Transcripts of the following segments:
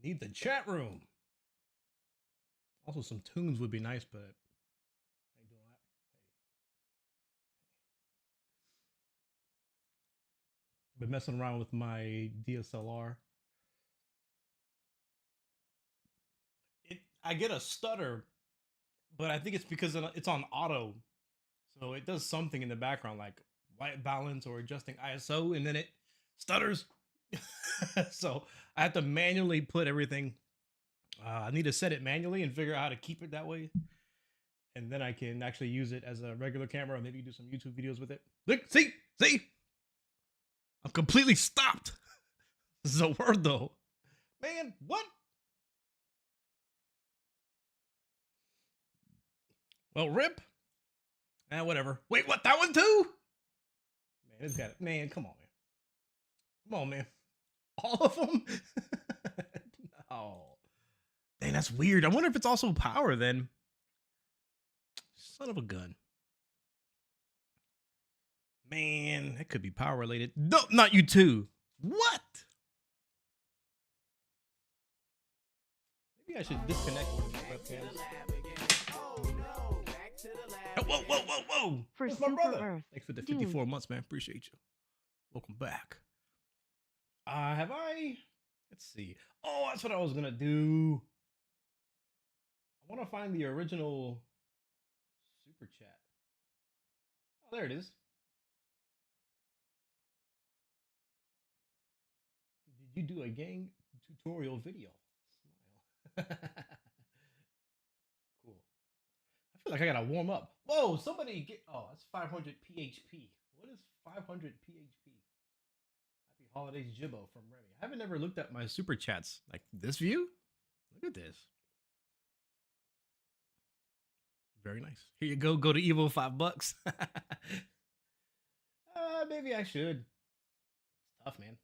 Need the chat room. Also, some tunes would be nice, but I ain't doing that. Been messing around with my DSLR. I get a stutter, but I think it's because it's on auto, so it does something in the background like white balance or adjusting ISO, and then it stutters. So I have to manually put everything. I need to set it manually and figure out how to keep it that way, and then I can actually use it as a regular camera, or maybe do some YouTube videos with it. Look, see, I'm completely stopped. This is a word though, man. What? Well, rip. Whatever. Wait, what? That one too? Man, it's got it. Man, come on, man. Come on, man. All of them? No. Dang, that's weird. I wonder if it's also power then. Son of a gun. Man, that could be power related. No, not you too. What? Maybe I should disconnect one of these webcams. Whoa. First my brother. Earth. Thanks for the 54 months, man. Appreciate you. Welcome back. Have I? Let's see. Oh, that's what I was gonna do. I want to find the original super chat. Oh, there it is. Did you do a gang tutorial video? Smile. Cool. I feel like I gotta warm up. Whoa, somebody get. Oh, that's 500 PHP. What is 500 PHP? Happy holidays, Jibbo from Remy. I haven't ever looked at my super chats like this view. Look at this. Very nice. Here you go. Go to Evo, $5. Maybe I should. It's tough, man.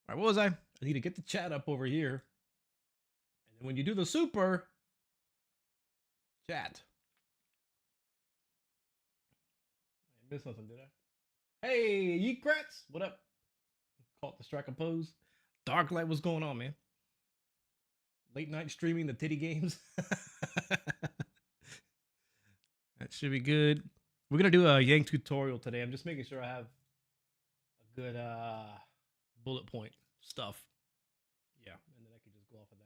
All right, what was I? I need to get the chat up over here. And then when you do the super chat. I missed something, did I? Hey, Yeekrats, what up? Caught the strike of pose. Dark Light, what's going on, man? Late night streaming the titty games. That should be good. We're gonna do a Yang tutorial today. I'm just making sure I have a good bullet point stuff. Yeah, and then I can just go off of that.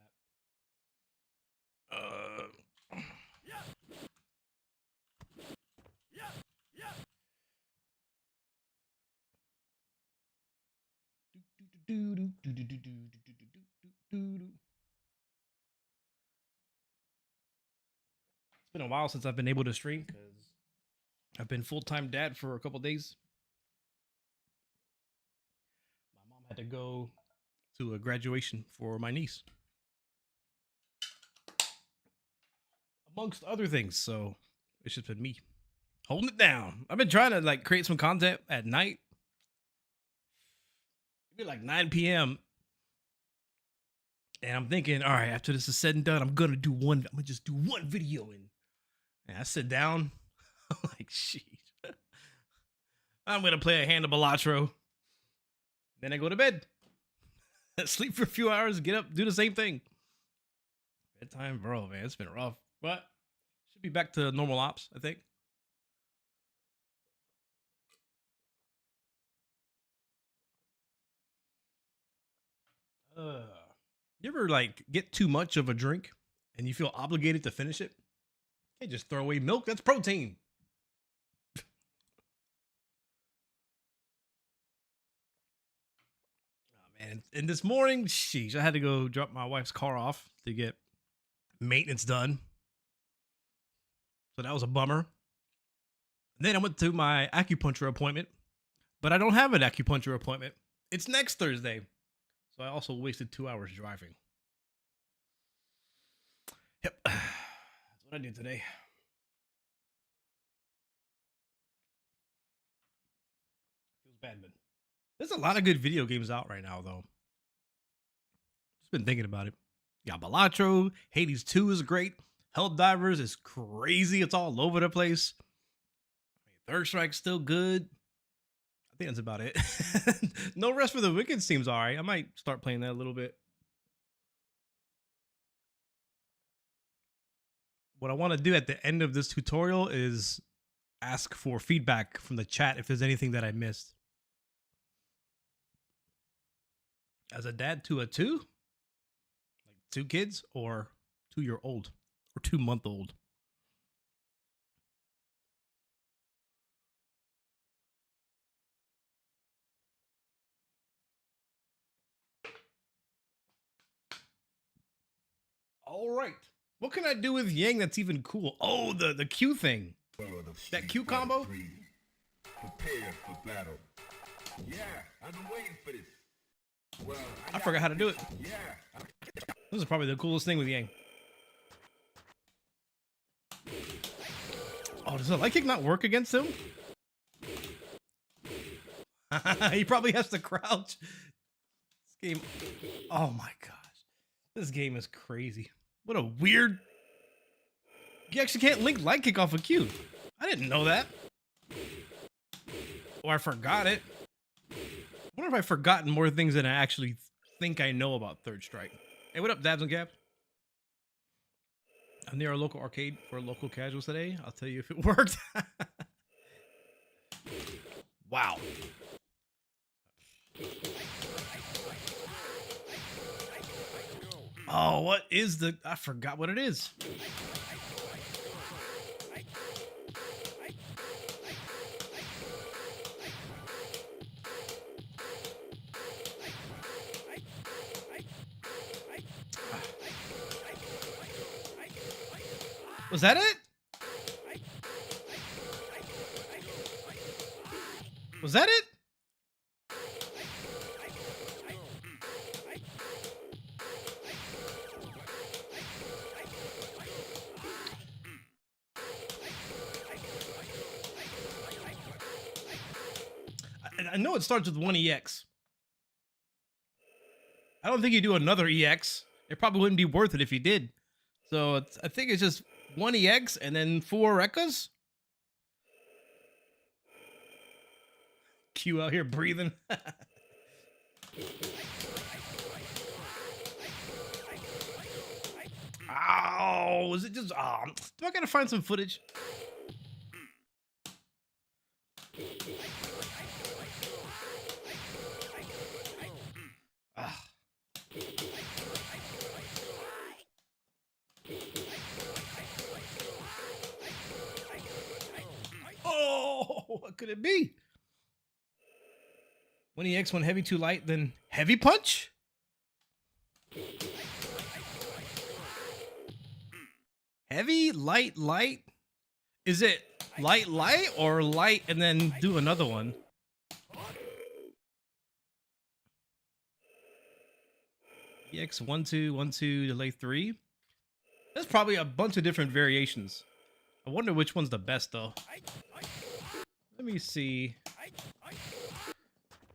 It's been a while since I've been able to stream because I've been full-time dad for a couple days. My mom had to go to a graduation for my niece, amongst other things. So it's just been me holding it down. I've been trying to like create some content at night. It'd be like 9 p.m. And I'm thinking, all right, after this is said and done, I'm gonna just do one video. And I sit down, I'm like, shit. I'm gonna play a hand of Balatro. Then I go to bed. Sleep for a few hours, get up, do the same thing. Bedtime, bro, man, it's been rough. But should be back to normal ops, I think. You ever like get too much of a drink and you feel obligated to finish it? You can't just throw away milk. That's protein. Oh, man. And this morning, sheesh, I had to go drop my wife's car off to get maintenance done. So that was a bummer. And then I went to my acupuncture appointment, but I don't have an acupuncture appointment. It's next Thursday. So I also wasted 2 hours driving. Yep. That's what I did today. Feels bad, man. There's a lot of good video games out right now, though. Just been thinking about it. You got Balatro. Hades 2 is great. Helldivers is crazy. It's all over the place. Third Strike's still good. I think that's about it. No Rest for the Wicked seems alright. I might start playing that a little bit. what I want to do at the end of this tutorial is ask for feedback from the chat if there's anything that I missed. As a dad to a 2? Like 2 kids or 2-year-old or 2-month-old? All right. What can I do with Yang that's even cool? Oh, the Q thing. That Q combo? Prepare for battle. Yeah, I've been waiting for this. Well, I forgot how to do it. Yeah. This is probably the coolest thing with Yang. Oh, does the light kick not work against him? He probably has to crouch. This game. Oh my gosh. This game is crazy. What a weird. You actually can't link light kick off a Q. I didn't know that. Or I forgot it. I wonder if I've forgotten more things than I actually think I know about Third Strike. Hey, what up, Dabs and Caps? I'm near a local arcade for local casuals today. I'll tell you if it worked. Wow. Oh, what is the... I forgot what it is. Was that it? Was that it? I know it starts with 1 EX. I don't think you do another EX. It probably wouldn't be worth it if you did. So I think it's just 1 EX and then 4 Rekkas. Q out here breathing. Ow! Is it just... do I gotta find some footage? Oh, what could it be? 1 EX, 1 heavy, 2 light, then heavy punch? Heavy, light, light? Is it light, light, or light and then do another one? EX 1 2 1 2 delay 3. There's probably a bunch of different variations. I wonder which one's the best though. Let me see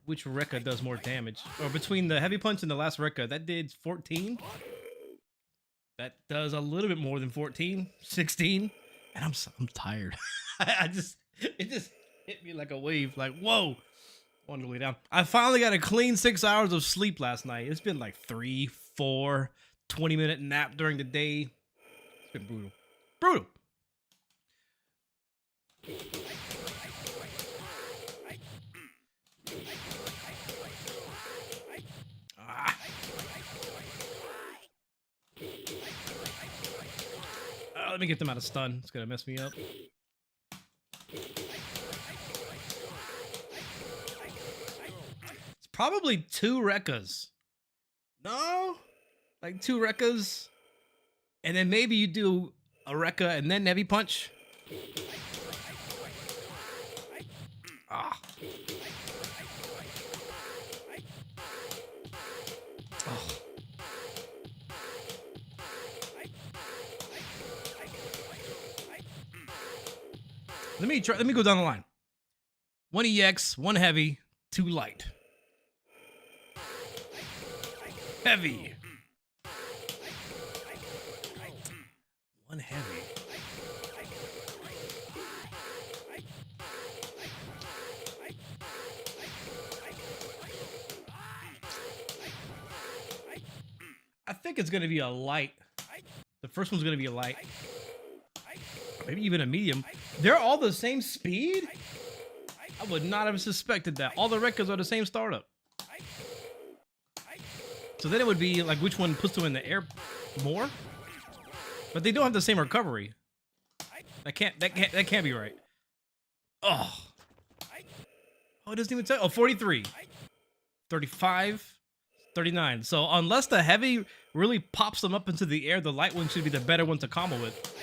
which Rekka does more damage. Or between the heavy punch and the last Rekka, that did 14. That does a little bit more than 14, 16. And I'm tired. It just hit me like a wave. Like, whoa. On the way down. I finally got a clean 6 hours of sleep last night. It's been like 3, 4, 20-minute nap during the day. It's been brutal. Brutal. Let me get them out of stun. It's gonna mess me up. It's probably 2 Rekkas. No? Like 2 Rekkas. And then maybe you do a Rekka and then heavy punch. Ah. Oh. Let me go down the line. 1 EX, 1 heavy, 2 light. Heavy. 1 heavy. I think it's going to be a light. The first one's going to be a light. maybe even a medium. They're all the same speed? I would not have suspected that. All the records are the same startup. So then it would be like which one puts them in the air more? But they don't have the same recovery. That can't be right. Oh. Oh, it doesn't even tell. Oh, 43. 35. 39. So unless the heavy really pops them up into the air, the light one should be the better one to combo with.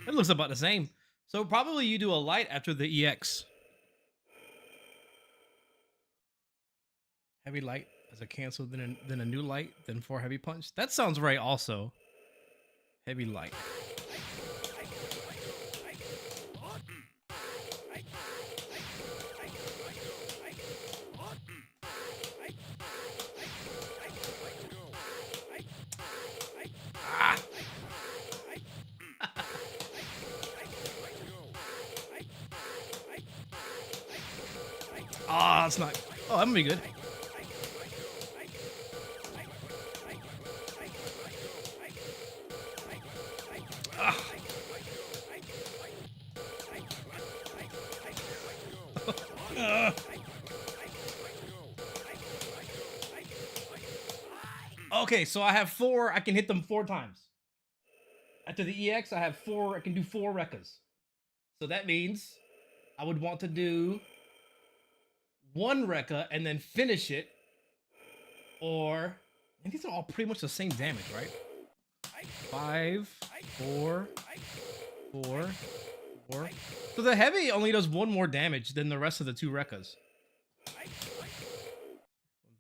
It looks about the same. So probably you do a light after the EX. Heavy light as a cancel, then a new light, then 4 heavy punch. That sounds right also. Heavy light. Ah. Oh, that's not. Oh, that would be good. Okay, so I have 4. I can hit them 4 times. After the EX, I have 4. I can do 4 Rekkas. So that means I would want to do 1 Rekka and then finish it. Or, and these are all pretty much the same damage, right? 5, 4, 4, 4. So the heavy only does 1 more damage than the rest of the 2 Rekkas.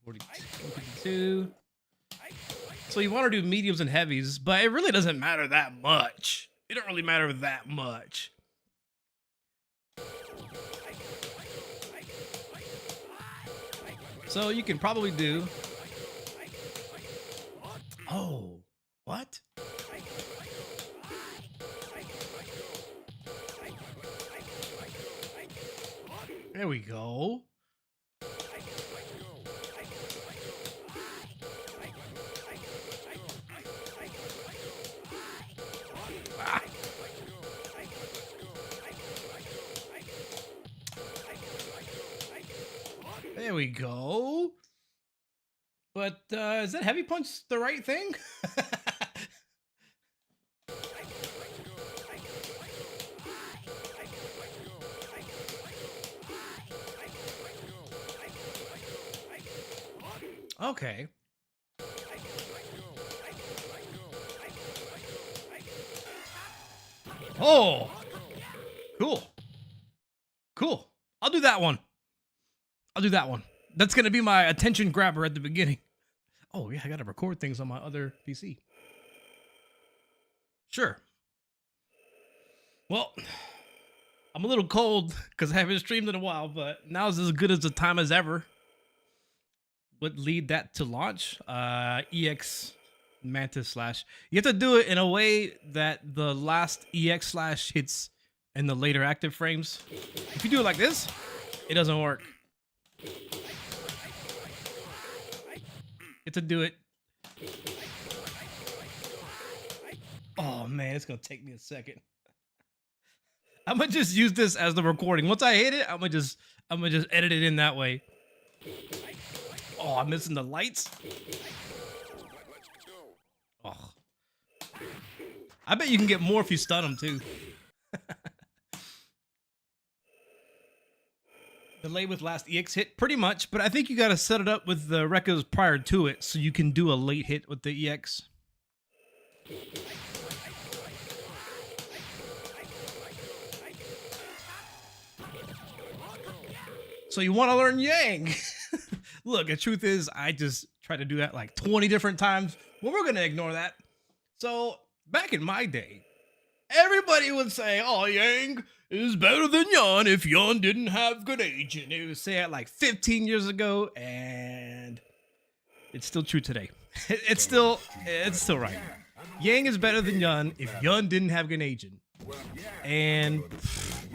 142. So you want to do mediums and heavies, but it really doesn't matter that much. It don't really matter that much. So you can probably do... Oh, what? There we go. There we go. But is that heavy punch the right thing? Okay. Oh, cool. Cool. I'll do that one. I'll do that one. That's going to be my attention grabber at the beginning. Oh, yeah, I got to record things on my other PC. Sure. Well, I'm a little cold because I haven't streamed in a while, but now's as good as the time as ever. Would lead that to launch. EX Mantis slash. You have to do it in a way that the last EX slash hits in the later active frames. If you do it like this, it doesn't work. You have to do it. Oh man, it's gonna take me a second. I'm gonna just use this as the recording. Once I hit it, I'm gonna just edit it in that way. Oh, I'm missing the lights. Oh. I bet you can get more if you stun them too. Delay with last EX hit, pretty much, but I think you gotta set it up with the Rekkas prior to it so you can do a late hit with the EX. So you want to learn Yang. Look, the truth is, I just tried to do that like 20 different times. Well, we're going to ignore that. So back in my day, everybody would say, oh, Yang is better than Yan if Yan didn't have good age. And they would say it like 15 years ago, and it's still true today. It's still right. Yang is better than Yan if Yan didn't have good aging. And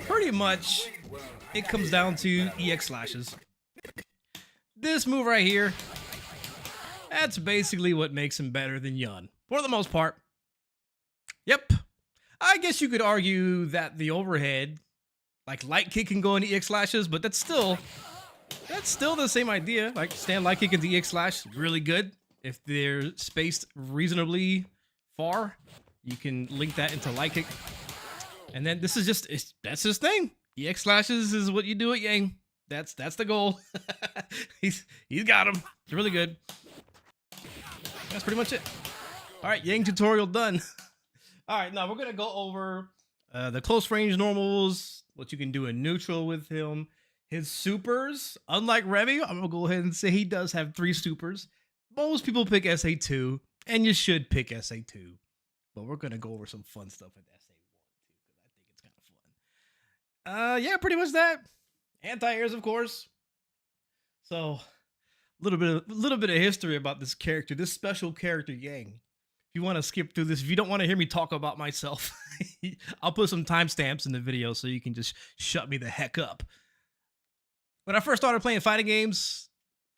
pretty much it comes down to EX slashes. This move right here, That's basically what makes him better than Yun, for the most part. Yep. I guess you could argue that the overhead, like light kick can go into EX slashes, but that's still the same idea. Like stand light kick into EX slash, really good. If they're spaced reasonably far, you can link that into light kick. And then this is just, that's his thing. EX slashes is what you do at Yang. That's the goal. he's got him. It's really good. That's pretty much it. All right, Yang tutorial done. All right, now we're gonna go over the close range normals, what you can do in neutral with him, his supers. Unlike Remy, I'm gonna go ahead and say he does have 3 supers. Most people pick SA2, and you should pick SA2. But we're gonna go over some fun stuff with SA1 too, because I think it's kind of fun. Yeah, pretty much that. Anti-airs, of course. So, a little bit of history about this character, this special character Yang. If you want to skip through this, if you don't want to hear me talk about myself, I'll put some timestamps in the video so you can just shut me the heck up. When I first started playing fighting games,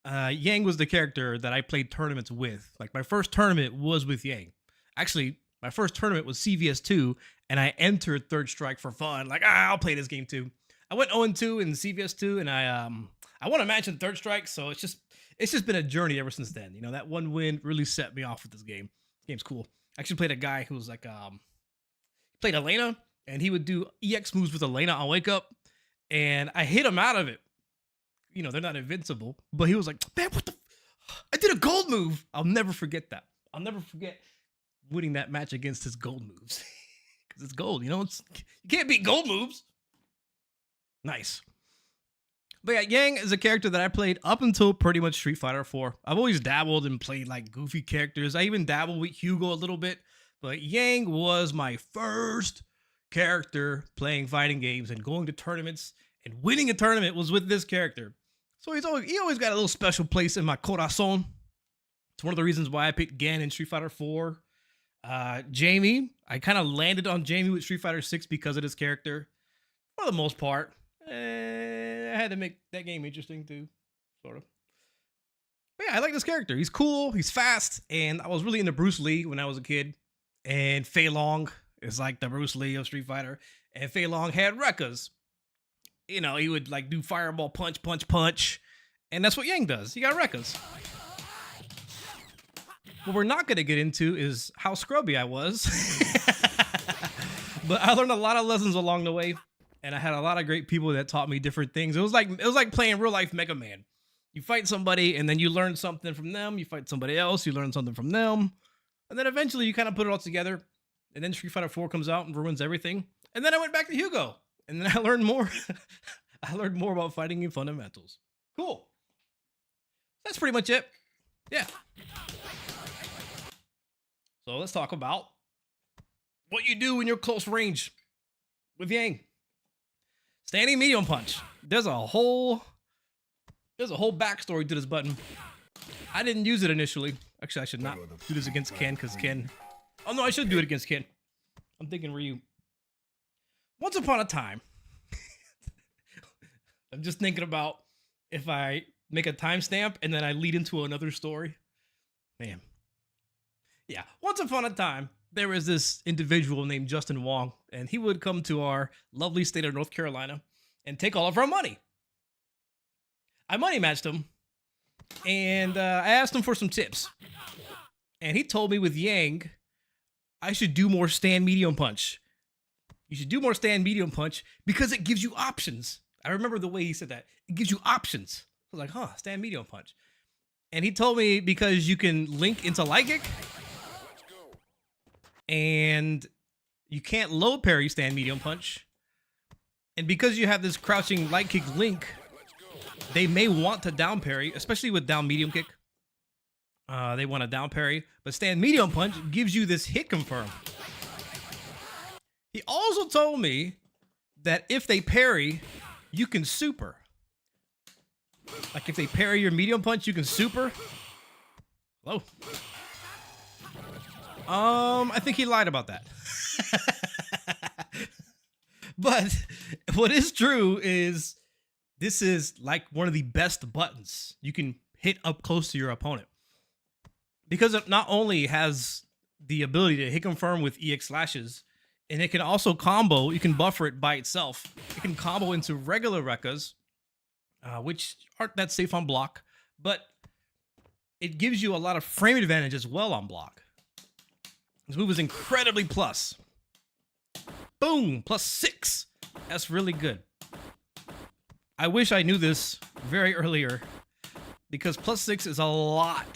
Yang was the character that I played tournaments with. Like my first tournament was with Yang. Actually, my first tournament was CVS2, and I entered Third Strike for fun. Like, I'll play this game too. I went 0-2 in CVS2, and I won a match in Third Strike, so it's just been a journey ever since then. You know, that one win really set me off with this game. This game's cool. I actually played a guy who was like, played Elena, and he would do EX moves with Elena on Wake Up, and I hit him out of it. You know, they're not invincible, but he was like, man, what the? I did a gold move. I'll never forget that. I'll never forget winning that match against his gold moves. Because it's gold, you know? You can't beat gold moves. Nice. But yeah, Yang is a character that I played up until pretty much Street Fighter 4. I've always dabbled and played like goofy characters. I even dabbled with Hugo a little bit. But Yang was my first character playing fighting games and going to tournaments, and winning a tournament was with this character. So he always got a little special place in my corazon. It's one of the reasons why I picked Gen in Street Fighter 4. Jamie, I kind of landed on Jamie with Street Fighter 6 because of this character. For the most part. I had to make that game interesting too, sort of. But yeah, I like this character. He's cool, he's fast, and I was really into Bruce Lee when I was a kid. And Fei Long is like the Bruce Lee of Street Fighter. And Fei Long had Rekkas. You know, he would like do fireball punch, punch, punch. And that's what Yang does. He got Rekkas. What we're not going to get into is how scrubby I was. But I learned a lot of lessons along the way. And I had a lot of great people that taught me different things. It was like playing real life Mega Man. You fight somebody and then you learn something from them. You fight somebody else, you learn something from them. And then eventually you kind of put it all together. And then Street Fighter 4 comes out and ruins everything. And then I went back to Hugo. And then I learned more. I learned more about fighting and fundamentals. Cool. That's pretty much it. Yeah. So let's talk about what you do in your close range with Yang. Standing medium punch. There's a whole backstory to this button. I didn't use it initially. Actually, I should not do this against Ken, because Ken... Oh no, I should do it against Ken. I'm thinking Ryu. Once upon a time... I'm just thinking about if I make a timestamp and then I lead into another story. Man. Yeah, once upon a time, there was this individual named Justin Wong, and he would come to our lovely state of North Carolina and take all of our money. I money matched him, and I asked him for some tips. And he told me with Yang, I should do more stand medium punch. You should do more stand medium punch because it gives you options. I remember the way he said that. It gives you options. I was like, huh, stand medium punch. And he told me because you can link into light kick, and you can't low parry stand medium punch. And because you have this crouching light kick link, they may want to down parry, especially with down medium kick. They want to down parry, but stand medium punch gives you this hit confirm. He also told me that if they parry, you can super. Like if they parry your medium punch, you can super. Hello. I think he lied about that. But what is true is this is like one of the best buttons you can hit up close to your opponent. because it not only has the ability to hit confirm with EX slashes, and it can also combo. You can buffer it by itself. It can combo into regular Rekkas, which aren't that safe on block, but it gives you a lot of frame advantage as well on block. This move is incredibly plus. Boom, +6. That's really good. I wish I knew this very earlier, because +6 is a lot.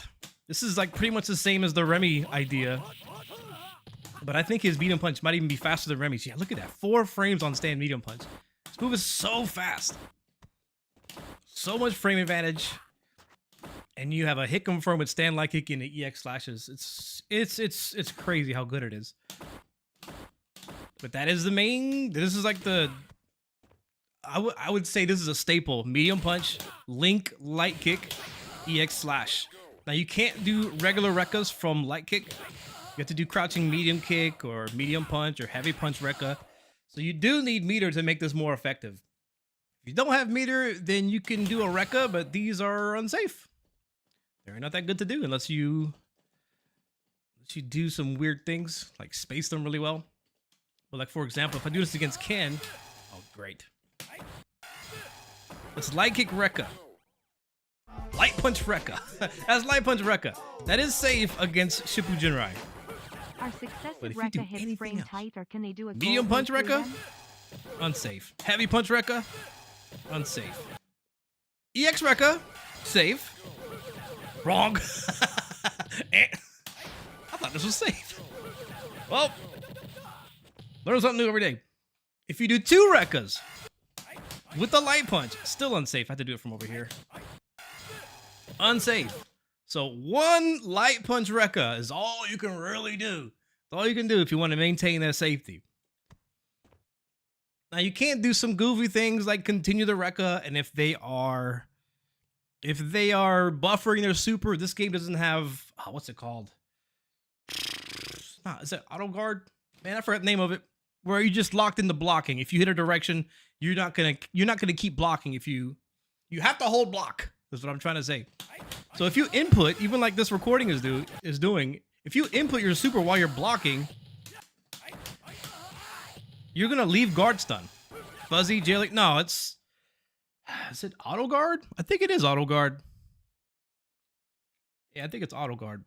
This is like pretty much the same as the Remy idea, but I think his medium punch might even be faster than Remy's. Yeah, look at that. 4 frames on stand medium punch. This move is so fast. So much frame advantage. And you have a hit confirm with stand light kick and the EX slashes. It's crazy how good it is. But that is the main. This is like the. I would say this is a staple. Medium punch, link, light kick, EX slash. Now you can't do regular Rekkas from light kick. You have to do crouching medium kick or medium punch or heavy punch Rekka. So you do need meter to make this more effective. If you don't have meter, then you can do a Rekka, but these are unsafe. They're not that good to do unless you do some weird things, like space them really well. But like, for example, if I do this against Ken, oh, great. Let's light kick Rekka. Light punch Rekka. That's light punch Rekka. That is safe against Shippu Jinrai. Are successive Rekka hits frame tight, or can they do a medium punch Rekka? Unsafe. Heavy punch Rekka? Unsafe. EX Rekka? Safe. Wrong. I thought this was safe. Well, learn something new every day. If you do 2 Rekkas with the light punch, still unsafe. I had to do it from over here. Unsafe. So 1 light punch Rekka is all you can really do. It's all you can do if you want to maintain that safety. Now you can't do some goofy things like continue the Rekka, and if they are buffering their super, this game doesn't have what's it called? Is it auto guard? Man, I forgot the name of it. Where you just locked into blocking. If you hit a direction, you're not gonna keep blocking. If you have to hold block. That's what I'm trying to say. So if you input, even like this recording is doing, if you input your super while you're blocking, you're gonna leave guard stun. Fuzzy, jailing. No, is it auto guard? I think it is auto guard. Yeah, I think it's auto guard.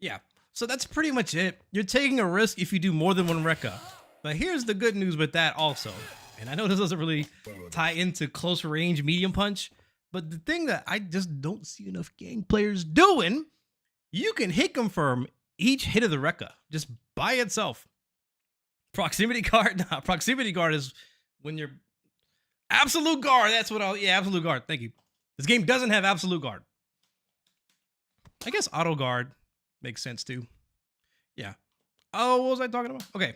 Yeah, so that's pretty much it. You're taking a risk if you do more than 1 Rekka. But here's the good news with that also. And I know this doesn't really tie into close range medium punch, but the thing that I just don't see enough gang players doing, you can hit confirm each hit of the Rekka just by itself. Proximity guard? Nah, proximity guard is when you're absolute guard. That's what absolute guard. Thank you. This game doesn't have absolute guard. I guess auto guard makes sense too. Yeah. Oh, what was I talking about? Okay.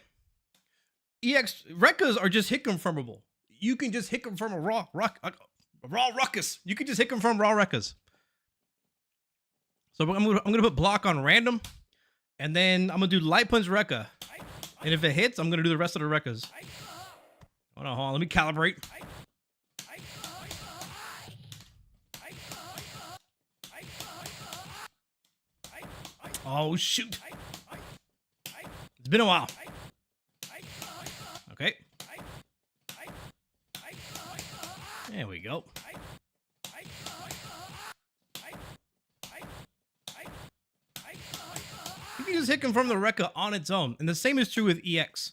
EX Rekkas are just hit confirmable. You can just hit confirm a raw ruckus. You can just hit confirm raw Rekkas. So I'm gonna put block on random, and then I'm gonna do light punch Rekka. And if it hits, I'm gonna do the rest of the Rekkas. Hold on, let me calibrate. Oh shoot! It's been a while. Okay. There we go. You can just hit confirm the Rekka on its own. And the same is true with EX.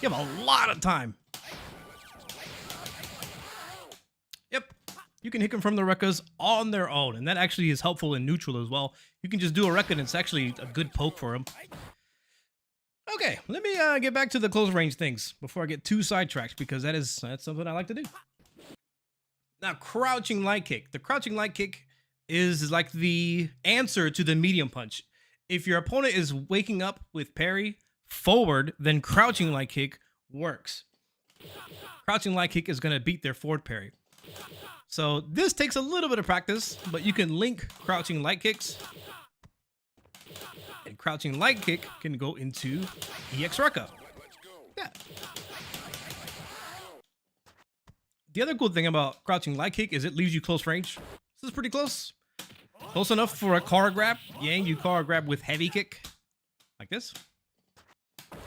You have a lot of time. Yep. You can hit confirm the Rekkas on their own. And that actually is helpful in neutral as well. You can just do a Rekka and it's actually a good poke for him. Okay, let me get back to the close range things before I get too sidetracked, because that's something I like to do. Now, crouching light kick. The crouching light kick is like the answer to the medium punch. If your opponent is waking up with parry forward, then crouching light kick works. Crouching light kick is going to beat their forward parry. So this takes a little bit of practice, but you can link crouching light kicks. And crouching light kick can go into EX Rekka. Yeah. The other cool thing about crouching light kick is it leaves you close range. This is pretty close. Close enough for a car grab. Yang, you car grab with heavy kick. Like this.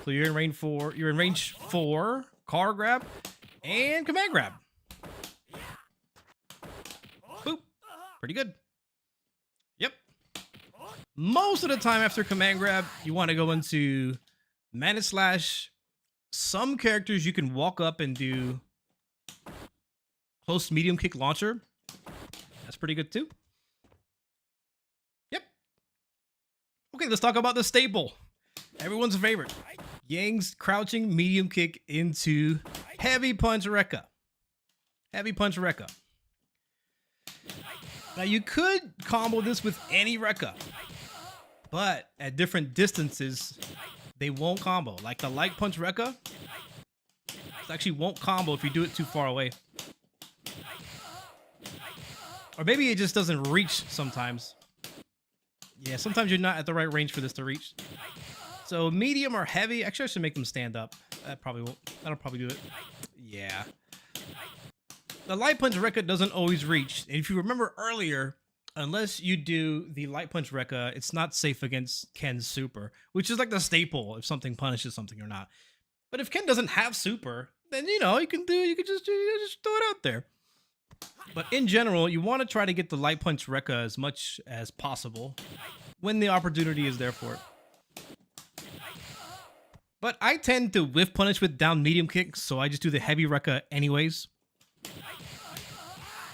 So you're in range 4, car grab, and command grab. Boop. Pretty good. Yep. Most of the time after command grab, you want to go into mana slash. Some characters you can walk up and do close medium kick launcher. That's pretty good too. Yep. Okay, let's talk about the staple. Everyone's favorite. Yang's crouching medium kick into heavy punch Rekka. Heavy punch Rekka. Now you could combo this with any Rekka, but at different distances, they won't combo. Like the light punch Rekka, it actually won't combo if you do it too far away. Or maybe it just doesn't reach sometimes. Yeah, sometimes you're not at the right range for this to reach. So medium or heavy, actually I should make them stand up. That probably won't. That'll probably do it. Yeah. The light punch Rekka doesn't always reach. And if you remember earlier, unless you do the light punch Rekka, it's not safe against Ken's super, which is like the staple if something punishes something or not. But if Ken doesn't have super, then you can just throw it out there. But in general, you want to try to get the light punch Rekka as much as possible when the opportunity is there for it. But I tend to whiff punish with down medium kicks, so I just do the heavy Rekka anyways.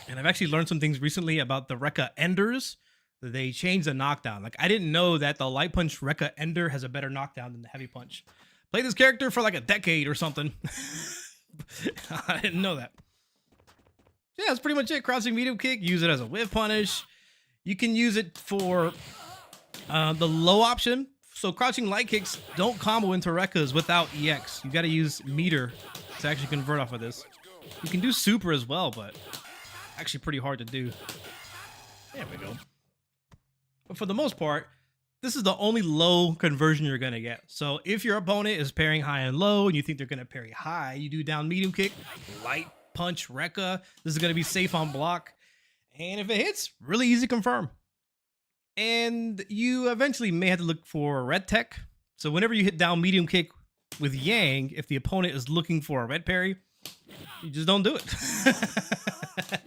And I've actually learned some things recently about the Rekka enders. They changed the knockdown. Like I didn't know that the light punch Rekka ender has a better knockdown than the heavy punch. Played this character for like a decade or something. I didn't know that. Yeah, that's pretty much it. Crouching medium kick, use it as a whiff punish. You can use it for the low option. So crouching light kicks don't combo into Rekkas without EX. You got to use meter to actually convert off of this. You can do super as well, but actually pretty hard to do. There we go. But for the most part, this is the only low conversion you're going to get. So if your opponent is pairing high and low and you think they're going to parry high, you do down medium kick, light punch Rekka. This is going to be safe on block. And if it hits, really easy to confirm. And you eventually may have to look for red tech. So whenever you hit down medium kick with Yang, if the opponent is looking for a red parry, you just don't do it.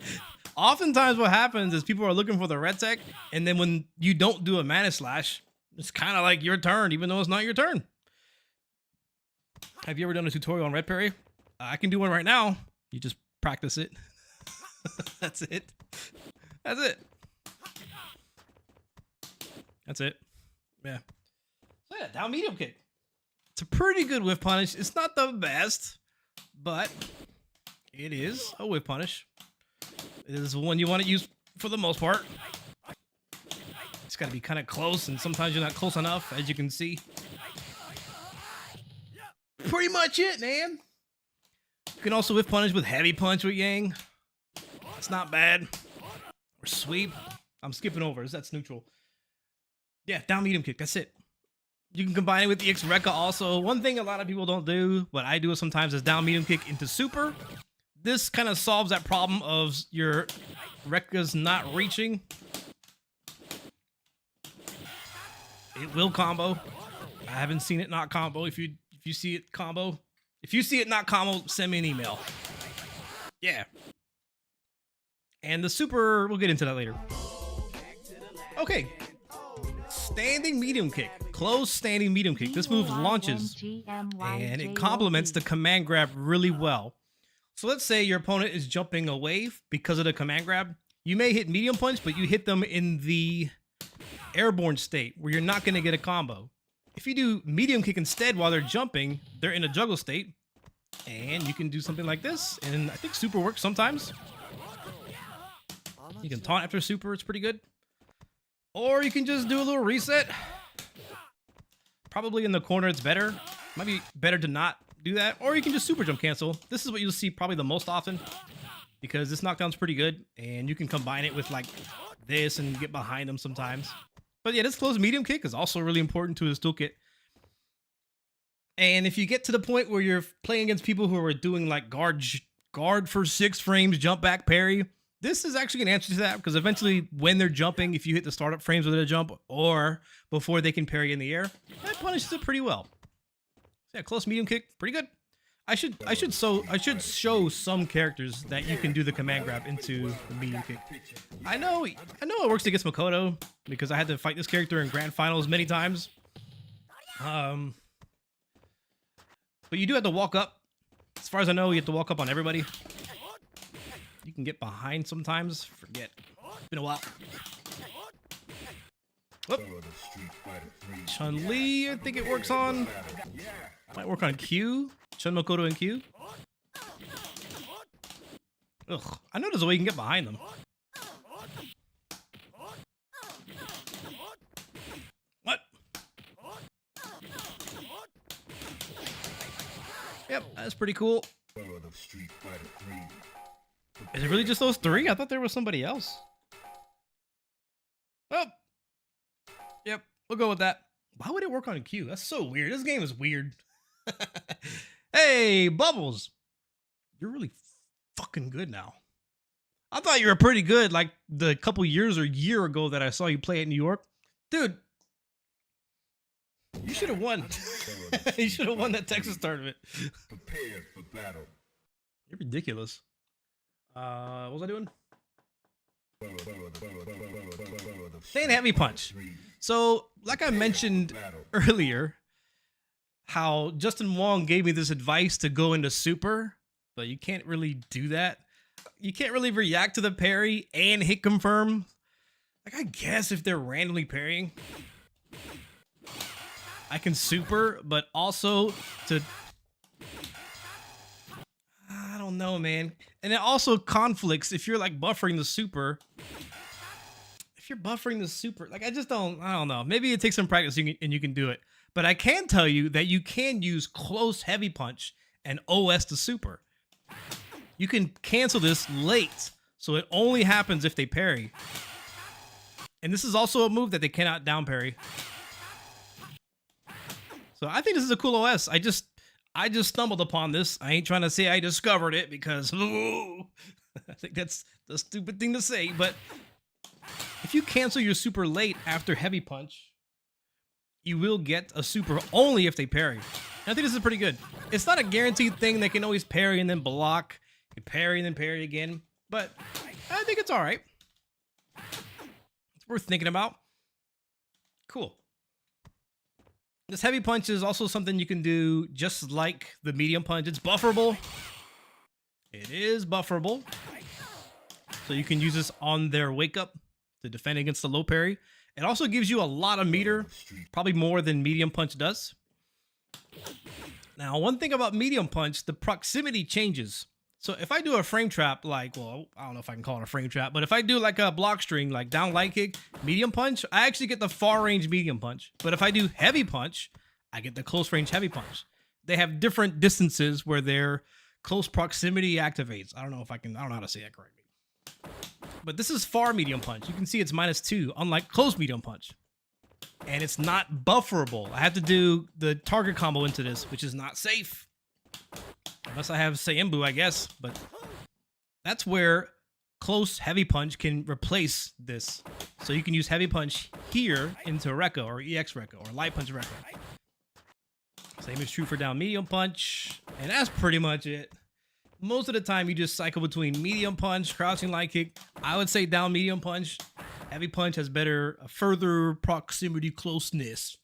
Oftentimes what happens is people are looking for the red tech, and then when you don't do a mana slash, it's kind of like your turn, even though it's not your turn. Have you ever done a tutorial on red parry? I can do one right now. You just practice it. That's it. That's it. That's it. Yeah. So yeah, down medium kick. It's a pretty good whiff punish. It's not the best, but it is a whiff punish. It is one you want to use for the most part. It's got to be kind of close, and sometimes you're not close enough, as you can see. Pretty much it, man. You can also whiff punish with heavy punch with Yang. It's not bad. Or sweep. I'm skipping over. That's neutral. Yeah, down medium kick. That's it. You can combine it with the EX Rekka also. One thing a lot of people don't do, but I do it sometimes, is down medium kick into super. This kind of solves that problem of your Rekkas not reaching. It will combo. I haven't seen it not combo. If you see it combo, if you see it not combo, send me an email. Yeah. And the super, we'll get into that later. Okay. Standing medium kick. Close standing medium kick. This move launches and it complements the command grab really well. So let's say your opponent is jumping away because of the command grab. You may hit medium punch, but you hit them in the airborne state where you're not going to get a combo. If you do medium kick instead while they're jumping, they're in a juggle state. And you can do something like this. And I think super works sometimes. You can taunt after super. It's pretty good. Or you can just do a little reset. Probably in the corner it's better. Might be better to not do that. Or you can just super jump cancel. This is what you'll see probably the most often, because this knockdown's pretty good. And you can combine it with like this and get behind them sometimes. But yeah, this close medium kick is also really important to his toolkit. And if you get to the point where you're playing against people who are doing like guard guard for 6 frames, jump back parry. This is actually an answer to that because eventually when they're jumping, if you hit the startup frames with a jump or before they can parry in the air, that punishes it pretty well. Yeah, close medium kick, pretty good. I should show some characters that you can do the command grab into the medium kick. I know it works against Makoto because I had to fight this character in grand finals many times. But you do have to walk up. As far as I know, you have to walk up on everybody. You can get behind sometimes. Forget. It's been a while. Whoop. Chun-Li, I think it works on. Might work on Q. Chun Makoto and Q. Ugh. I know there's a way you can get behind them. What? Yep, that's pretty cool. Is it really just those 3? I thought there was somebody else. Oh. Yep, we'll go with that. Why would it work on Q? That's so weird. This game is weird. Hey, Bubbles. You're really fucking good now. I thought you were pretty good like the couple years or year ago that I saw you play at New York. Dude, you should have won. You should have won that Texas tournament. Prepare for battle. You're ridiculous. What was I doing? Saying heavy punch. So, like I mentioned earlier, how Justin Wong gave me this advice to go into super, but you can't really do that. You can't really react to the parry and hit confirm. Like, I guess if they're randomly parrying, I can super, but also to... I don't know, man. And it also conflicts if you're like buffering the super. If you're buffering the super, like I don't know. Maybe it takes some practice and you can do it. But I can tell you that you can use close heavy punch and OS to super. You can cancel this late, so it only happens if they parry. And this is also a move that they cannot down parry. So I think this is a cool OS. I just stumbled upon this. I ain't trying to say I discovered it because ooh, I think that's the stupid thing to say. But if you cancel your super late after heavy punch, you will get a super only if they parry. And I think this is pretty good. It's not a guaranteed thing. They can always parry and then block. You parry and then parry again. But I think it's all right. It's worth thinking about. Cool. This heavy punch is also something you can do just like the medium punch. It's bufferable. It is bufferable. So you can use this on their wake up to defend against the low parry. It also gives you a lot of meter, probably more than medium punch does. Now, one thing about medium punch, the proximity changes. So if I do a frame trap, like, well, I don't know if I can call it a frame trap, but if I do like a block string, like down light kick, medium punch, I actually get the far range medium punch. But if I do heavy punch, I get the close range heavy punch. They have different distances where their close proximity activates. I don't know how to say that correctly. But this is far medium punch. You can see it's -2, unlike close medium punch. And it's not bufferable. I have to do the target combo into this, which is not safe. Unless I have Sayembu, I guess. But that's where close heavy punch can replace this. So you can use heavy punch here into Rekka or EX Rekka or light punch Rekka. Same is true for down medium punch. And that's pretty much it. Most of the time, you just cycle between medium punch, crouching light kick. I would say down medium punch. Heavy punch has further proximity closeness.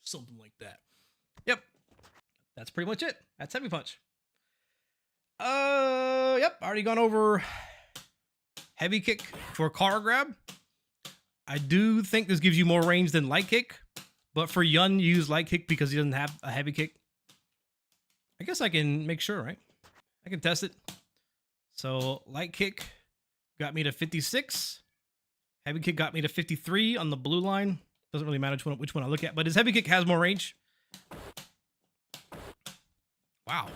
Something like that. Yep. That's pretty much it. That's heavy punch. Yep. Already gone over heavy kick for car grab. I do think this gives you more range than light kick. But for Yun, use light kick because he doesn't have a heavy kick. I guess I can make sure, right? I can test it. So light kick got me to 56. Heavy kick got me to 53 on the blue line. Doesn't really matter which one I look at, but his heavy kick has more range. Wow.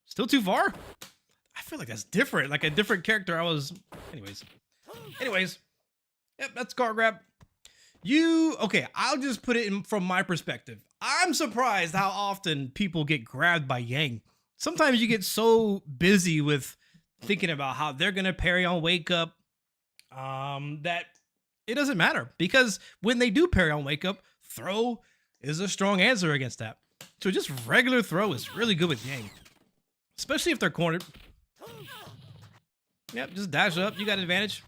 Still too far? I feel like that's different. Like a different character. Anyways. Yep, that's car grab. Okay, I'll just put it in from my perspective. I'm surprised how often people get grabbed by Yang. Sometimes you get so busy with thinking about how they're gonna parry on wake up, that it doesn't matter because when they do parry on wake up, throw is a strong answer against that. So just regular throw is really good with Yang, especially if they're cornered. Yep, just dash up. You got advantage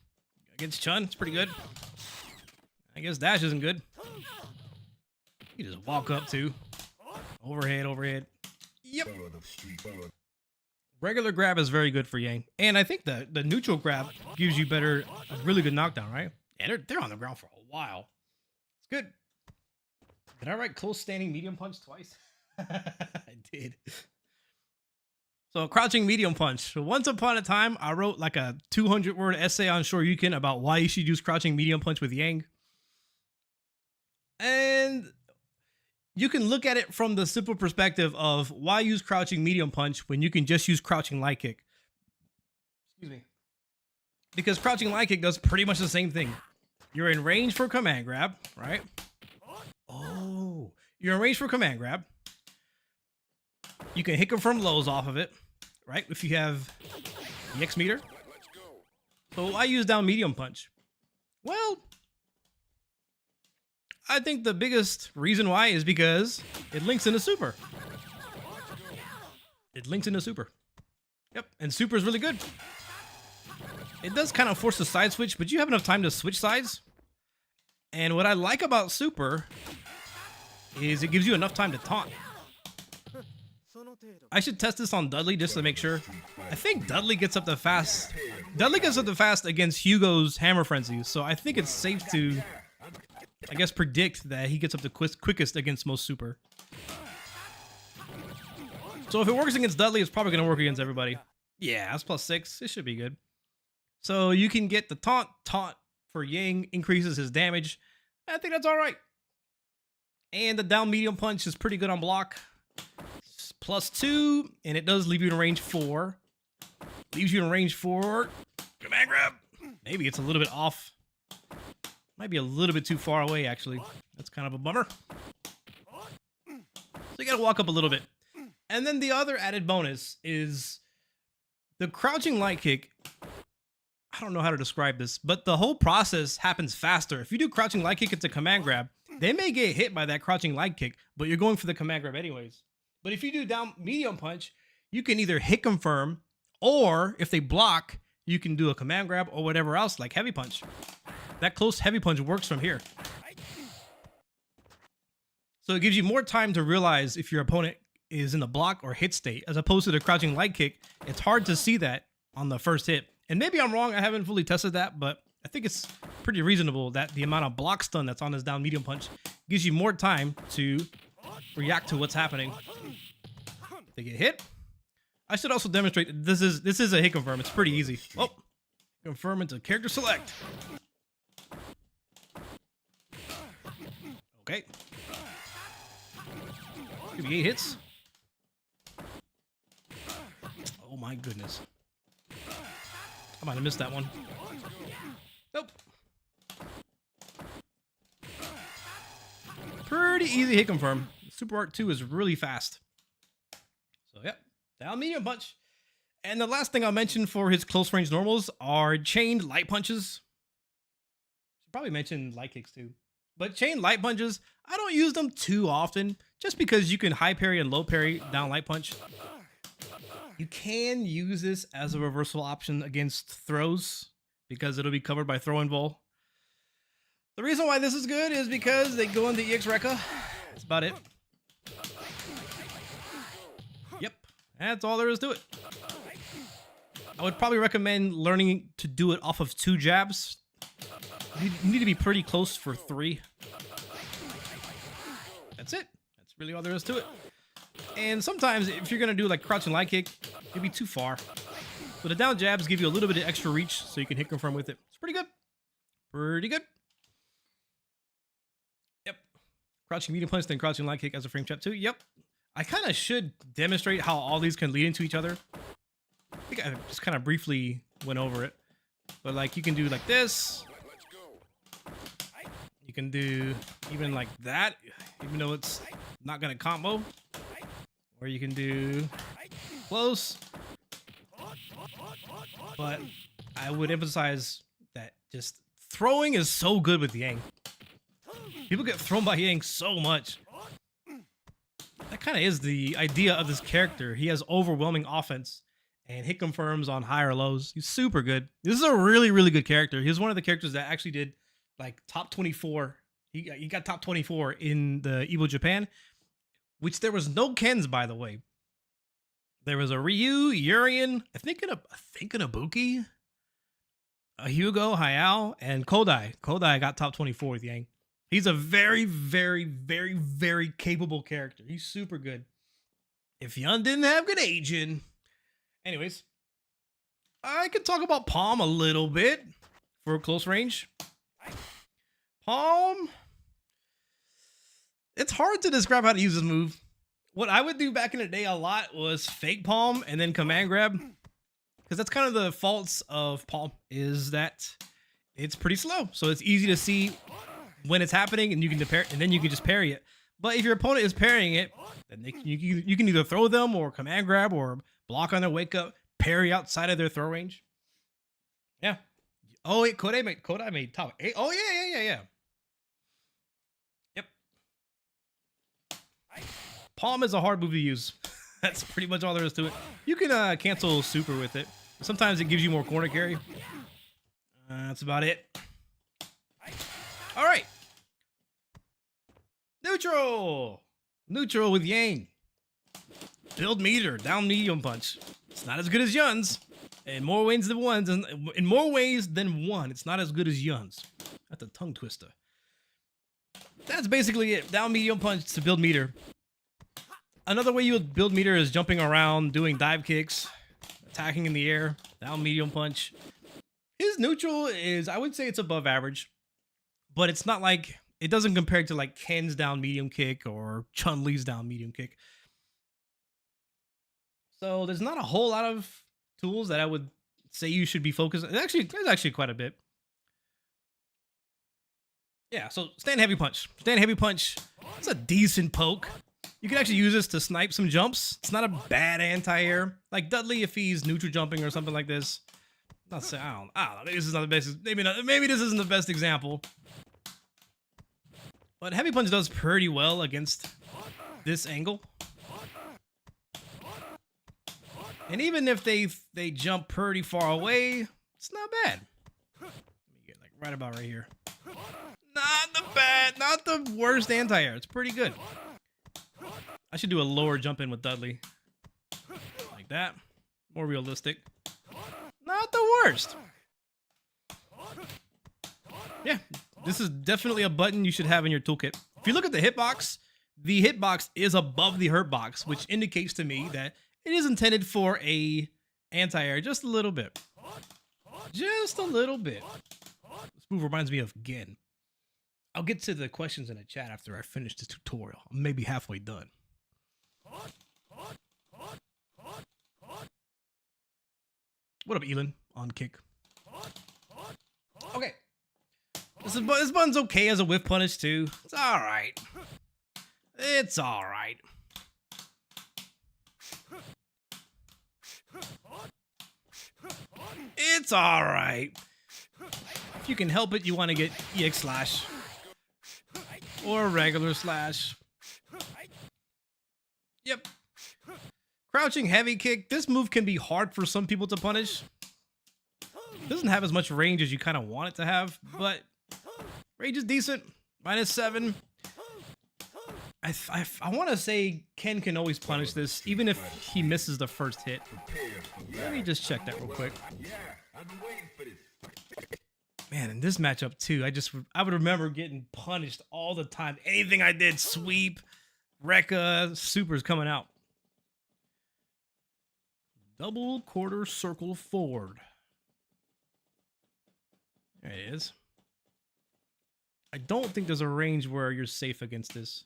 against Chun. It's pretty good. I guess dash isn't good. You just walk up too. Overhead, overhead. Yep. Regular grab is very good for Yang. And I think the neutral grab gives you a really good knockdown, right? Yeah, they're on the ground for a while. It's good. Did I write close standing medium punch twice? I did. So crouching medium punch. So once upon a time, I wrote like a 200-word essay on Shoryuken about why you should use crouching medium punch with Yang. And you can look at it from the simple perspective of why use crouching medium punch when you can just use crouching light kick. Excuse me. Because crouching light kick does pretty much the same thing. You're in range for command grab, right? Oh, you're in range for command grab. You can hit confirm lows off of it, right? If you have the X meter. So I use down medium punch. Well, I think the biggest reason why is because it links into super. It links into super. Yep, and super is really good. It does kind of force the side switch, but you have enough time to switch sides. And what I like about super is it gives you enough time to taunt. I should test this on Dudley just to make sure. I think Dudley gets up the fast. Dudley gets up the fast against Hugo's Hammer Frenzy, so I think it's safe to, I guess, predict that he gets up the quickest against most super. So if it works against Dudley, it's probably going to work against everybody. Yeah, that's +6. It should be good. So you can get the taunt. Taunt for Yang increases his damage. I think that's all right. And the down medium punch is pretty good on block. It's +2, and it does leave you in range 4. Leaves you in range 4. Command grab. Maybe it's a little bit off. Might be a little bit too far away, actually. That's kind of a bummer. So you gotta walk up a little bit. And then the other added bonus is the crouching light kick. I don't know how to describe this, but the whole process happens faster. If you do crouching light kick, it's a command grab. They may get hit by that crouching light kick, but you're going for the command grab anyways. But if you do down medium punch, you can either hit confirm, or if they block, you can do a command grab or whatever else, like heavy punch. That close heavy punch works from here. So it gives you more time to realize if your opponent is in the block or hit state, as opposed to the crouching light kick. It's hard to see that on the first hit. And maybe I'm wrong, I haven't fully tested that, but I think it's pretty reasonable that the amount of block stun that's on this down medium punch gives you more time to react to what's happening. If they get hit. I should also demonstrate that this is a hit confirm. It's pretty easy. Oh, confirm into character select. Okay. Give me 8 hits. Oh my goodness. I might have missed that one. Nope. Pretty easy hit confirm. Super Art 2 is really fast. So yep, down medium punch. And the last thing I'll mention for his close range normals are chained light punches. Should probably mention light kicks too. But chain light punches, I don't use them too often, just because you can high parry and low parry down light punch. You can use this as a reversal option against throws, because it'll be covered by throw and vol. The reason why this is good is because they go into EX Rekka. That's about it. Yep, that's all there is to it. I would probably recommend learning to do it off of 2 jabs. You need to be pretty close for 3. That's it. That's really all there is to it. And sometimes if you're going to do like crouching light kick, it'd be too far. So the down jabs give you a little bit of extra reach so you can hit confirm with it. It's pretty good. Pretty good. Yep. Crouching medium punch, then crouching light kick as a frame trap too. Yep. I kind of should demonstrate how all these can lead into each other. I think I just kind of briefly went over it. But like you can do like this. You can do even like that, even though it's not going to combo. Or you can do close. but I would emphasize that just throwing is so good with Yang. People get thrown by Yang so much. That kind of is the idea of this character. He has overwhelming offense and hit confirms on high or lows. He's super good. This is a really, really good character. He's one of the characters that actually did like top 24. He got top 24 in the Evo Japan, which there was no Kens, by the way. There was a Ryu, Urian, I think an Ibuki, a Hugo, Hayao, and Kodai. Kodai got top 24 with Yang. He's a very, very, very, very capable character. He's super good. If Yun didn't have good aging. Anyways, I could talk about Palm a little bit for close range. Palm. It's hard to describe how to use this move. What I would do back in the day a lot was fake palm and then command grab. Because that's kind of the faults of palm, is that it's pretty slow. So it's easy to see when it's happening and you can and then you can just parry it. But if your opponent is parrying it, then you can either throw them or command grab or block on their wake up, parry outside of their throw range. Yeah. Oh wait, Kodai made top 8. Oh yeah. Yep. Palm is a hard move to use. That's pretty much all there is to it. You can cancel super with it. Sometimes it gives you more corner carry. That's about it. All right. Neutral with Yang. Build meter, down medium punch. It's not as good as Yun's. In more ways than one, it's not as good as Yun's. That's a tongue twister. That's basically it. Down medium punch to build meter. Another way you would build meter is jumping around, doing dive kicks, attacking in the air, down medium punch. His neutral is, I would say it's above average, but it's not like, it doesn't compare to like Ken's down medium kick or Chun-Li's down medium kick. So there's not a whole lot of tools that I would say you should be focused on. There's actually quite a bit. Yeah, so stand heavy punch. Stand heavy punch. It's a decent poke. You can actually use this to snipe some jumps. It's not a bad anti-air. Like Dudley, if he's neutral jumping or something like this. Not saying, I don't know. Maybe this is not the best. Maybe this isn't the best example. But heavy punch does pretty well against this angle. And even if they jump pretty far away, it's not bad. Let me get like right about right here. Not the worst anti-air. It's pretty good. I should do a lower jump in with Dudley. Like that. More realistic. Not the worst. Yeah, this is definitely a button you should have in your toolkit. If you look at the hitbox is above the hurt box, which indicates to me that it is intended for a anti-air just a little bit. Just a little bit. This move reminds me of Gen. I'll get to the questions in the chat after I finish this tutorial. I'm maybe halfway done. What up, Elin? On kick. Okay. This button's okay as a whiff punish, too. It's alright. It's alright. It's alright. If you can help it, you want to get EX slash. Or regular slash. Yep. Crouching heavy kick. This move can be hard for some people to punish. It doesn't have as much range as you kind of want it to have, but range is decent. -7. I want to say Ken can always punish this, even if he misses the first hit. Let me just check that real quick. Man, in this matchup too, I would remember getting punished all the time. Anything I did, sweep, Rekka, supers coming out. Double quarter circle forward. There it is. I don't think there's a range where you're safe against this.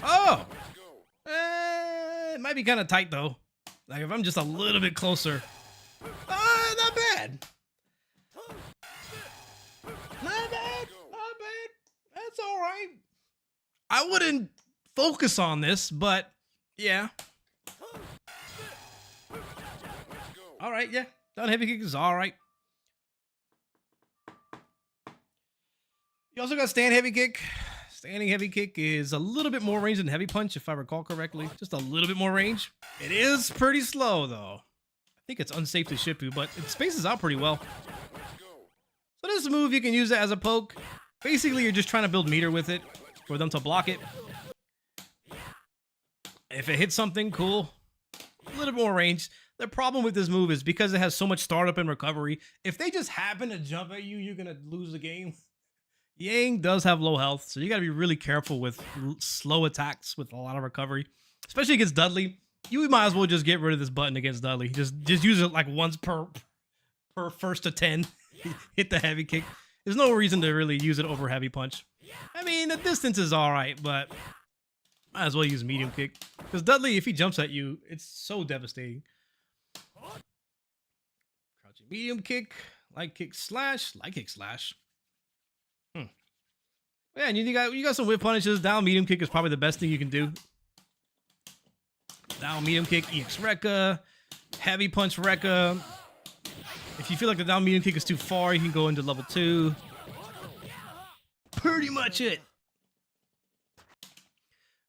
Oh! It might be kind of tight though. Like if I'm just a little bit closer. Not bad. Not bad. That's all right. I wouldn't focus on this, but yeah. All right, yeah. Down heavy kick is all right. You also got stand heavy kick. Standing heavy kick is a little bit more range than heavy punch, if I recall correctly. Just a little bit more range. It is pretty slow, though. I think it's unsafe to ship to, but it spaces out pretty well. So this move, you can use it as a poke. Basically, you're just trying to build meter with it for them to block it. If it hits something, cool. A little bit more range. The problem with this move is because it has so much startup and recovery, if they just happen to jump at you, you're going to lose the game. Yang does have low health, so you got to be really careful with slow attacks with a lot of recovery, especially against Dudley. You might as well just get rid of this button against Dudley. Just use it like once per first to 10. Hit the heavy kick. There's no reason to really use it over heavy punch. I mean, the distance is all right, but might as well use medium kick. Because Dudley, if he jumps at you, it's so devastating. Crouching medium kick, light kick slash, light kick slash. Yeah, and you got some whip punishes. Down medium kick is probably the best thing you can do. Down medium kick, EX Rekka, heavy punch Rekka. If you feel like the down medium kick is too far, you can go into level 2. Pretty much it.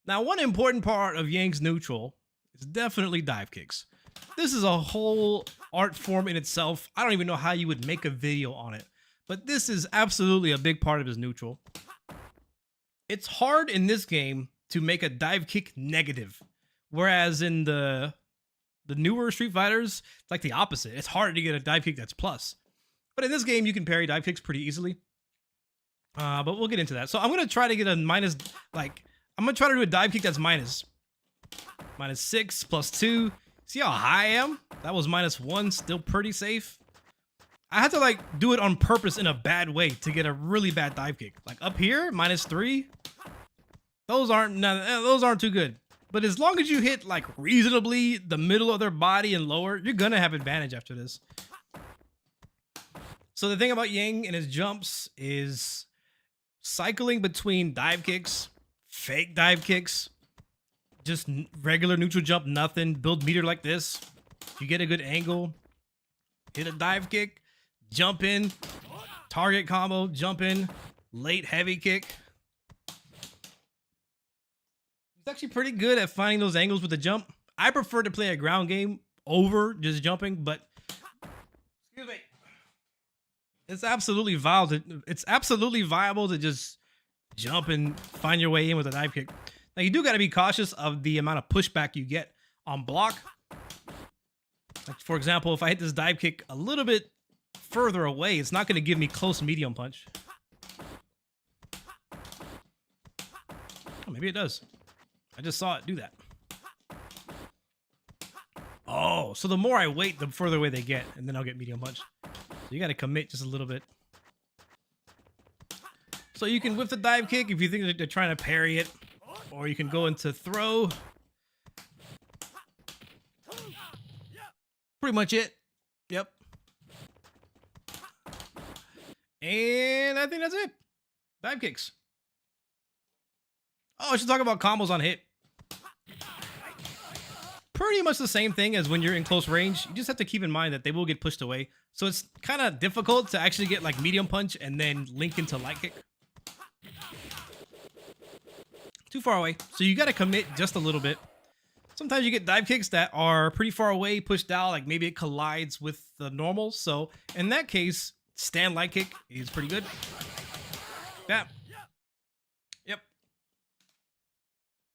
Now, one important part of Yang's neutral is definitely dive kicks. This is a whole art form in itself. I don't even know how you would make a video on it, but this is absolutely a big part of his neutral. It's hard in this game to make a dive kick negative, whereas in the newer Street Fighters, it's like the opposite. It's hard to get a dive kick that's plus. But in this game, you can parry dive kicks pretty easily. But we'll get into that. So I'm going to try to get a minus, like, I'm going to try to do a dive kick that's minus. -6, +2. See how high I am? That was -1, still pretty safe. I had to, like, do it on purpose in a bad way to get a really bad dive kick. Like, up here, -3. Those aren't too good. But as long as you hit, like, reasonably the middle of their body and lower, you're gonna have advantage after this. So the thing about Yang and his jumps is cycling between dive kicks, fake dive kicks, just regular neutral jump, nothing. Build meter like this. If you get a good angle, hit a dive kick, jump in, target combo, jump in, late heavy kick. He's actually pretty good at finding those angles with the jump. I prefer to play a ground game over just jumping, but excuse me. It's absolutely viable to just jump and find your way in with a dive kick. Now you do got to be cautious of the amount of pushback you get on block. Like, for example, if I hit this dive kick a little bit further away, it's not going to give me close medium punch. Oh, maybe it does. I just saw it do that. Oh, so the more I wait, the further away they get, and then I'll get medium punch. So you got to commit just a little bit. So you can whip the dive kick if you think that they're trying to parry it, or you can go into throw. Pretty much it. Yep. And I think that's it. Dive kicks. Oh, I should talk about combos on hit. Pretty much the same thing as when you're in close range. You just have to keep in mind that they will get pushed away. So it's kind of difficult to actually get like medium punch and then link into light kick. Too far away. So you got to commit just a little bit. Sometimes you get dive kicks that are pretty far away, pushed out, like maybe it collides with the normal. So in that case, stand light kick is pretty good. Yeah. Yep.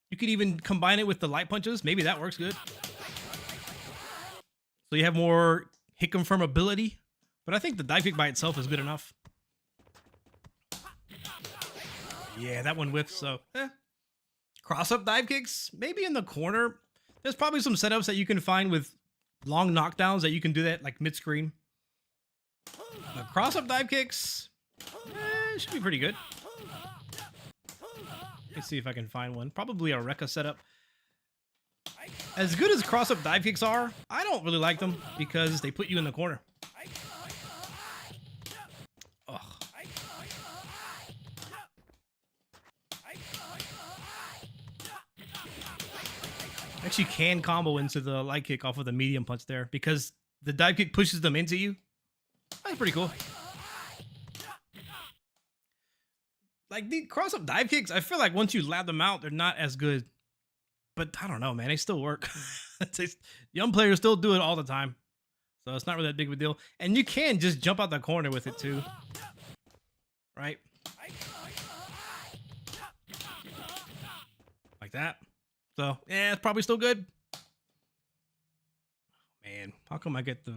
You could even combine it with the light punches. Maybe that works good. So you have more hit confirmability. But I think the dive kick by itself is good enough. Yeah, that one whiffs, so cross-up dive kicks, maybe in the corner. There's probably some setups that you can find with long knockdowns that you can do that like mid-screen. The cross-up dive kicks should be pretty good. Let's see if I can find one. Probably a Rekka setup. As good as cross-up dive kicks are, I don't really like them because they put you in the corner. Ugh. Actually can combo into the light kick off of the medium punch there because the dive kick pushes them into you. That's pretty cool. Like the cross-up dive kicks, I feel like once you lab them out, they're not as good. But I don't know, man. They still work. Young players still do it all the time. So it's not really that big of a deal. And you can just jump out the corner with it too. Right? Like that. So, yeah, it's probably still good. Man, how come I get the...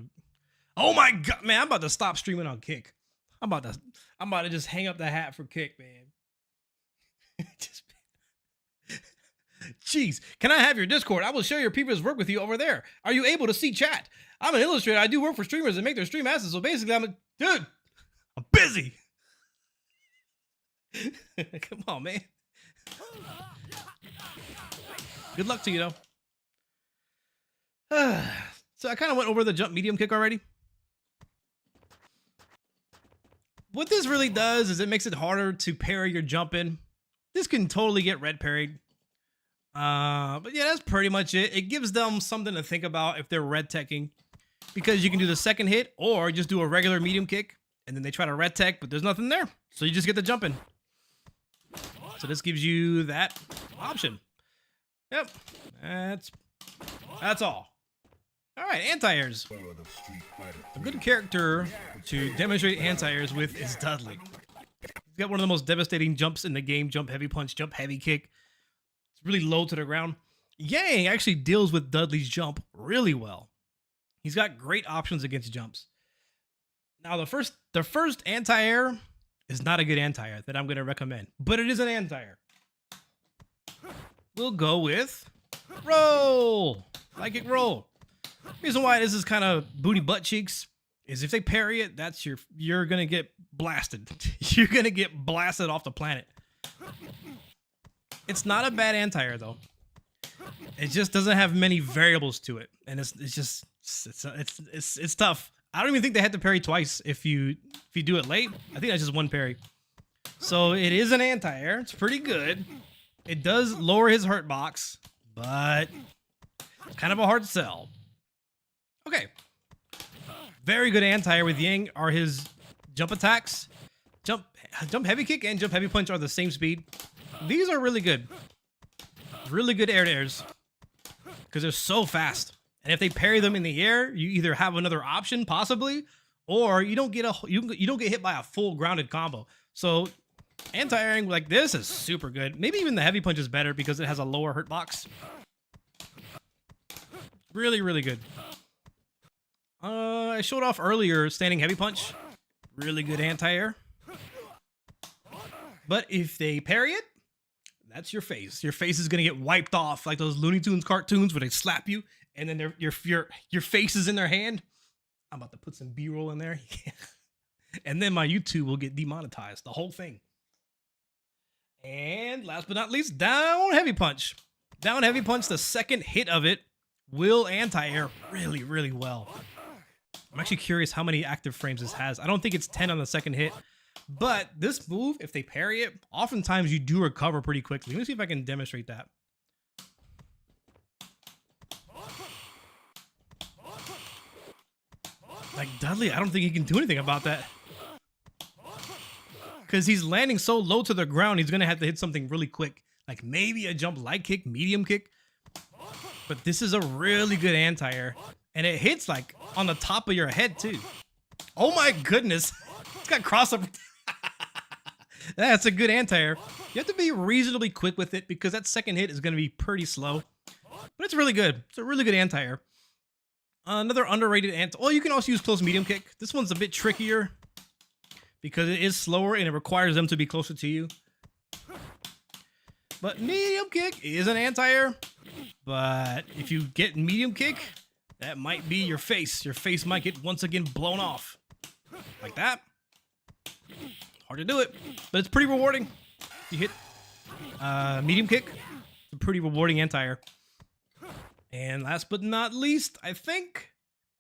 Oh my God, man, I'm about to stop streaming on Kick. I'm about to just hang up the hat for Kick, man. Jeez, can I have your Discord? I will share your previous work with you over there. Are you able to see chat? I'm an illustrator. I do work for streamers and make their stream assets. So basically, dude, I'm busy. Come on, man. Good luck to you, though. So I kind of went over the jump medium kick already. What this really does is it makes it harder to parry your jump in. This can totally get red parried. But yeah, that's pretty much it. It gives them something to think about if they're red teching, because you can do the second hit or just do a regular medium kick and then they try to red tech, but there's nothing there. So you just get the jump in. So this gives you that option. Yep. That's all. All right, anti-airs. A good character to demonstrate anti-airs with is Dudley. He's got one of the most devastating jumps in the game. Jump heavy punch, jump heavy kick. It's really low to the ground. Yang actually deals with Dudley's jump really well. He's got great options against jumps. Now, the first anti-air is not a good anti-air that I'm going to recommend, but it is an anti-air. We'll go with roll. Like it roll. Reason why this is kind of booty butt cheeks is if they parry it, that's you're gonna get blasted. You're gonna get blasted off the planet. It's not a bad anti-air though. It just doesn't have many variables to it, and it's tough. I don't even think they had to parry twice if you do it late. I think that's just one parry. So it is an anti-air. It's pretty good. It does lower his hurt box, but it's kind of a hard sell. Okay. Very good anti-air with Yang are his jump attacks. Jump heavy kick and jump heavy punch are the same speed. These are really good. Really good air to airs. Because they're so fast. And if they parry them in the air, you either have another option, possibly, or you don't get hit by a full grounded combo. So anti-airing like this is super good. Maybe even the heavy punch is better because it has a lower hurt box. Really, really good. I showed off earlier standing heavy punch. Really good anti-air. But if they parry it, that's your face. Your face is gonna get wiped off like those Looney Tunes cartoons where they slap you and then your face is in their hand. I'm about to put some B-roll in there. And then my YouTube will get demonetized. The whole thing. And last but not least, down heavy punch. Down heavy punch, the second hit of it will anti-air really, really well. I'm actually curious how many active frames this has. I don't think it's 10 on the second hit. But this move, if they parry it, oftentimes you do recover pretty quickly. Let me see if I can demonstrate that. Like Dudley, I don't think he can do anything about that. Because he's landing so low to the ground, he's going to have to hit something really quick. Like maybe a jump light kick, medium kick. But this is a really good anti-air. And it hits like on the top of your head too. Oh my goodness. It's got crossover. That's a good anti-air. You have to be reasonably quick with it because that second hit is going to be pretty slow. But it's really good. It's a really good anti-air. Another underrated well, you can also use close medium kick. This one's a bit trickier because it is slower and it requires them to be closer to you. But medium kick is an anti-air. But if you get medium kick, that might be your face. Your face might get once again blown off. Like that. Hard to do it, but it's pretty rewarding. You hit medium kick. It's a pretty rewarding anti-air. And last but not least, I think,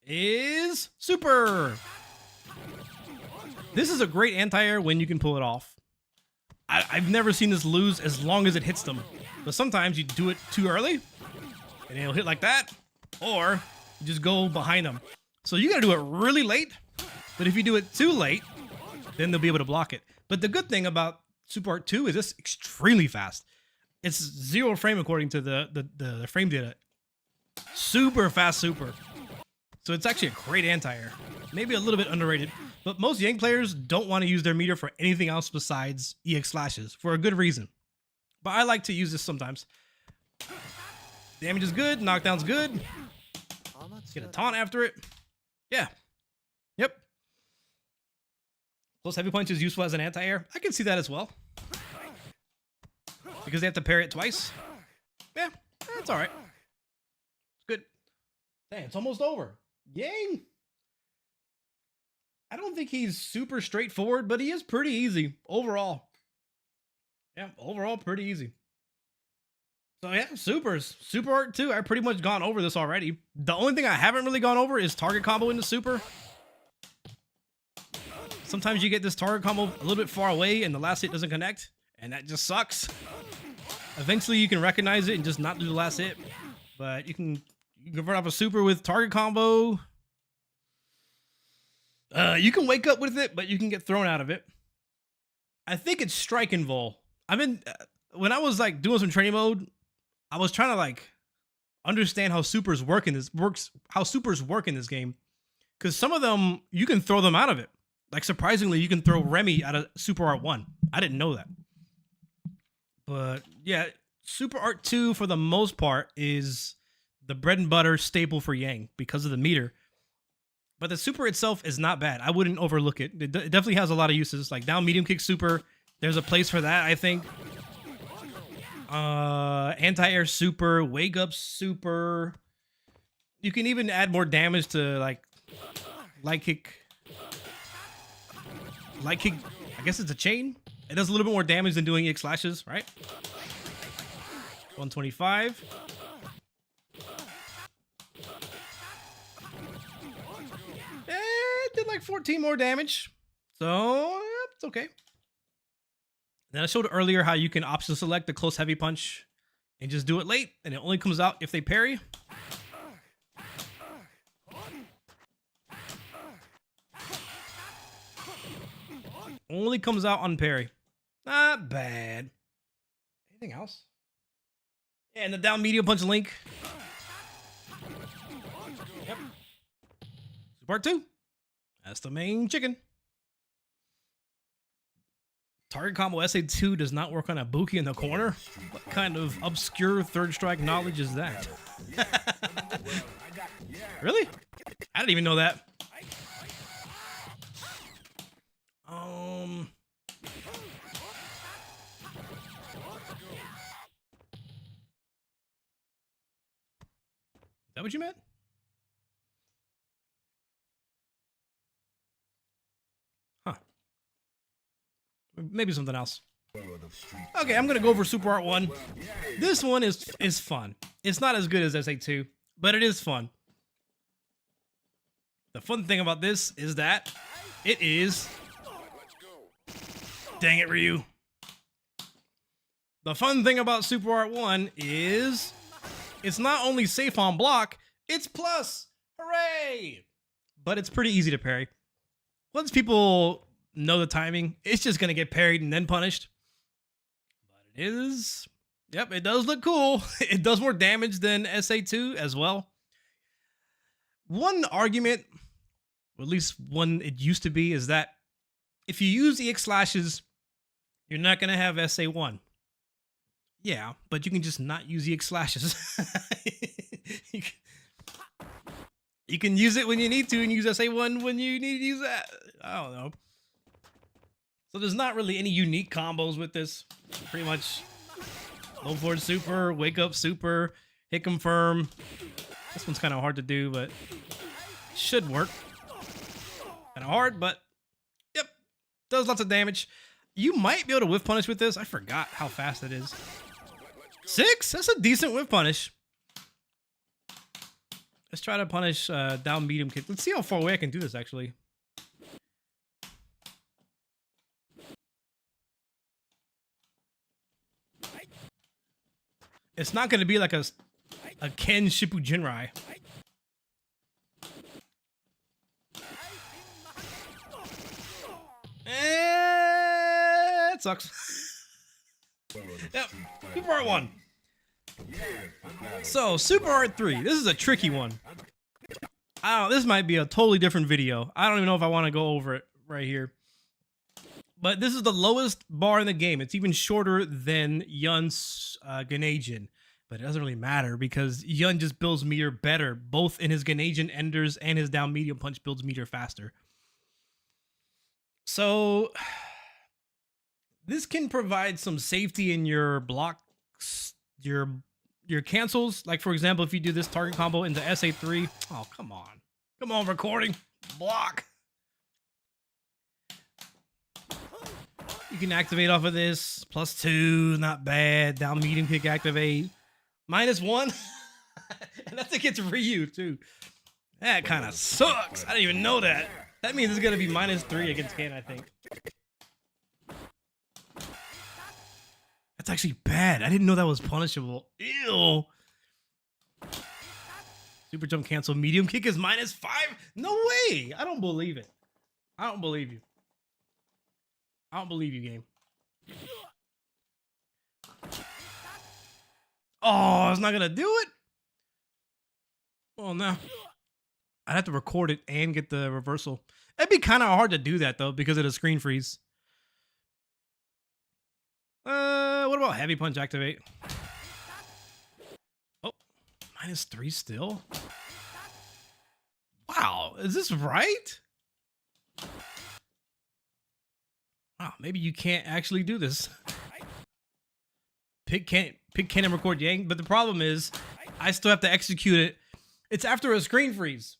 is super. This is a great anti-air when you can pull it off. I've never seen this lose as long as it hits them. But sometimes you do it too early, and it'll hit like that, or you just go behind them. So you gotta do it really late, but if you do it too late, then they'll be able to block it. But the good thing about Super Art 2 is it's extremely fast. It's 0 frame according to the frame data. Super fast super. So it's actually a great anti-air. Maybe a little bit underrated. But most Yang players don't want to use their meter for anything else besides EX slashes for a good reason. But I like to use this sometimes. Damage is good, knockdown's good. Get a taunt after it. Yeah. Yep. Close heavy punch is useful as an anti-air. I can see that as well. Because they have to parry it twice. Yeah, that's alright. Good. Dang, it's almost over. Yang. I don't think he's super straightforward, but he is pretty easy overall. Yeah, overall pretty easy. So yeah, supers. Super Art 2, I've pretty much gone over this already. The only thing I haven't really gone over is target combo into super. Sometimes you get this target combo a little bit far away and the last hit doesn't connect, and that just sucks. Eventually you can recognize it and just not do the last hit, but you can convert off a super with target combo. You can wake up with it, but you can get thrown out of it. I think it's strike and vol. When I was like doing some training mode, I was trying to like understand how supers work in this game, because some of them you can throw them out of it. Like surprisingly, you can throw Remy out of Super Art 1. I didn't know that. But yeah, Super Art 2 for the most part is the bread and butter staple for Yang because of the meter. But the super itself is not bad. I wouldn't overlook it. It definitely has a lot of uses. Like down medium kick super, there's a place for that, I think. Anti-air super, wake up super. You can even add more damage to like light kick. Light kick, I guess it's a chain. It does a little bit more damage than doing EX slashes, right? 125. It did like 14 more damage. So it's okay. Then I showed earlier how you can option select the close heavy punch and just do it late, and it only comes out if they parry. Only comes out on parry. Not bad. Anything else? Yeah, and the down medium punch link. Yep. Part 2. That's the main chicken. Target combo SA2 does not work on a Buki in the corner. What kind of obscure third strike knowledge is that? Really? I didn't even know that. Is that what you meant? Huh. Maybe something else. Okay, I'm gonna go over Super Art 1. This one is fun. It's not as good as SA2, but it is fun. The fun thing about this is that it is... Dang it, Ryu. The fun thing about Super Art 1 is it's not only safe on block, it's plus. Hooray! But it's pretty easy to parry. Once people know the timing, it's just going to get parried and then punished. But it is... Yep, it does look cool. It does more damage than SA2 as well. One argument, or at least one it used to be, is that if you use EX slashes, you're not going to have SA1. Yeah, but you can just not use EX slashes. You can use it when you need to and use SA1 when you need to use that. I don't know. So there's not really any unique combos with this. Pretty much low forward super, wake up super, hit confirm. This one's kind of hard to do, but should work. Kind of hard, but yep, does lots of damage. You might be able to whiff punish with this. I forgot how fast it is. 6? That's a decent whiff punish. Let's try to punish down medium kick. Let's see how far away I can do this, actually. It's not going to be like a Ken Shippu Jinrai. That sucks. Yep. Super Art 1. So, Super Art 3. This is a tricky one. I don't know, this might be a totally different video. I don't even know if I want to go over it right here. But this is the lowest bar in the game. It's even shorter than Yun's Ganajin. But it doesn't really matter because Yun just builds meter better. Both in his Ganajin enders and his down medium punch builds meter faster. So this can provide some safety in your blocks, your cancels. Like for example, if you do this target combo into SA3. Oh, come on. Come on, recording. Block. You can activate off of this. +2, not bad. Down medium kick activate. -1. And that's against Ryu too. That kind of sucks. I didn't even know that. That means it's going to be -3 against Ken, I think. That's actually bad. I didn't know that was punishable. Ew. Super jump cancel. Medium kick is -5. No way. I don't believe it. I don't believe you. I don't believe you, game. Oh, it's not going to do it? Well, no. I'd have to record it and get the reversal. It'd be kind of hard to do that, though, because of the screen freeze. What about heavy punch activate? Oh, -3 still? Wow, is this right? Wow, maybe you can't actually do this. Pick Ken and record Yang, but the problem is I still have to execute it. It's after a screen freeze.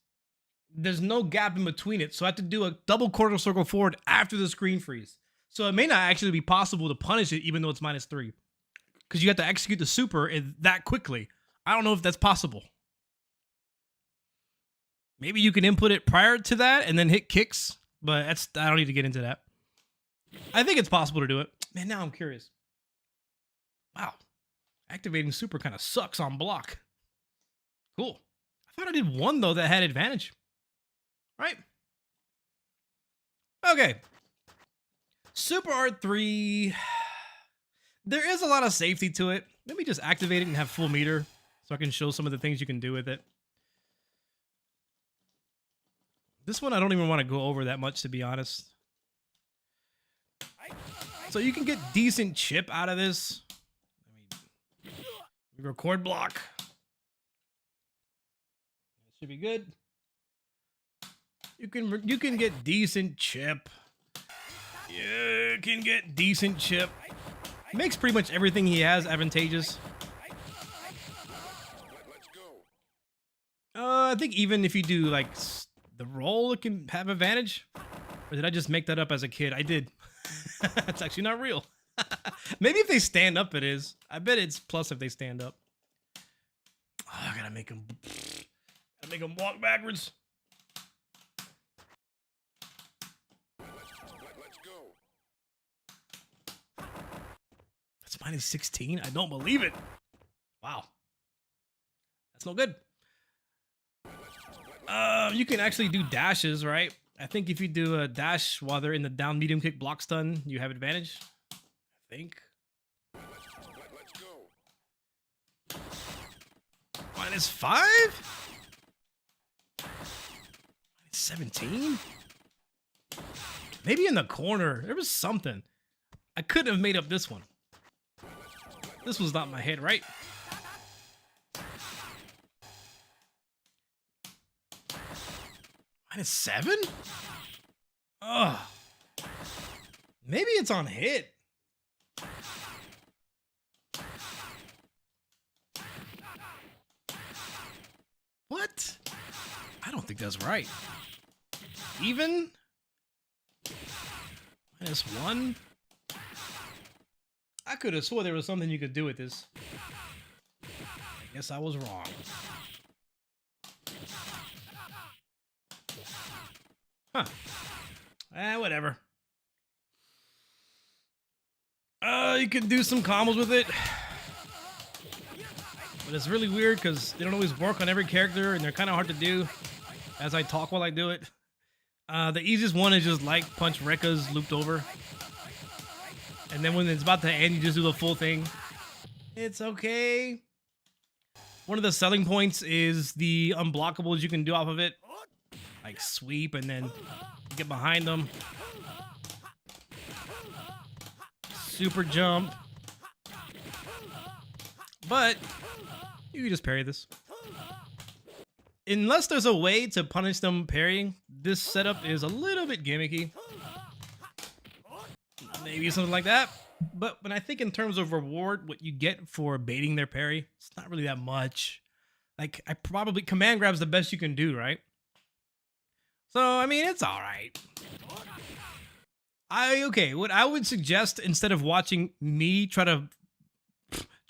There's no gap in between it, so I have to do a double quarter circle forward after the screen freeze. So it may not actually be possible to punish it even though it's -3. Because you have to execute the super that quickly. I don't know if that's possible. Maybe you can input it prior to that and then hit kicks, but I don't need to get into that. I think it's possible to do it. Man, now I'm curious. Wow. Activating super kind of sucks on block. Cool. I thought I did one, though, that had advantage. Right? Okay. Super Art 3. There is a lot of safety to it. Let me just activate it and have full meter so I can show some of the things you can do with it. This one I don't even want to go over that much, to be honest. So you can get decent chip out of this. Record block. That should be good. You can get decent chip. You can get decent chip. Makes pretty much everything he has advantageous. I think even if you do like the roll, it can have advantage. Or did I just make that up as a kid? I did. It's actually not real. Maybe if they stand up, it is. I bet it's plus if they stand up. Oh, I gotta make them walk backwards. That's -16. I don't believe it. Wow, that's no good. You can actually do dashes, right? I think if you do a dash while they're in the down medium kick block stun, you have advantage. I think. -5? -17? Maybe in the corner. There was something. I couldn't have made up this one. This was not my head, right? -7? Ugh. Maybe it's on hit. What? I don't think that's right. Even? -1? I could have swore there was something you could do with this. I guess I was wrong. Huh. Whatever. You can do some combos with it. But it's really weird because they don't always work on every character and they're kind of hard to do as I talk while I do it. The easiest one is just like punch Rekka's looped over. And then when it's about to end, you just do the full thing. It's okay. One of the selling points is the unblockables you can do off of it. Like sweep and then get behind them. Super jump. But you can just parry this. Unless there's a way to punish them parrying, this setup is a little bit gimmicky. Maybe something like that. But when I think in terms of reward, what you get for baiting their parry, it's not really that much. Like, command grab's the best you can do, right? So, I mean, it's all right. What I would suggest, instead of watching me try to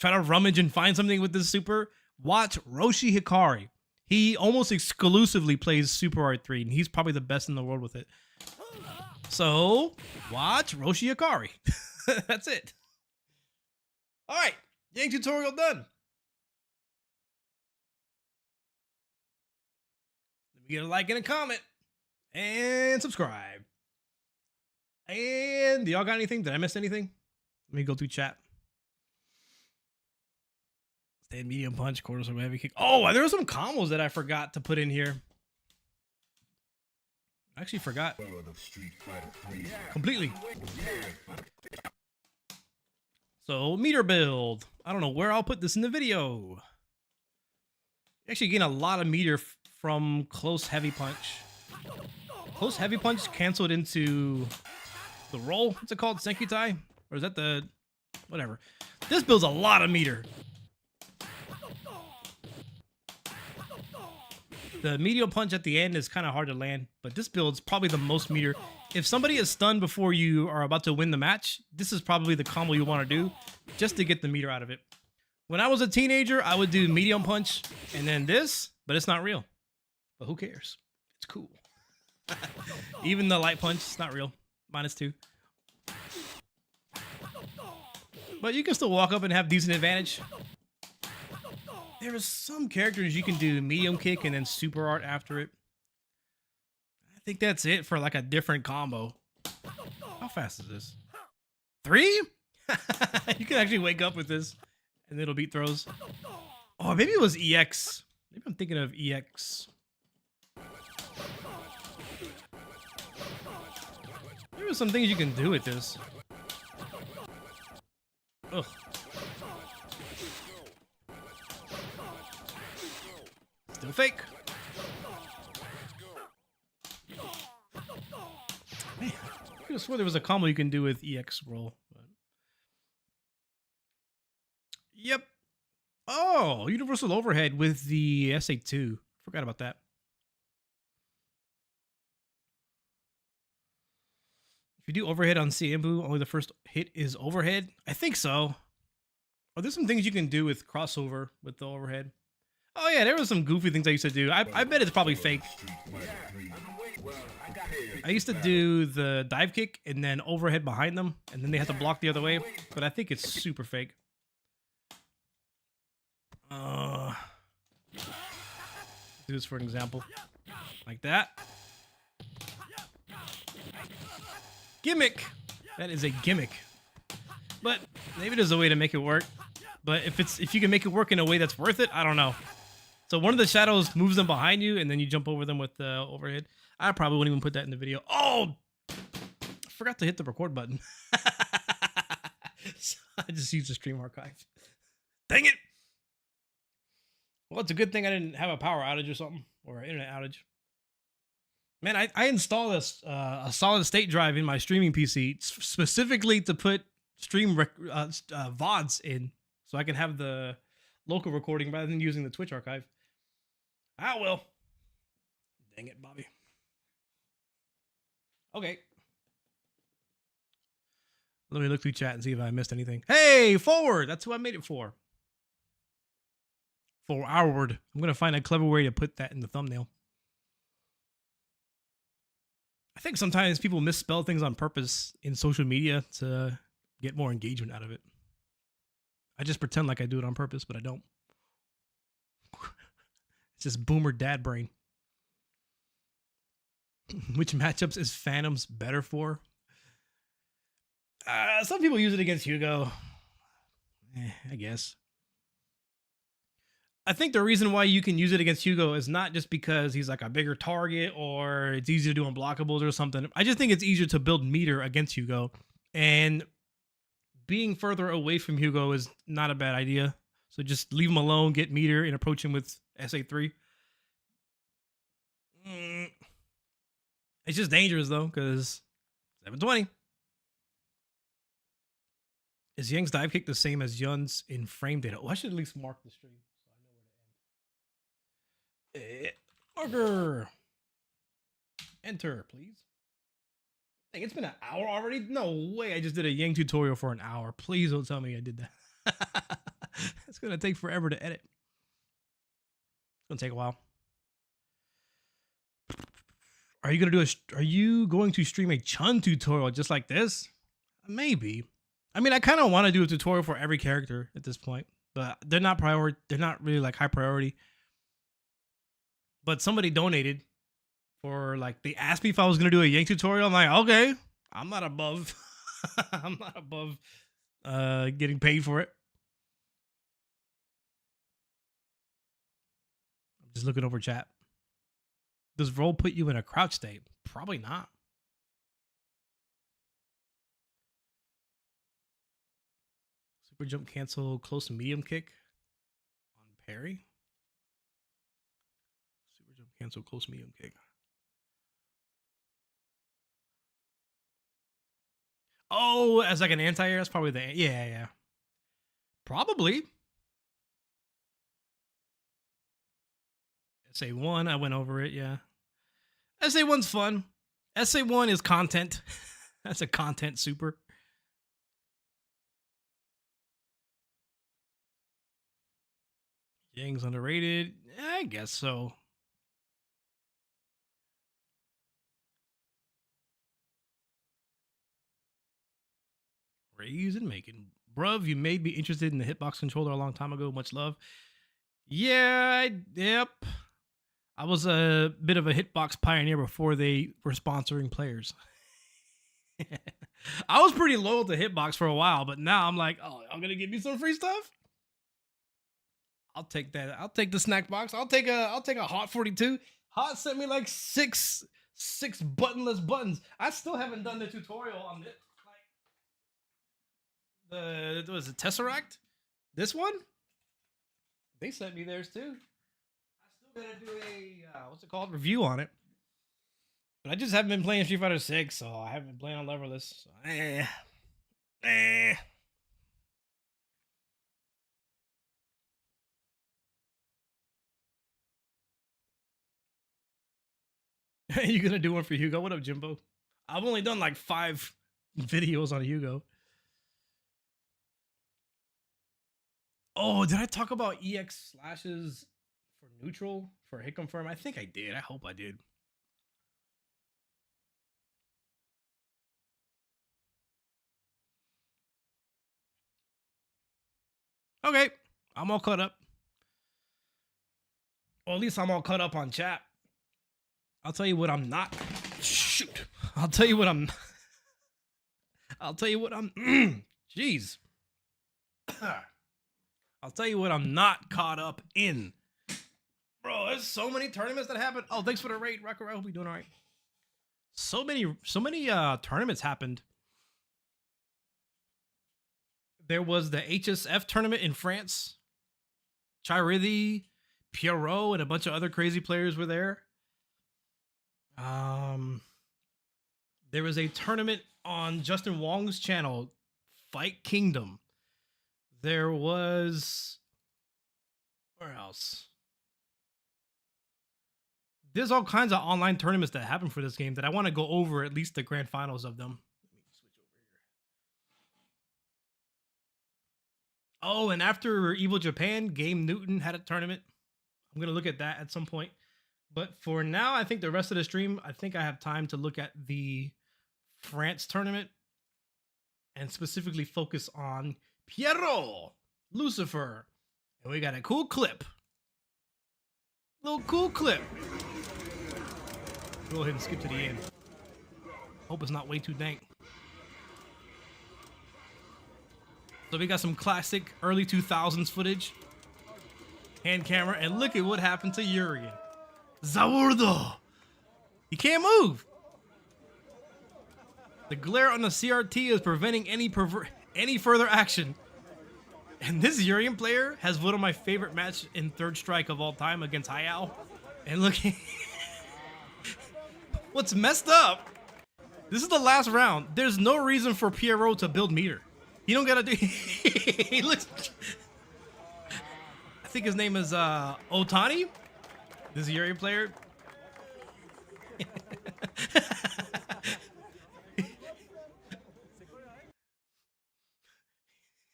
rummage and find something with this super, watch Roshi Hikari. He almost exclusively plays Super R3, and he's probably the best in the world with it. So, watch Roshi Hikari. That's it. All right, gang tutorial done. Let me get a like and a comment, and subscribe. And do y'all got anything? Did I miss anything? Let me go through chat. Stand medium punch, quarter sword, heavy kick. Oh, there were some combos that I forgot to put in here. I actually forgot completely. So, meter build. I don't know where I'll put this in the video. You actually gain a lot of meter from close heavy punch. Close heavy punch canceled into the roll. What's it called? Senkutai? Or is that the... whatever. This builds a lot of meter. The medial punch at the end is kind of hard to land, but this builds probably the most meter. If somebody is stunned before you are about to win the match, this is probably the combo you want to do just to get the meter out of it. When I was a teenager, I would do medium punch and then this, but it's not real. But who cares? It's cool. Even the light punch, it's not real. -2. But you can still walk up and have decent advantage. There are some characters you can do medium kick and then super art after it. I think that's it for like a different combo. How fast is this? 3? You can actually wake up with this and it'll beat throws. Oh, maybe it was EX. Maybe I'm thinking of EX. There are some things you can do with this. Ugh. Still fake. Man, I could have swore there was a combo you can do with EX roll. But... yep. Oh, universal overhead with the SA2. Forgot about that. If you do overhead on Ciambu, only the first hit is overhead. I think so. Oh, there's some things you can do with crossover with the overhead. Oh yeah, there were some goofy things I used to do. I bet it's probably fake. I used to do the dive kick and then overhead behind them, and then they have to block the other way. But I think it's super fake. Do this for an example, like that. Gimmick. That is a gimmick. But maybe there's a way to make it work. But if you can make it work in a way that's worth it, I don't know. So one of the shadows moves them behind you, and then you jump over them with the overhead. I probably wouldn't even put that in the video. Oh! I forgot to hit the record button. So I just used the stream archive. Dang it! Well, it's a good thing I didn't have a power outage or something, or an internet outage. Man, I installed a solid state drive in my streaming PC specifically to put stream VODs in, so I can have the local recording rather than using the Twitch archive. Ah, well. Dang it, Bobby. Okay. Let me look through chat and see if I missed anything. Hey, forward! That's who I made it for. Forward. I'm going to find a clever way to put that in the thumbnail. I think sometimes people misspell things on purpose in social media to get more engagement out of it. I just pretend like I do it on purpose, but I don't. It's just boomer dad brain. Which matchups is Phantoms better for? Some people use it against Hugo. I guess. I think the reason why you can use it against Hugo is not just because he's like a bigger target or it's easier to do unblockables or something. I just think it's easier to build meter against Hugo. And being further away from Hugo is not a bad idea. So just leave him alone, get meter, and approach him with SA3. It's just dangerous though, because 720. Is Yang's dive kick the same as Yun's in frame data? Oh, I should at least mark the stream so I know where to end. Marker. Enter, please. Dang, it's been an hour already? No way I just did a Yang tutorial for an hour. Please don't tell me I did that. It's going to take forever to edit. It's going to take a while. Are you going to stream a Chun tutorial just like this? Maybe. I mean, I kind of want to do a tutorial for every character at this point, but they're not really like high priority. But somebody donated for like, they asked me if I was going to do a Yang tutorial. I'm like, okay, I'm not above, I'm not above getting paid for it. I'm just looking over chat. Does roll put you in a crouch state? Probably not. Super jump cancel close to medium kick on parry. Super jump cancel close medium kick. Oh, as like an anti-air, that's probably the yeah. Probably. SA1, I went over it, yeah. SA1's fun. SA1 is content. That's a content super. Yang's underrated. I guess so. Raise and making. Bruv, you made me interested in the hitbox controller a long time ago. Much love. Yeah, yep. I was a bit of a hitbox pioneer before they were sponsoring players. I was pretty loyal to hitbox for a while, but now I'm like, oh, y'all gonna give me some free stuff? I'll take that. I'll take the snack box. I'll take a Hot 42. Hot sent me like six buttonless buttons. I still haven't done the tutorial on it. Like was it Tesseract? This one? They sent me theirs too. I still gotta do a what's it called? Review on it. But I just haven't been playing Street Fighter 6, so I haven't been playing on Leverless. So, You gonna do one for Hugo? What up, Jimbo? I've only done like 5 videos on Hugo. Oh, did I talk about EX slashes for neutral for hit confirm? I think I did. I hope I did. Okay, I'm all caught up. Or at least I'm all caught up on chat. I'll tell you what I'm not. Shoot. I'll tell you what I'm. Jeez. I'll tell you what I'm not caught up in. Bro, there's so many tournaments that happen. Oh, thanks for the raid, Rocker. I hope you're doing all right. So many tournaments happened. There was the HSF tournament in France. Chirithi, Pierot, and a bunch of other crazy players were there. There was a tournament on Justin Wong's channel, Fight Kingdom. There was... Where else? There's all kinds of online tournaments that happen for this game that I want to go over at least the grand finals of them. Let me switch over here. Oh, and after Evil Japan, Game Newton had a tournament. I'm going to look at that at some point. But for now, I think the rest of the stream, I think I have time to look at the France tournament and specifically focus on Pierot, Lucifer. And we got a cool clip. Little cool clip. Go ahead and skip to the end. Hope it's not way too dank. So we got some classic early 2000s footage. Hand camera, and look at what happened to Urian. Zaurdo! He can't move! The glare on the CRT is preventing any further action. And this Urian player has one of my favorite matches in Third Strike of all time against Hayao. And look, what's messed up, this is the last round. There's no reason for Pierot to build meter. You don't gotta do, he looks, I think his name is Otani. This is Urian player.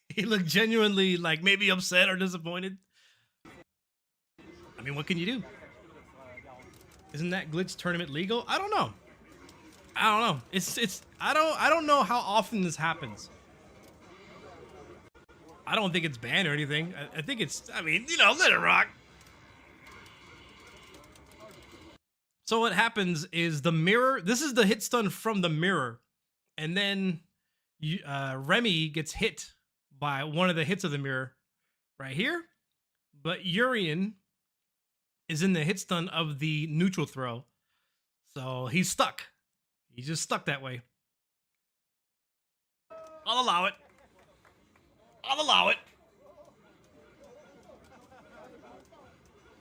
He looked genuinely like maybe upset or disappointed. I mean, what can you do? Isn't that glitch tournament legal? I don't know. I don't know. I don't know how often this happens. I don't think it's banned or anything. I think it's, I mean, you know, let it rock. So what happens is the mirror, this is the hit stun from the mirror. And then Remy gets hit by one of the hits of the mirror right here. But Urian is in the hit stun of the neutral throw. So he's stuck. He's just stuck that way. I'll allow it. I'll allow it.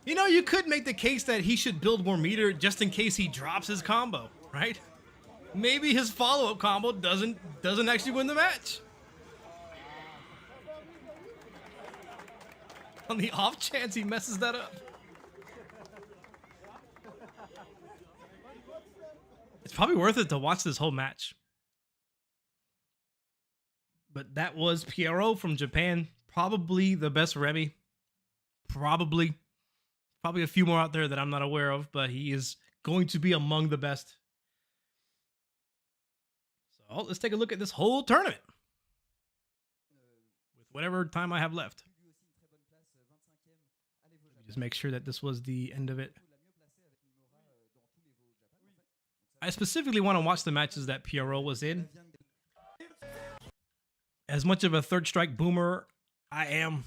You know, you could make the case that he should build more meter just in case he drops his combo, right? Maybe his follow-up combo doesn't actually win the match. On the off chance he messes that up. It's probably worth it to watch this whole match. But that was Pierot from Japan. Probably the best Remy. Probably a few more out there that I'm not aware of, but he is going to be among the best. So let's take a look at this whole tournament. With whatever time I have left. Just make sure that this was the end of it. I specifically want to watch the matches that Pierot was in. As much of a Third Strike boomer I am,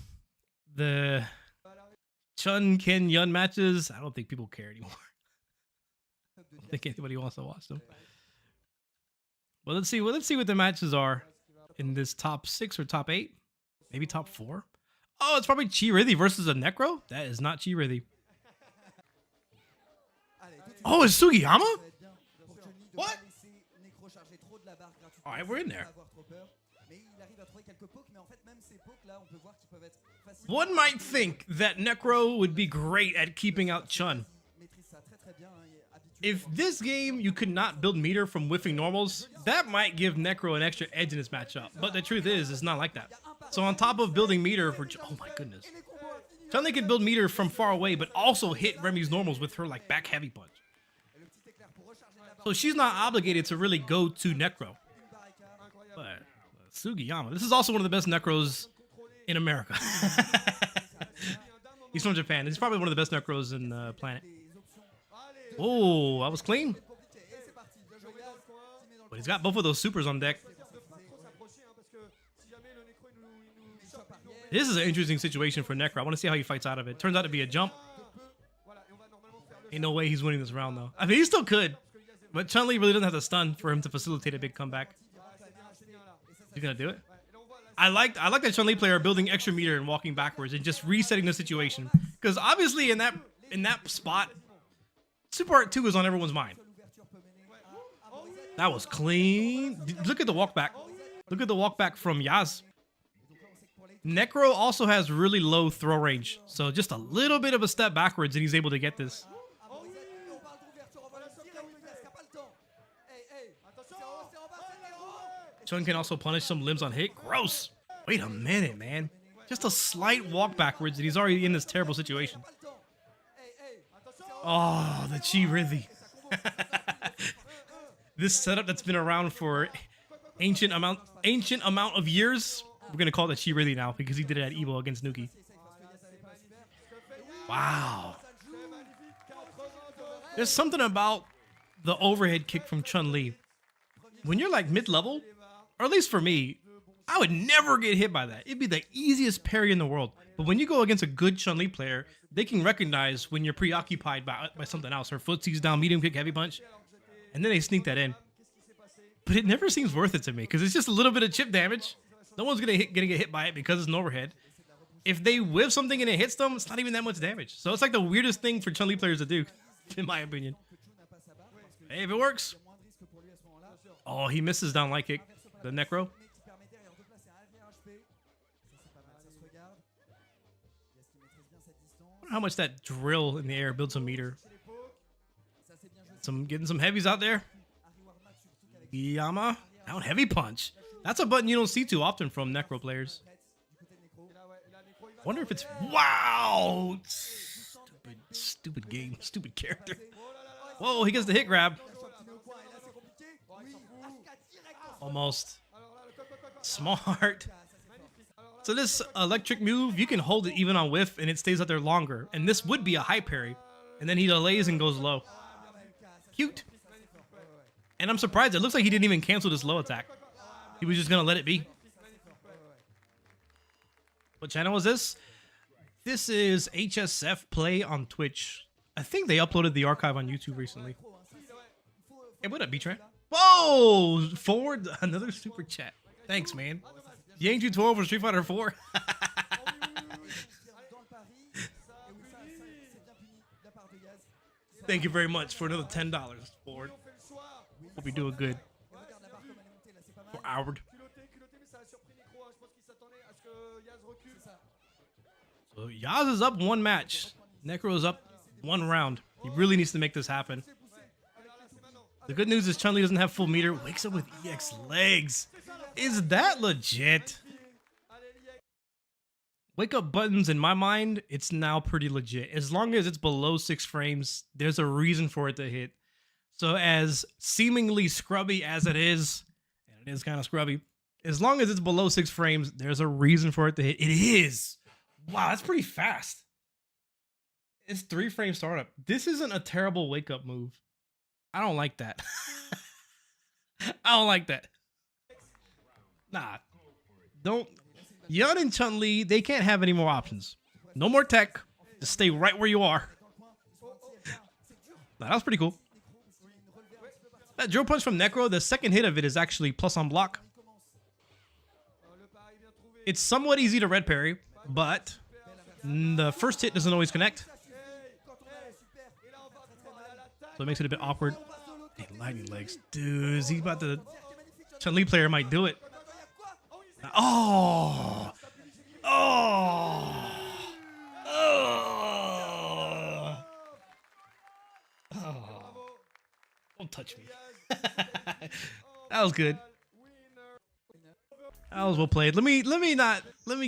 the Chun, Ken, Yun matches, I don't think people care anymore. I don't think anybody wants to watch them. Well, let's see what the matches are in this top 6 or top 8. Maybe top 4. Oh, it's probably Chi Rithi versus a Necro? That is not Chi Rithi. Oh, it's Sugiyama? What? All right, we're in there. One might think that Necro would be great at keeping out Chun. If this game you could not build meter from whiffing normals, that might give Necro an extra edge in this matchup. But the truth is, it's not like that. So on top of building meter for, oh my goodness. Chun-Li can build meter from far away, but also hit Remy's normals with her like back heavy punch. So she's not obligated to really go to Necro. But Sugiyama, this is also one of the best Necros in America. He's from Japan. He's probably one of the best Necros in the planet. Oh, that was clean. But he's got both of those supers on deck. This is an interesting situation for Necro. I want to see how he fights out of it. Turns out to be a jump. Ain't no way he's winning this round, though. I mean, he still could. But Chun-Li really doesn't have the stun for him to facilitate a big comeback. He's going to do it. I like that Chun-Li player building extra meter and walking backwards and just resetting the situation. Because obviously in that spot, Super Art 2 is on everyone's mind. That was clean. Look at the walk back. Look at the walk back from Yaz. Necro also has really low throw range. So just a little bit of a step backwards and he's able to get this. Chun can also punish some limbs on hit. Gross. Wait a minute, man. Just a slight walk backwards and he's already in this terrible situation. Oh, the Chi Rithi. This setup that's been around for ancient amount of years. We're going to call it Chi Rithi now because he did it at Evo against Nuki. Wow. There's something about the overhead kick from Chun-Li. When you're like mid-level, or at least for me, I would never get hit by that. It'd be the easiest parry in the world. But when you go against a good Chun-Li player, they can recognize when you're preoccupied by something else. Her footie's down, medium kick, heavy punch. And then they sneak that in. But it never seems worth it to me because it's just a little bit of chip damage. No one's gonna get hit by it because it's an overhead. If they whiff something and it hits them, it's not even that much damage. So it's like the weirdest thing for Chun-Li players to do, in my opinion. Hey, if it works. Oh, he misses down light kick. The necro. I wonder how much that drill in the air builds a meter. Getting some heavies out there. Yama. Down heavy punch. That's a button you don't see too often from necro players. Wonder if it's wow. Stupid game, stupid character. Whoa, he gets the hit grab. Almost. Smart. So this electric move, you can hold it even on whiff and it stays out there longer. And this would be a high parry. And then he delays and goes low. Cute. And I'm surprised. It looks like he didn't even cancel this low attack. He was just going to let it be. What channel is this? This is HSF Play on Twitch. I think they uploaded the archive on YouTube recently. Hey, what up, B-Train? Whoa! Forward, another super chat. Thanks, man. Yang 12 for Street Fighter 4. Thank you very much for another $10, Forward. Hope you're doing good. For Howard. So Yaz is up one match. Necro is up one round. He really needs to make this happen. The good news is Chun-Li doesn't have full meter. Wakes up with EX legs. Is that legit? Wake up buttons, in my mind, it's now pretty legit. As long as it's below 6 frames, there's a reason for it to hit. So as seemingly scrubby as it is, and it is kind of scrubby, as long as it's below 6 frames, there's a reason for it to hit. It is. Wow, that's pretty fast. It's 3-frame startup. This isn't a terrible wake up move. I don't like that. I don't like that. Nah. Don't. Yun and Chun-Li, they can't have any more options. No more tech. Just stay right where you are. Nah, that was pretty cool. That drill punch from Necro, the second hit of it is actually plus on block. It's somewhat easy to red parry, but the first hit doesn't always connect. So it makes it a bit awkward. Hey, lightning legs. Dude, is he about to... Chun-Li player might do it. Oh! Oh! Oh! Oh! Don't touch me. That was good. That was well played. Let me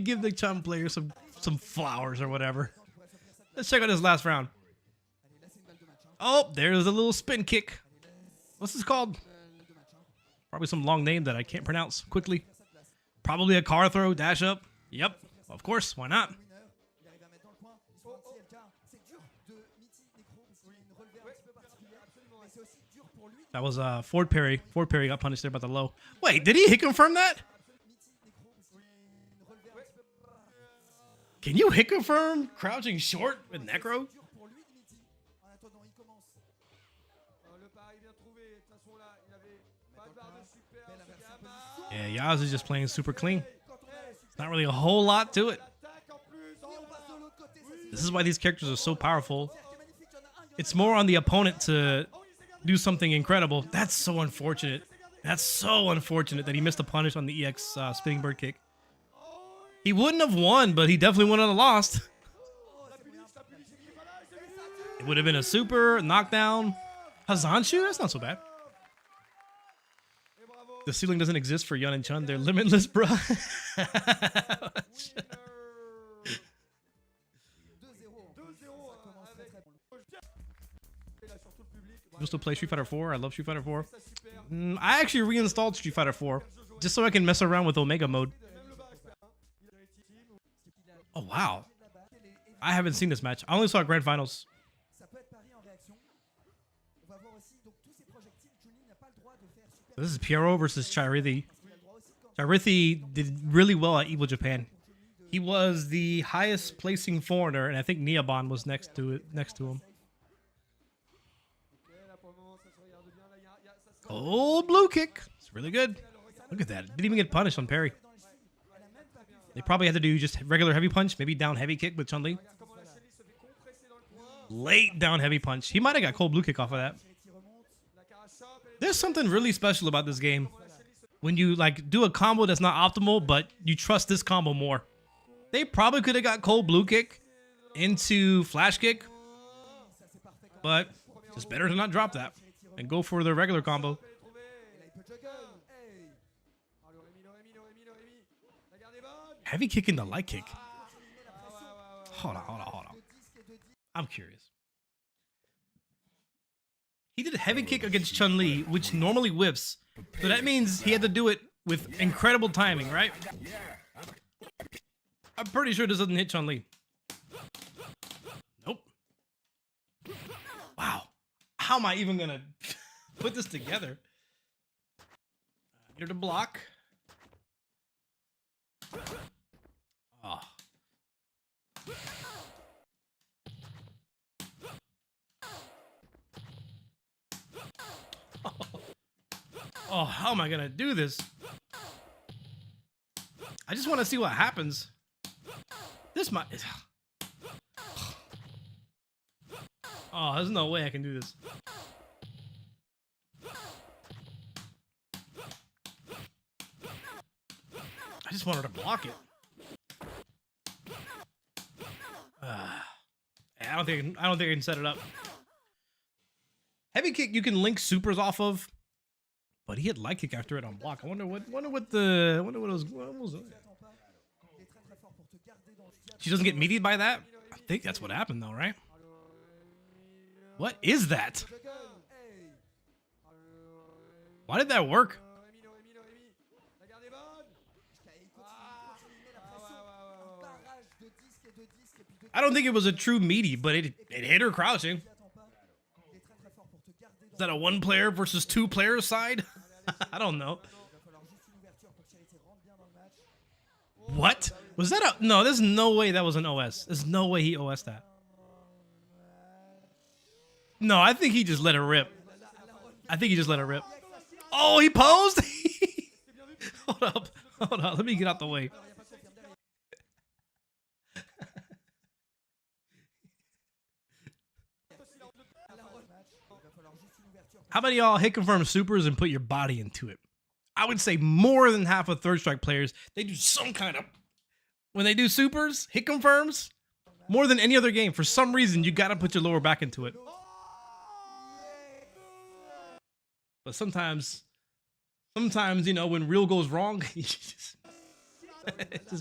give the Chun player some flowers or whatever. Let's check out this last round. Oh, there's a little spin kick. What's this called? Probably some long name that I can't pronounce quickly. Probably a car throw, dash up. Yep, of course, why not? That was Ford parry. Ford parry got punished there by the low. Wait, did he hit confirm that? Can you hit confirm crouching short with Necro? Yeah, Yaz is just playing super clean. It's not really a whole lot to it. This is why these characters are so powerful. It's more on the opponent to do something incredible. That's so unfortunate. That's so unfortunate that he missed a punish on the EX spinning bird kick. He wouldn't have won, but he definitely wouldn't have lost. It would have been a super knockdown. Hazanshu? That's not so bad. The ceiling doesn't exist for Yun and Chun. They're limitless, bro. You still play Street Fighter 4? I love Street Fighter 4. I actually reinstalled Street Fighter 4 just so I can mess around with Omega mode. Oh, wow. I haven't seen this match. I only saw Grand Finals. This is Pierot versus Chiridi. Arithi did really well at Evil Japan. He was the highest placing foreigner, and I think Niabon was next to him. Oh, blue kick. It's really good. Look at that. Didn't even get punished on parry. They probably had to do just regular heavy punch, maybe down heavy kick with Chun-Li. Late down heavy punch. He might have got cold blue kick off of that. There's something really special about this game. When you like do a combo that's not optimal, but you trust this combo more. They probably could have got cold blue kick into flash kick, but it's better to not drop that and go for the regular combo. Heavy kick into light kick. Hold on. I'm curious. He did a heavy kick against Chun-Li, which normally whiffs. So that means he had to do it with incredible timing, right? I'm pretty sure this doesn't hit Chun-Li. Nope. Wow. How am I even gonna put this together? Here to block. Oh. Oh, how am I gonna do this? I just want to see what happens. This might. Oh, there's no way I can do this. I just wanted to block it. I don't think I can set it up. Heavy kick you can link supers off of, but he had light kick after it on block. I wonder what was it? She doesn't get meatied by that? I think that's what happened though, right? What is that? Why did that work? I don't think it was a true meaty, but it hit her crouching. Is that a one player versus two player side? I don't know. What? Was that a... No, there's no way that was an OS. There's no way he OS'd that. No, I think he just let it rip. Oh, he posed? Hold up. Let me get out the way. How many of y'all hit confirm supers and put your body into it? I would say more than half of Third Strike players, they do some kind of... When they do supers, hit confirms, more than any other game, for some reason, you gotta put your lower back into it. But sometimes, you know, when real goes wrong, he just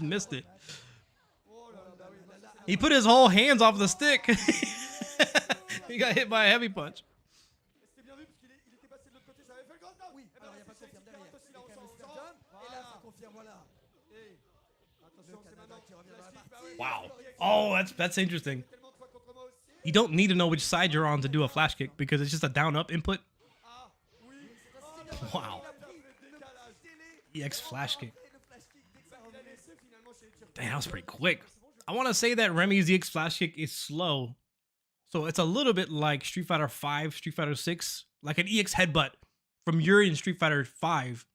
missed it. He put his whole hands off the stick. He got hit by a heavy punch. Wow. Oh, that's interesting. You don't need to know which side you're on to do a flash kick because it's just a down-up input. Wow. EX flash kick. Damn, that was pretty quick. I want to say that Remy's EX flash kick is slow. So it's a little bit like Street Fighter 5, Street Fighter 6, like an EX headbutt from Yuri in Street Fighter 5.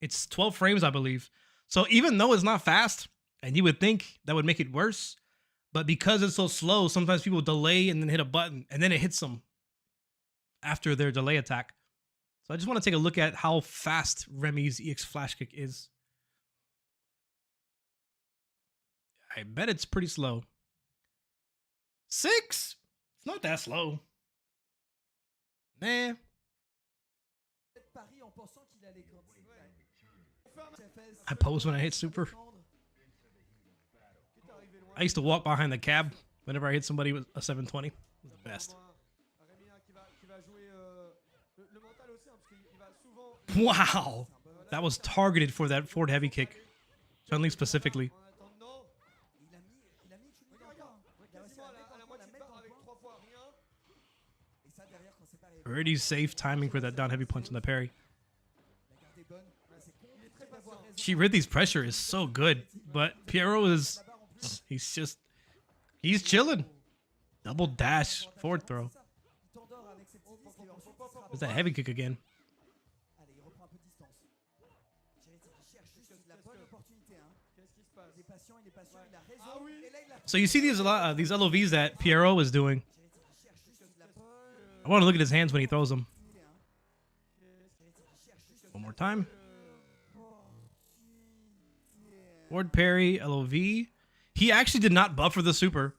It's 12 frames, I believe. So even though it's not fast, and you would think that would make it worse, but because it's so slow, sometimes people delay and then hit a button, and then it hits them after their delay attack. So I just want to take a look at how fast Remy's EX flash kick is. I bet it's pretty slow. 6? It's not that slow. Nah. I pose when I hit super. I used to walk behind the cab whenever I hit somebody with a 720. It was the best. Wow. That was targeted for that forward heavy kick. Chun-Li specifically. Pretty safe timing for that down heavy punch on the parry. Chirithi's pressure is so good, but Pierrot is he's chilling. Double dash forward throw. There's that heavy kick again. So you see these LOVs that Pierrot was doing. I want to look at his hands when he throws them. One more time. Forward parry, LOV. He actually did not buffer the super.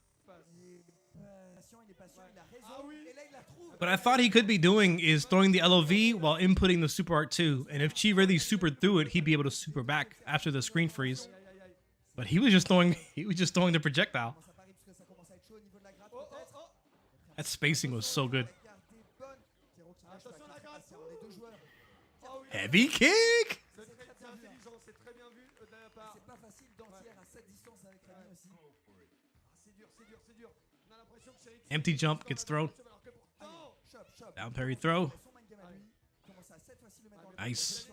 What I thought he could be doing is throwing the LOV while inputting the super art too. And if Chi really supered through it, he'd be able to super back after the screen freeze. But he was just throwing the projectile. That spacing was so good. Heavy kick. Empty jump gets thrown. Down parry throw. Nice.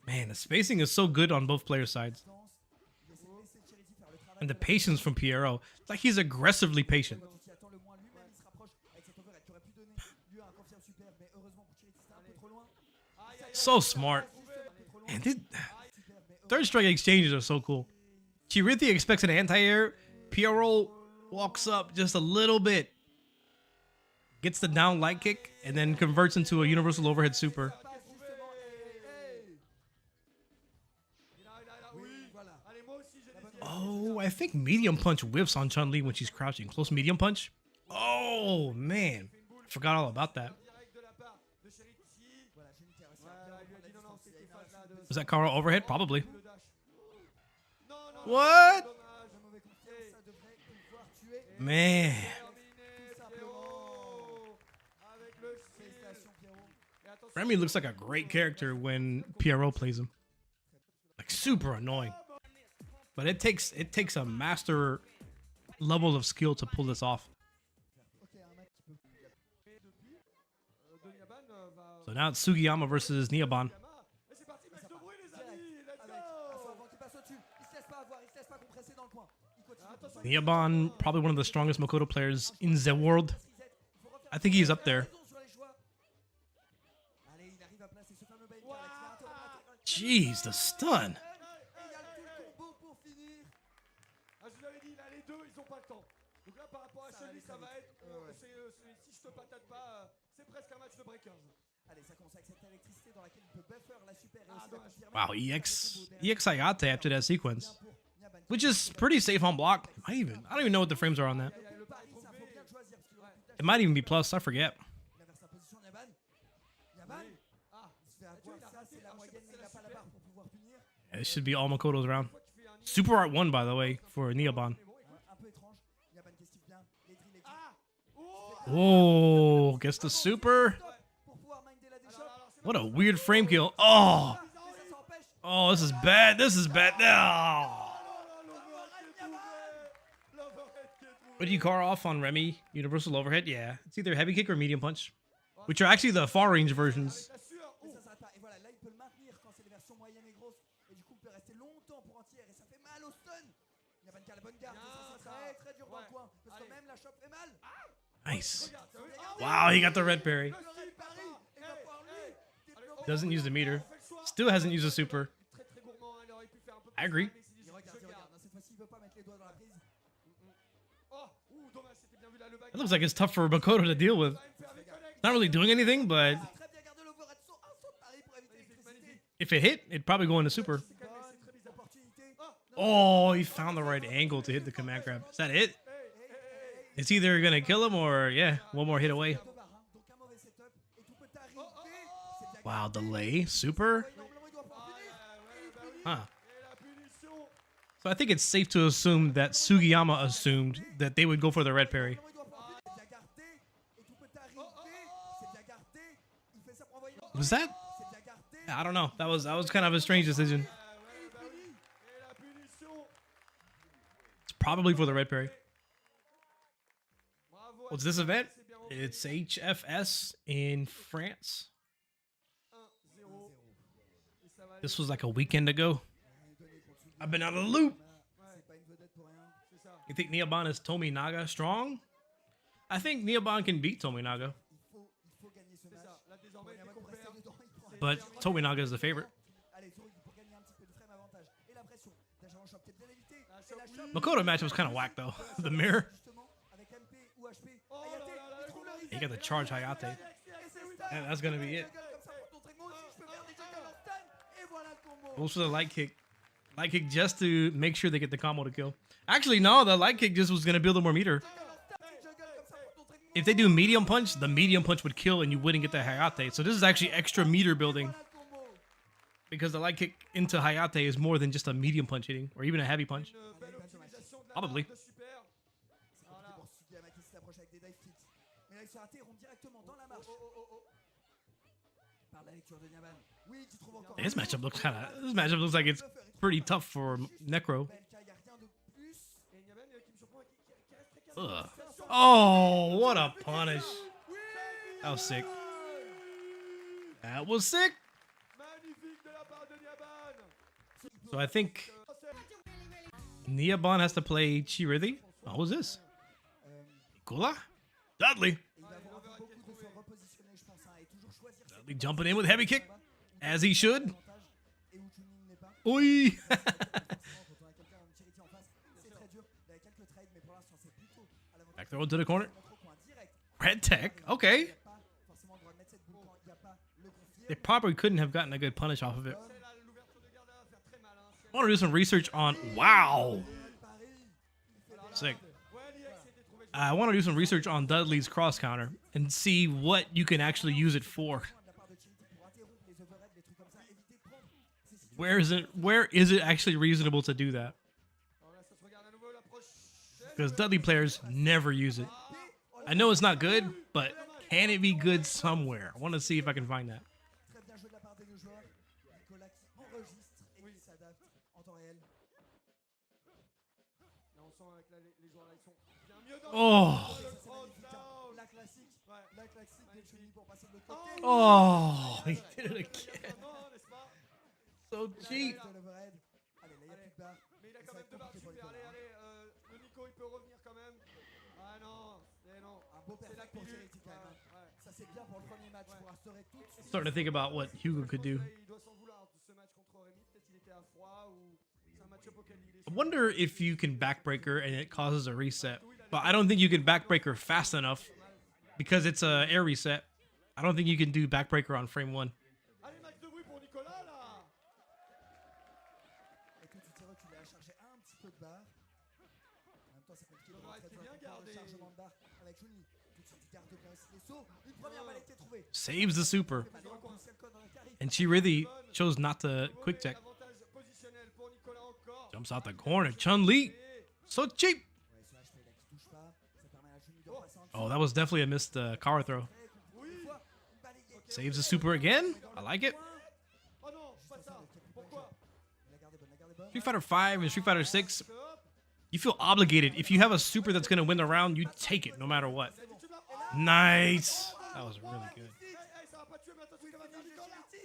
Man, the spacing is so good on both player sides. And the patience from Pierrot. It's like he's aggressively patient. So smart. And third strike exchanges are so cool. Chirithi expects an anti-air. Pierrot walks up just a little bit. Gets the down light kick. And then converts into a universal overhead super. Oh, I think medium punch whiffs on Chun-Li when she's crouching. Close medium punch. Oh, man. I forgot all about that. Was that Kara overhead? Probably. What? Man. Remy looks like a great character when Pierrot plays him. Like super annoying. But it takes a master level of skill to pull this off. So now it's Sugiyama versus Niaban. Niaban, probably one of the strongest Makoto players in the world. I think he's up there. Jeez, the stun. Wow, EX Hayate after that sequence, which is pretty safe on block. I don't even know what the frames are on that. It might even be plus. I forget. Yeah, it should be all Makoto's round. Super Art 1, by the way, for Niaban. Oh, gets the super. What a weird frame kill. Oh. Oh, this is bad. This is bad. Oh. What do you car off on Remy? Universal overhead? Yeah. It's either heavy kick or medium punch, which are actually the far range versions. Nice. Wow, he got the red parry. Doesn't use the meter. Still hasn't used a super. I agree. It looks like it's tough for Makoto to deal with. Not really doing anything, but if it hit, it'd probably go into super. Oh, he found the right angle to hit the command grab. Is that it? It's either gonna kill him or, yeah, one more hit away. Wow, delay, super? Huh. So I think it's safe to assume that Sugiyama assumed that they would go for the red parry. Was that? I don't know. That was kind of a strange decision. It's probably for the red parry. What's this event? It's HFS in France. This was like a weekend ago. I've been out of the loop. You think Neoban is Tominaga strong? I think Neoban can beat Tominaga. But Tominaga is the favorite. Makoto match was kind of whack though. The mirror. You got the charge Hayate. And that's gonna be it. Goes for the light kick. Light kick just to make sure they get the combo to kill. Actually, no, the light kick just was gonna build a more meter. If they do medium punch, the medium punch would kill and you wouldn't get the Hayate. So this is actually extra meter building. Because the light kick into Hayate is more than just a medium punch hitting. Or even a heavy punch. Probably. This matchup looks like it's pretty tough for Necro. Ugh. Oh, what a punish. That was sick. That was sick. So I think Neoban has to play Chirithi. What was this? Nicola? Dudley. Dudley jumping in with heavy kick. As he should. Oi! Back throw into the corner. Red tech. Okay. They probably couldn't have gotten a good punish off of it. I want to do some research on... Wow. Sick. I want to do some research on Dudley's cross counter and see what you can actually use it for. Where is it actually reasonable to do that? Because Dudley players never use it. I know it's not good, but can it be good somewhere? I want to see if I can find that. Oh. Oh, he did it again. So cheap. Starting to think about what Hugo could do. I wonder if you can backbreaker and it causes a reset. But I don't think you can backbreaker fast enough because it's a air reset. I don't think you can do backbreaker on frame 1. Saves the super. And Chirithi chose not to quick tech. Jumps out the corner. Chun-Li. So cheap. Oh, that was definitely a missed Kara throw. Saves the super again. I like it. Street Fighter 5 and Street Fighter 6, you feel obligated. If you have a super that's going to win the round, you take it no matter what. Nice. That was really good.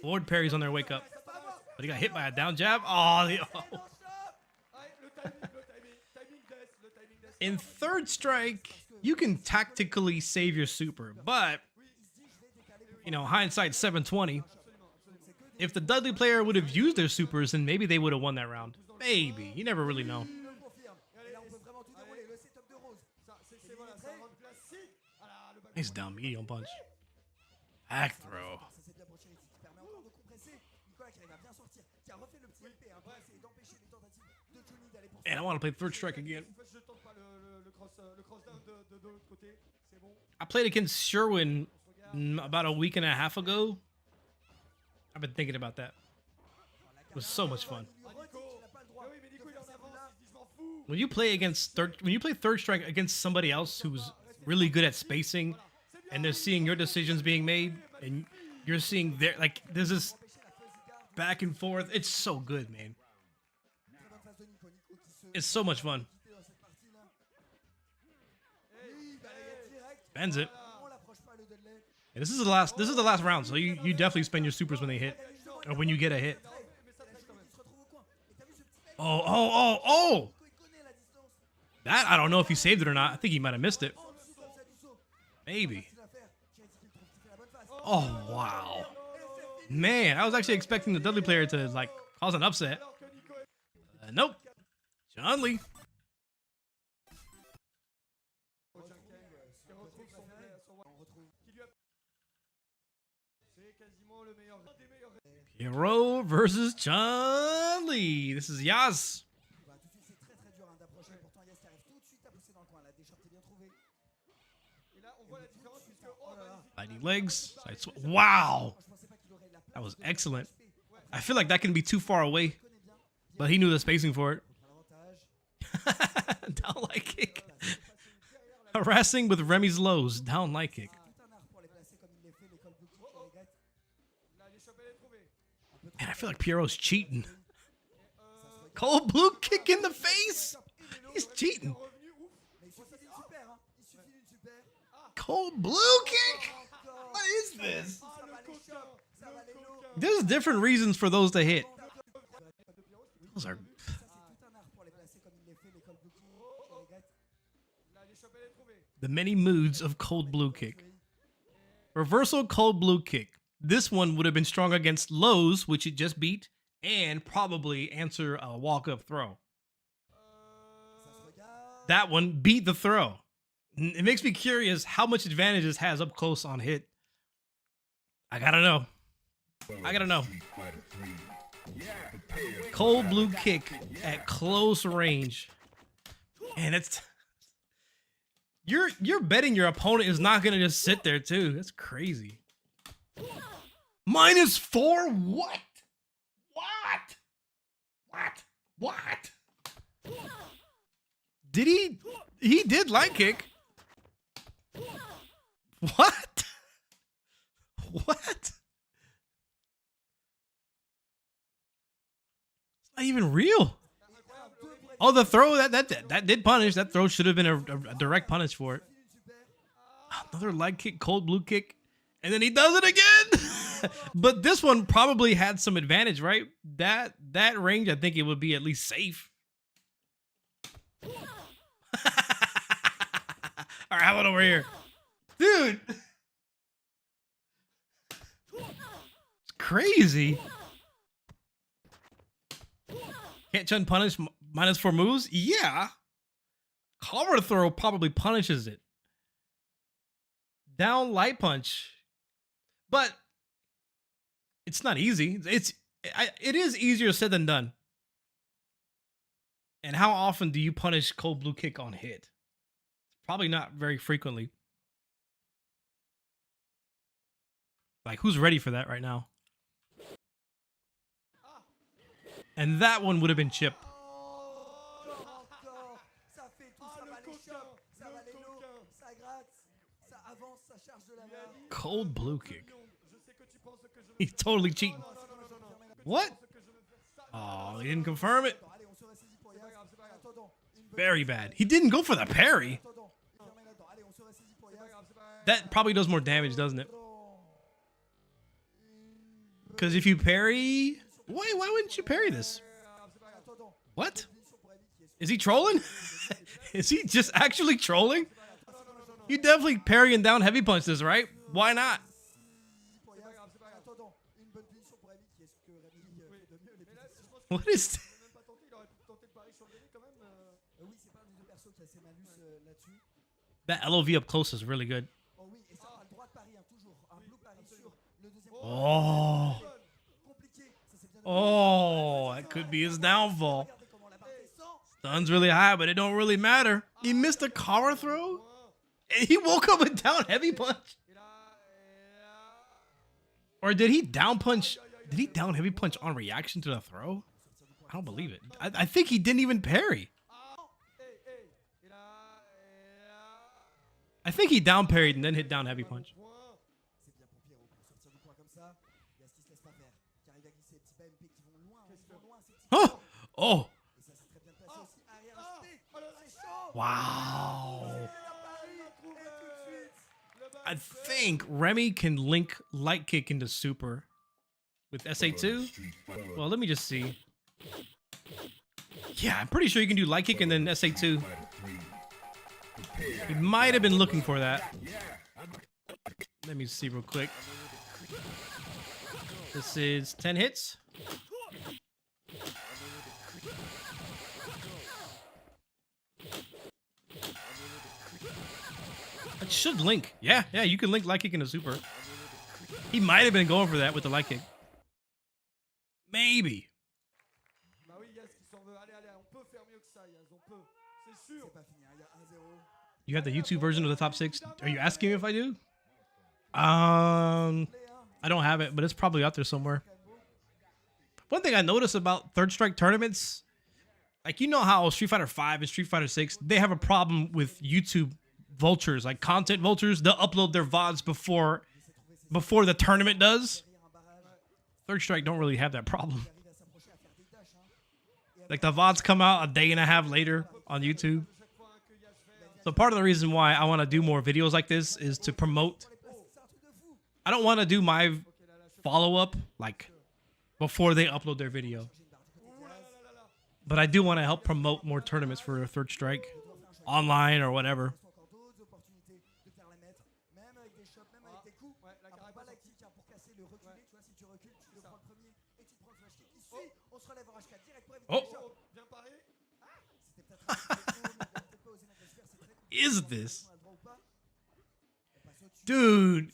Forward parries on their wake up. But he got hit by a down jab. Oh. In third strike, you can tactically save your super, but you know, hindsight 720. If the Dudley player would have used their supers, then maybe they would have won that round. Maybe. You never really know. Nice down medium punch. Back throw. And I want to play third strike again. I played against Sherwin about a week and a half ago. I've been thinking about that. It was so much fun. When you play third strike against somebody else who's really good at spacing, and they're seeing your decisions being made, and you're seeing their, like, there's this back and forth. It's so good, man. It's so much fun. Spends it. And this is the last round, so you definitely spend your supers when they hit, or when you get a hit. Oh, oh, oh, oh! That, I don't know if he saved it or not. I think he might have missed it. Maybe. Oh, wow. Man, I was actually expecting the Dudley player to, like, cause an upset. Nope. Chun-Li. Pierot versus Chun-Li. This is Yas. Lightning legs. Wow. That was excellent. I feel like that can be too far away, but he knew the spacing for it. Down light kick. Harassing with Remy's lows. Down light kick. Man, I feel like Pierrot's cheating. Cold blue kick in the face. He's cheating. Cold blue kick? What is this? There's different reasons for those to hit. Those are... The many moods of cold blue kick. Reversal cold blue kick. This one would have been strong against lows, which it just beat, and probably answer a walk-up throw. That one beat the throw. It makes me curious how much advantage this has up close on hit. I gotta know. I gotta know. Cold blue kick at close range. And it's... You're betting your opponent is not gonna just sit there too. That's crazy. -4? What? What? What? What? Did he? He did light kick. What? What? It's not even real. Oh, the throw that did punish. That throw should have been a direct punish for it. Another light kick, cold blue kick, and then he does it again. But this one probably had some advantage, right? That range, I think it would be at least safe. All right, how about over here, dude? It's crazy. Can't Chun punish -4 moves? Yeah. Cover throw probably punishes it. Down light punch. But it's not easy. It is easier said than done. And how often do you punish cold blue kick on hit? Probably not very frequently. Like, who's ready for that right now? And that one would have been chip. Cold blue kick. He's totally cheating. What? Oh, he didn't confirm it. Very bad. He didn't go for the parry. That probably does more damage, doesn't it? Because if you parry... Wait, why wouldn't you parry this? What? Is he trolling? Is he just actually trolling? You definitely parrying down heavy punches, right? Why not? What is this? That LOV up close is really good. Oh. Oh, that could be his downfall. Stun's really high, but it don't really matter. He missed a cover throw? And he woke up with down heavy punch? Or did he down punch? Did he down heavy punch on reaction to the throw? I don't believe it. I think he didn't even parry. I think he down parried and then hit down heavy punch. Oh! Oh! Wow. I think Remy can link light kick into super with SA2. Well, let me just see. Yeah, I'm pretty sure you can do light kick and then SA2. Fighter 3. Prepare. He might have been looking for that. Yeah, Let me see real quick. This is 10 hits. It should link. Yeah, you can link light kick into super. He might have been going for that with the light kick. Maybe. Bah oui, Yaz qui s'en veut. Allez, allez, on peut faire mieux que ça, Yaz, on peut. C'est sûr. C'est pas fini, il y a 1-0. You have the YouTube version of the top 6. Are you asking if I do? I don't have it, but it's probably out there somewhere. One thing I noticed about Third Strike tournaments, like, you know how Street Fighter 5 and Street Fighter 6, they have a problem with YouTube vultures, like content vultures. They'll upload their VODs before the tournament does. Third Strike don't really have that problem. Like, the VODs come out a day and a half later on YouTube. So part of the reason why I want to do more videos like this is to promote. I don't want to do my follow-up like before they upload their video. But I do want to help promote more tournaments for Third Strike online or whatever. Oh. Is this? Dude.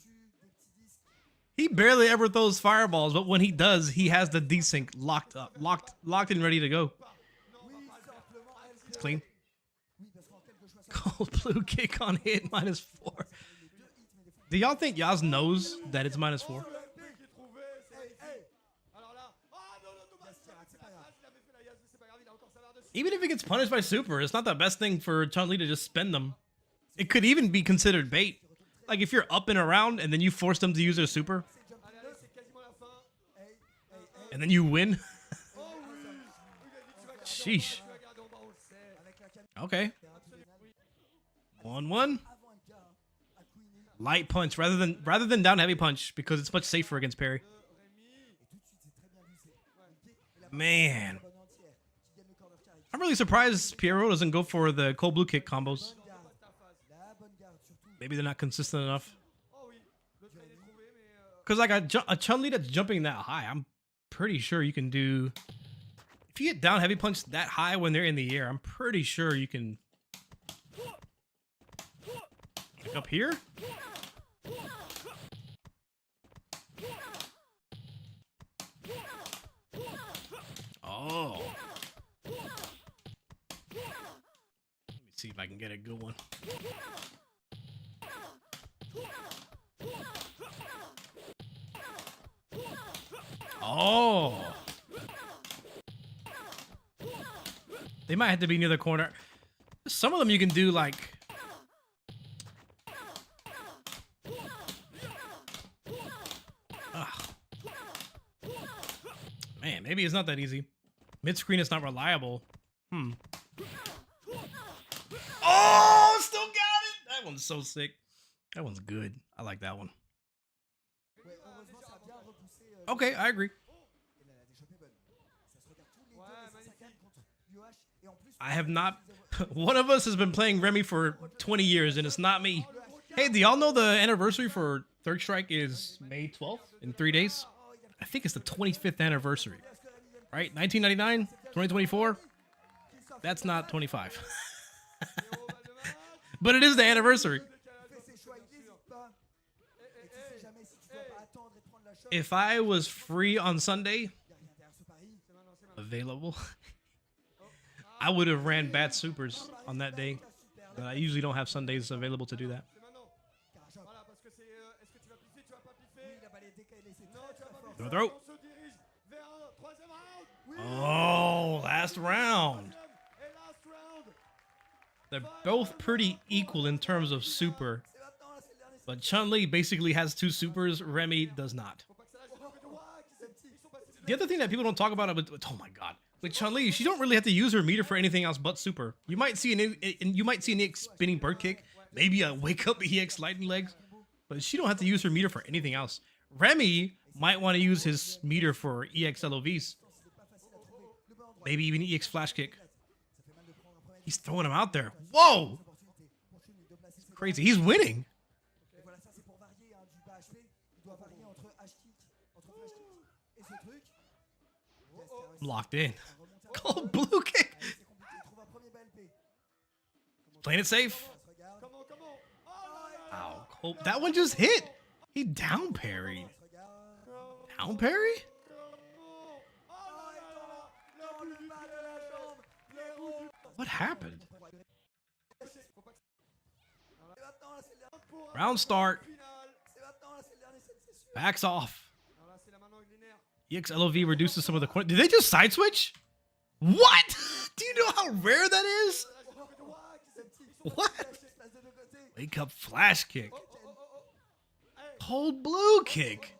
He barely ever throws fireballs, but when he does, he has the desync locked up, locked and ready to go. It's clean. Cold blue kick on hit -4. Do y'all think Yaz knows that it's -4? Even if it gets punished by super, it's not the best thing for Chun-Li to just spend them. It could even be considered bait. Like, if you're up and around and then you force them to use their super, and then you win. Sheesh. Okay. 1-1. Light punch rather than down heavy punch because it's much safer against parry. Man. I'm really surprised Pierot doesn't go for the cold blue kick combos. Maybe they're not consistent enough. Because like a Chun-Li that's jumping that high, I'm pretty sure you can do... If you get down heavy punch that high when they're in the air, I'm pretty sure you can... Like up here? Oh. Let me see if I can get a good one. Oh. They might have to be near the corner. Some of them you can do like... Ugh. Man, maybe it's not that easy. Mid-screen is not reliable. Oh, still got it! That one's so sick. That one's good. I like that one. Okay, I agree. I have not... One of us has been playing Remy for 20 years, and it's not me. Hey, do y'all know the anniversary for Third Strike is May 12th in 3 days? I think it's the 25th anniversary. Right? 1999? 2024? That's not 25. But it is the anniversary. If I was free on Sunday, available, I would have ran bad supers on that day. But I usually don't have Sundays available to do that. Throw. Oh, last round. They're both pretty equal in terms of super. But Chun-Li basically has 2 supers. Remy does not. The other thing that people don't talk about, oh my god, with Chun-Li, she don't really have to use her meter for anything else but super. You might see an EX spinning bird kick, maybe a wake up EX lightning legs, but she don't have to use her meter for anything else. Remy might want to use his meter for EX LOVs, maybe even EX flash kick. He's throwing him out there. Whoa! Crazy. He's winning. Et voilà, ça c'est pour varier du bas HP. Il doit varier entre H-kick, entre flash kick et ce truc. Locked in. Cold blue kick. C'est compliqué, il trouve un premier bas LP. Playing it safe. Comment Ow. Cold. That one just hit. He down parried. Down parry? What happened? Round start. Backs off. EXLOV reduces some of the... Did they just side switch? What? Do you know how rare that is? What? Wake up flash kick. Cold blue kick.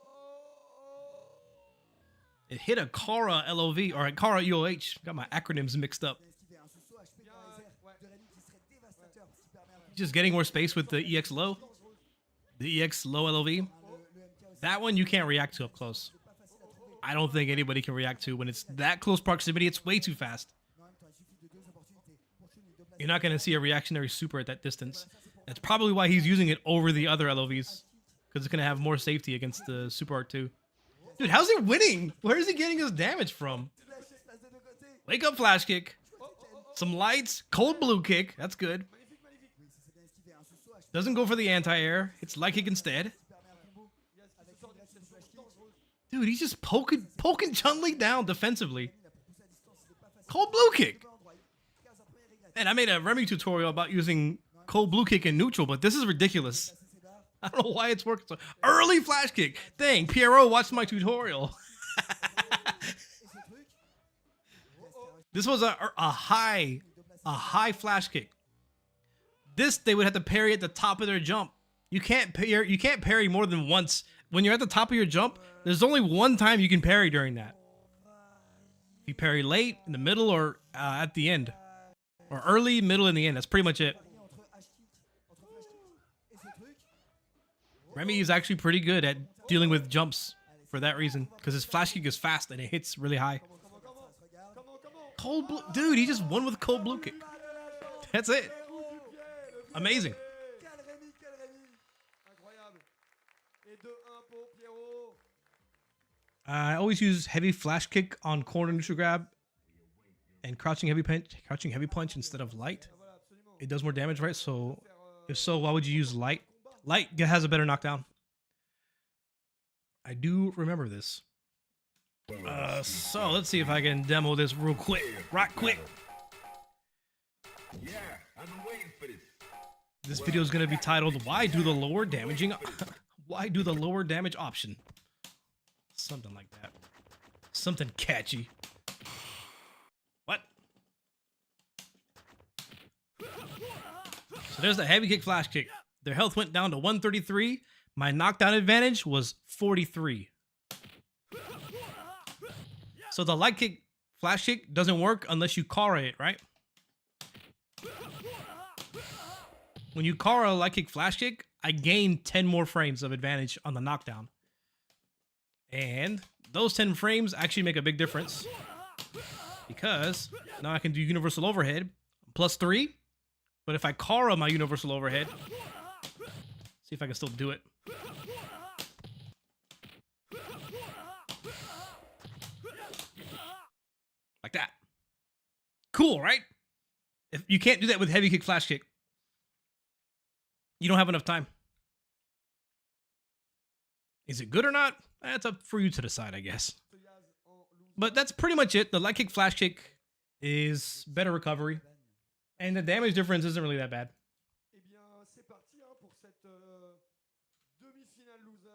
It hit a Kara LOV or a Kara UOH. Got my acronyms mixed up. Just getting more space with the EX low. The EX low LOV. That one you can't react to up close. I don't think anybody can react to when it's that close proximity. It's way too fast. You're not going to see a reactionary super at that distance. That's probably why he's using it over the other LOVs. Because it's going to have more safety against the Super Art 2. Dude, how's he winning? Where is he getting his damage from? Wake up flash kick. Some lights. Cold blue kick. That's good. Doesn't go for the anti-air. It's light kick instead. Dude, he's just poking Chun-Li down defensively. Cold blue kick. Man, I made a Remy tutorial about using cold blue kick in neutral, but this is ridiculous. I don't know why it's working so early flash kick. Dang, Pierot watched my tutorial. This was a high flash kick. This they would have to parry at the top of their jump. You can't parry more than once. When you're at the top of your jump, there's only one time you can parry during that. If you parry late, in the middle, or at the end. Or early, middle, and the end. That's pretty much it. Remy is actually pretty good at dealing with jumps for that reason. Because his flash kick is fast and it hits really high. Cold blue. Dude, he just won with cold blue kick. That's it. Amazing. I always use heavy flash kick on corner neutral grab and crouching heavy punch instead of light. It does more damage, right? So if so, why would you use light? Light has a better knockdown. I do remember this. So let's see if I can demo this real quick. Right quick. Yeah, I've been waiting for this. This video is going to be titled, Why do the lower damage option? Something like that. Something catchy. What? So there's the heavy kick flash kick. Their health went down to 133. My knockdown advantage was 43. So the light kick flash kick doesn't work unless you Kara it, right? When you Kara light kick flash kick, I gain 10 more frames of advantage on the knockdown. And those 10 frames actually make a big difference. Because now I can do universal overhead plus 3. But if I Kara my universal overhead, see if I can still do it. Like that. Cool, right? If you can't do that with heavy kick flash kick, you don't have enough time. Is it good or not? That's up for you to decide, I guess. But that's pretty much it. The light kick flash kick is better recovery. And the damage difference isn't really that bad.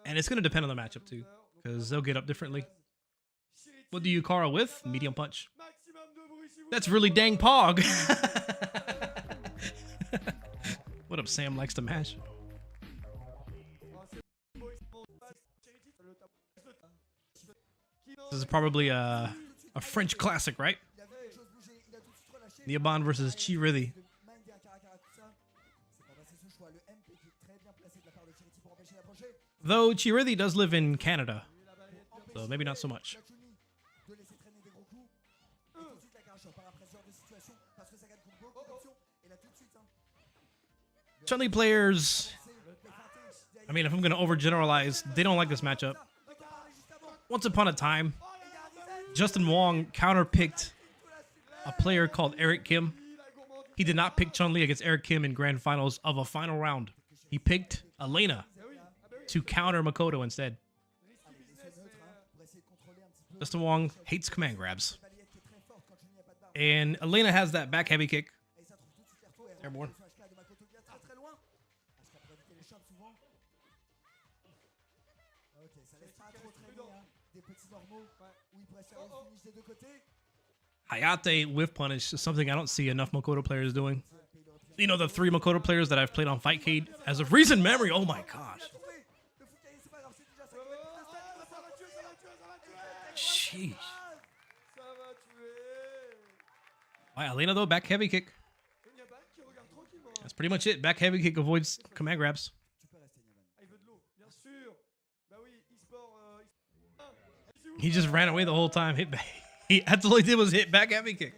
And it's going to depend on the matchup too. Because they'll get up differently. What do you Kara with? Medium punch. That's really dang pog. What up, Sam likes to mash? This is probably a French classic, right? Niaban versus Chirithi. Though Chirithi does live in Canada, so maybe not so much. Chun-Li players, I mean, if I'm going to overgeneralize, they don't like this matchup. Once upon a time, Justin Wong counterpicked a player called Eric Kim. He did not pick Chun-Li against Eric Kim in grand finals of a final round. He picked Elena to counter Makoto instead. Justin Wong hates command grabs. And Elena has that back heavy kick. Airborne. Hayate whiff punish is something I don't see enough Makoto players doing. You know, the 3 Makoto players that I've played on Fightcade, as of recent memory, oh my gosh. Sheesh. Why, Elena though, back heavy kick. That's pretty much it. Back heavy kick avoids command grabs. He just ran away the whole time. Hit back. That's all he did was hit back heavy kick.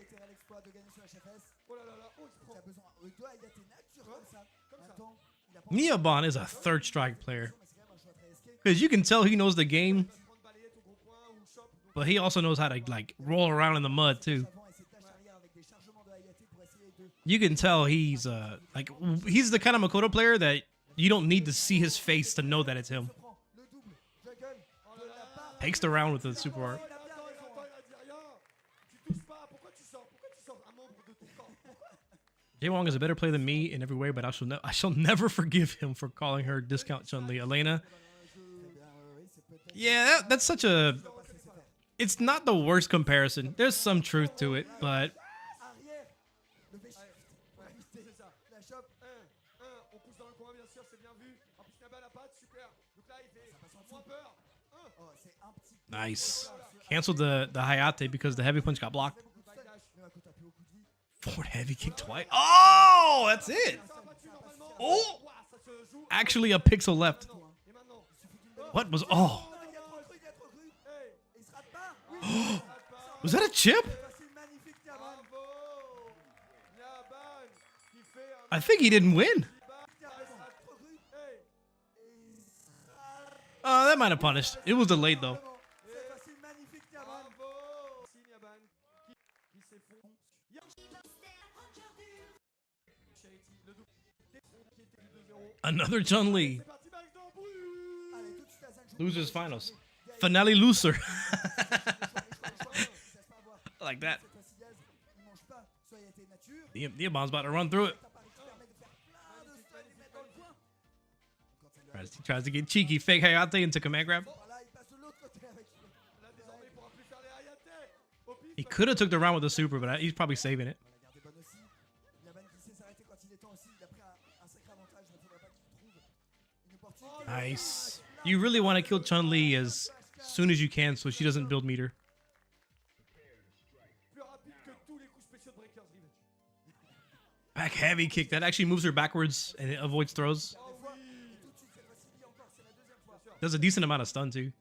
Niabon is a third strike player. Because you can tell he knows the game. But he also knows how to like roll around in the mud too. You can tell he's he's the kind of Makoto player that you don't need to see his face to know that it's him. Takes the round with the super art. Jay Wong is a better player than me in every way, but I shall never forgive him for calling her discount Chun-Li. Elena. Yeah, that's such a... It's not the worst comparison. There's some truth to it, but... Nice. Canceled the Hayate because the heavy punch got blocked. Forward heavy kick twice. Oh, that's it. Oh, actually a pixel left. What was? Oh, was that a chip? I think he didn't win. That might have punished. It was delayed though. Another Chun-Li. Losers finals. Finale loser. I like that. The bomb's about to run through it. He tries to get cheeky. Fake Hayate into command grab. He could have took the round with the super, but he's probably saving it. Nice. You really want to kill Chun-Li as soon as you can so she doesn't build meter. Back heavy kick. That actually moves her backwards and it avoids throws. Does a decent amount of stun too.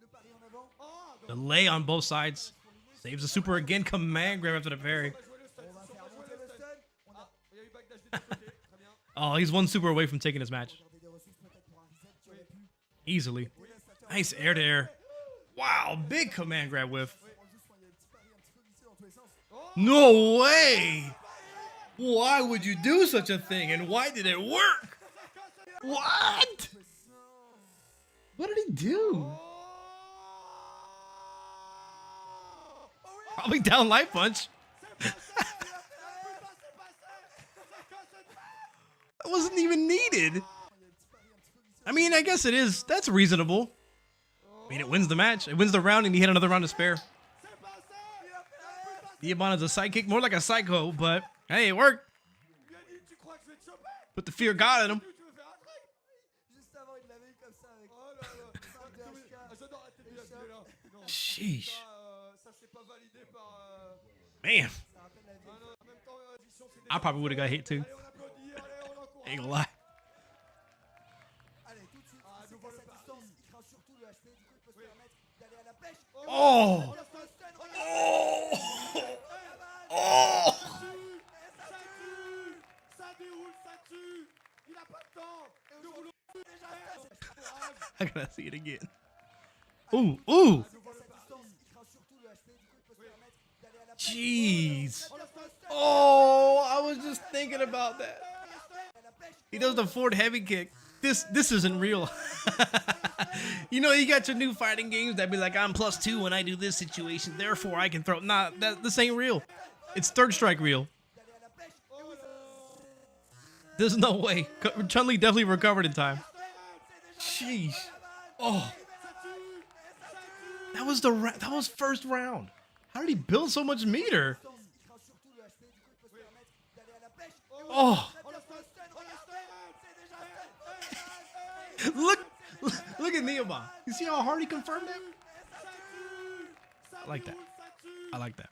Delay on both sides. Saves the super again. Command grab after the parry. Oh, he's one super away from taking his match. Easily. Nice air to air. Wow, big command grab whiff. No way! Why would you do such a thing and why did it work? What? What did he do? Probably down light punch. That wasn't even needed. I mean, I guess it is. That's reasonable. I mean, it wins the match. It wins the round, and he had another round to spare. Diabon is a sidekick, more like a psycho, but hey, it worked. Put the fear of God in him. Sheesh. Man. I probably would have got hit too. Ain't gonna lie. Oh! Oh! Oh! I gotta see it again. Ooh, ooh. Jeez. Oh, I was just thinking about that. He does the forward heavy kick. This isn't real. You know, you got your new fighting games that be like, I'm +2 when I do this situation, therefore I can throw. Nah, this ain't real. It's third strike real. There's no way. Chun-Li definitely recovered in time. Sheesh. Oh. That was first round. How did he build so much meter? Oh. Look at Neoma. You see how hard he confirmed him? I like that. I like that.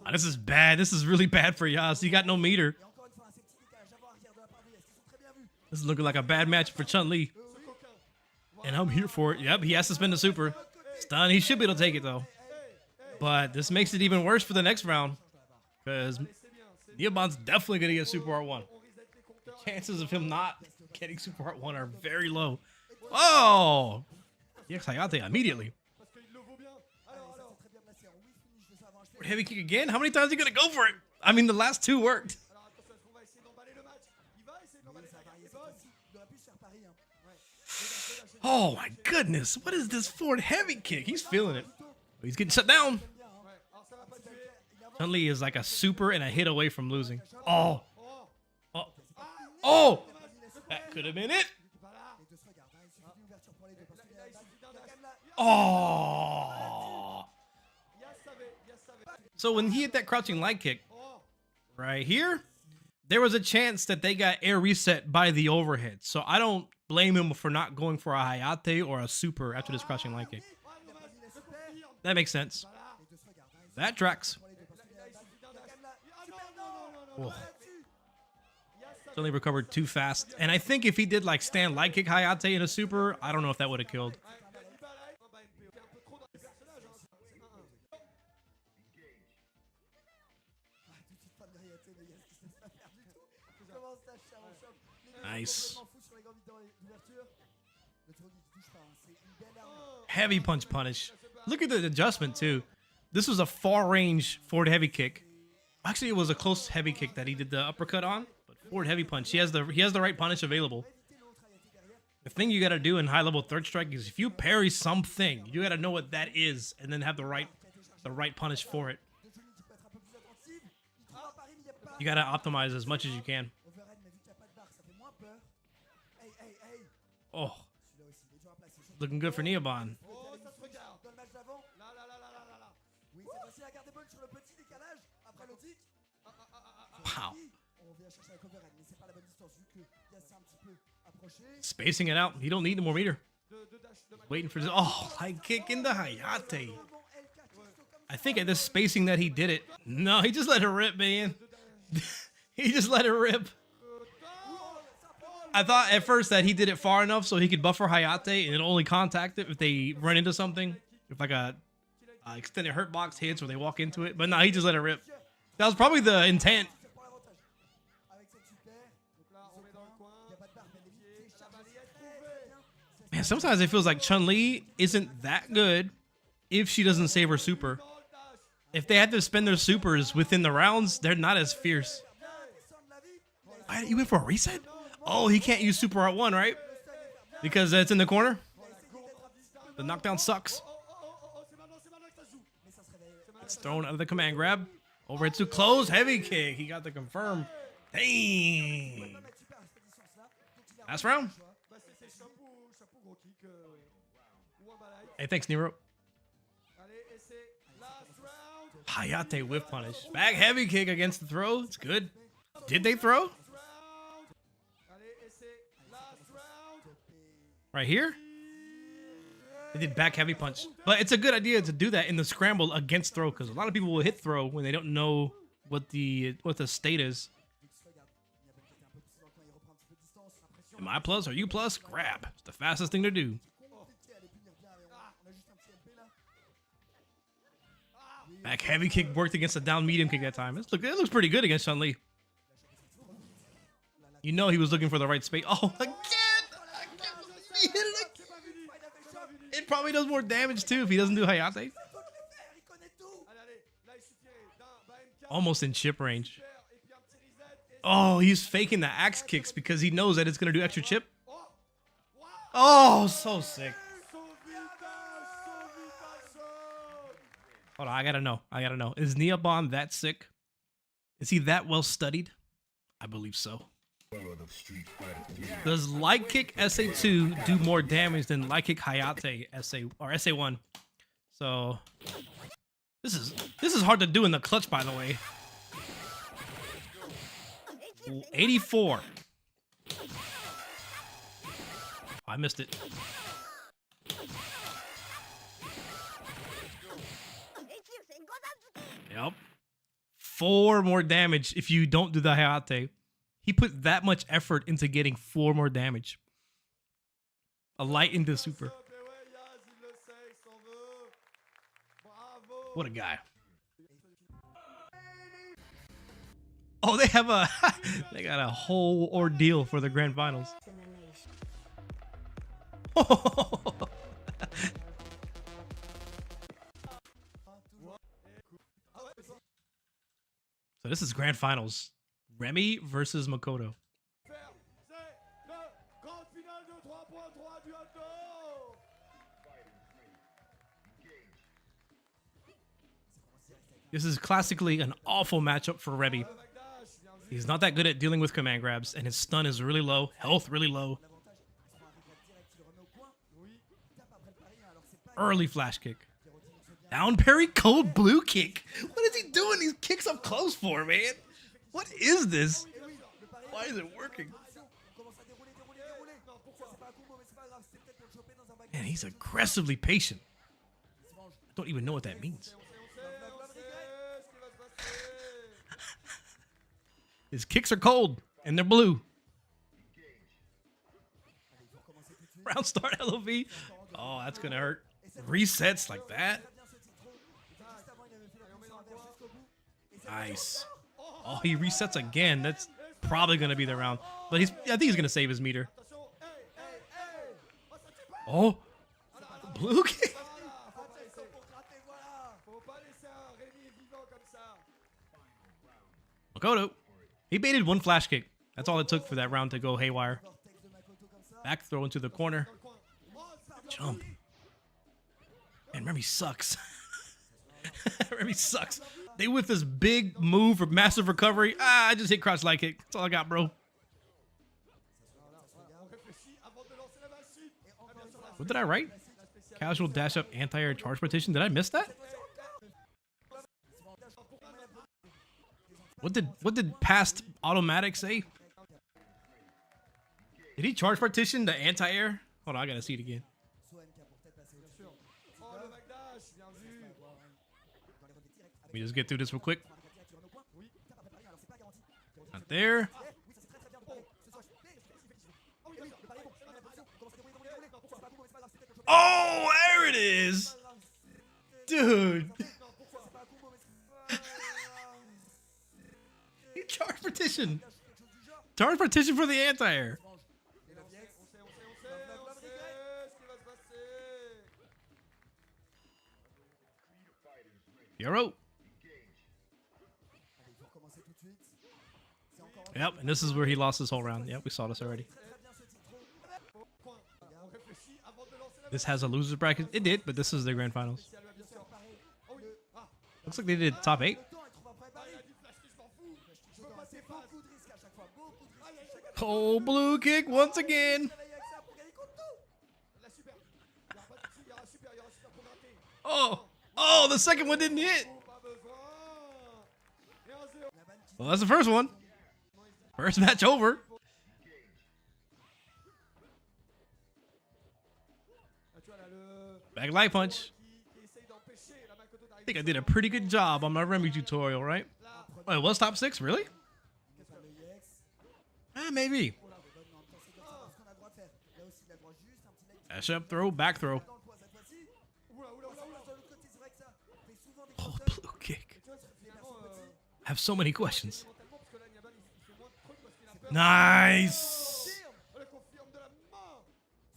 Oh, this is bad. This is really bad for Yas. He got no meter. This is looking like a bad match for Chun-Li. And I'm here for it. Yep, he has to spin the super. Stun. He should be able to take it, though. But this makes it even worse for the next round. Because Neoban's definitely going to get Super Art 1. The chances of him not getting Super Art 1 are very low. Oh! Yes, Hayate immediately. Heavy kick again? How many times are you going to go for it? I mean, the last two worked. Oh my goodness. What is this forward heavy kick? He's feeling it. He's getting shut down. Chun-Li is like a super and a hit away from losing. Oh. Oh. Oh. That could have been it. Oh. So when he hit that crouching light kick right here, there was a chance that they got air reset by the overhead. So I don't blame him for not going for a Hayate or a super after this crouching light kick. That makes sense. That tracks. Oh. Suddenly recovered too fast. And I think if he did like stand light kick Hayate in a super, I don't know if that would have killed. Nice. Heavy punch punish. Look at the adjustment too. This was a far range forward heavy kick. Actually, it was a close heavy kick that he did the uppercut on, but forward heavy punch. He has the right punish available. The thing you got to do in high level third strike is if you parry something, you got to know what that is and then have the right punish for it. You got to optimize as much as you can. Oh. Looking good for Neoban. Wow. Spacing it out. He don't need more meter. Waiting for this. Oh, high kick into Hayate. I think at this spacing that he did it. No, he just let it rip, man. He just let it rip. I thought at first that he did it far enough so he could buffer Hayate and it'll only contact it if they run into something. If like a extended hurt box hits or they walk into it. But no, he just let it rip. That was probably the intent. Man, sometimes it feels like Chun-Li isn't that good if she doesn't save her super. If they had to spend their supers within the rounds, they're not as fierce. You went for a reset? Oh, he can't use Super Art 1, right? Because it's in the corner? The knockdown sucks. It's thrown out of the command grab. Overhead to close. Heavy kick. He got the confirm. Dang. Last round. Hey, thanks, Nero. Hayate whiff punish. Back heavy kick against the throw. It's good. Did they throw? Right here? They did back heavy punch. But it's a good idea to do that in the scramble against throw because a lot of people will hit throw when they don't know what the state is. Am I plus? Are you plus? Grab. It's the fastest thing to do. Back heavy kick worked against a down medium kick that time. It looks pretty good against Chun-Li. You know he was looking for the right space. Oh, again! I can't believe he hit it again. It probably does more damage too if he doesn't do Hayate. Almost in chip range. Oh, he's faking the axe kicks because he knows that it's going to do extra chip. Oh, so sick. Hold on, I gotta know. Is Neobon that sick? Is he that well studied? I believe so. Does light kick SA2 do more damage than light kick Hayate SA or SA1? So this is hard to do in the clutch, by the way. 84. Oh, I missed it. Yep. 4 more damage if you don't do the Hayate. He put that much effort into getting 4 more damage. A light into super. What a guy. Oh, they have a they got a whole ordeal for the grand finals. So this is grand finals. Remy versus Makoto. This is classically an awful matchup for Remy. He's not that good at dealing with command grabs, and his stun is really low, health really low. Early flash kick. Down parry, cold blue kick. What is he doing these kicks up close for, man? What is this? Why is it working? Man, he's aggressively patient. I don't even know what that means. His kicks are cold, and they're blue. Round start LOV. Oh, that's going to hurt. Resets like that. Nice. Oh, he resets again. That's probably going to be the round. But I think he's going to save his meter. Oh. Blue kick. Makoto. He baited 1 flash kick. That's all it took for that round to go haywire. Back throw into the corner. Jump. And Remy sucks. Remy sucks. They whip this big move for massive recovery. Ah, I just hit crouch light kick. That's all I got, bro. What did I write? Casual dash up anti-air charge partition. Did I miss that? What did past AutoMattock say? Did he charge partition the anti-air? Hold on, I gotta see it again. Let me just get through this real quick. Not there. Oh, there it is. Dude. He charge partition. Charge partition for the anti-air. Pierot. Yep, and this is where he lost his whole round. Yep, we saw this already. This has a loser's bracket. It did, but this is the grand finals. Looks like they did top 8. Oh, blue kick once again. Oh, the second one didn't hit. Well, that's the first one. First match over. Back light punch. I think I did a pretty good job on my Remy tutorial, right? Oh, it was top 6, really? Maybe. Dash up throw, back throw. Oh, blue I have so many questions. Mentalement, parce que là, Niabal, il fait moins de trucs parce qu'il a peur. Nice. On le confirme de la main.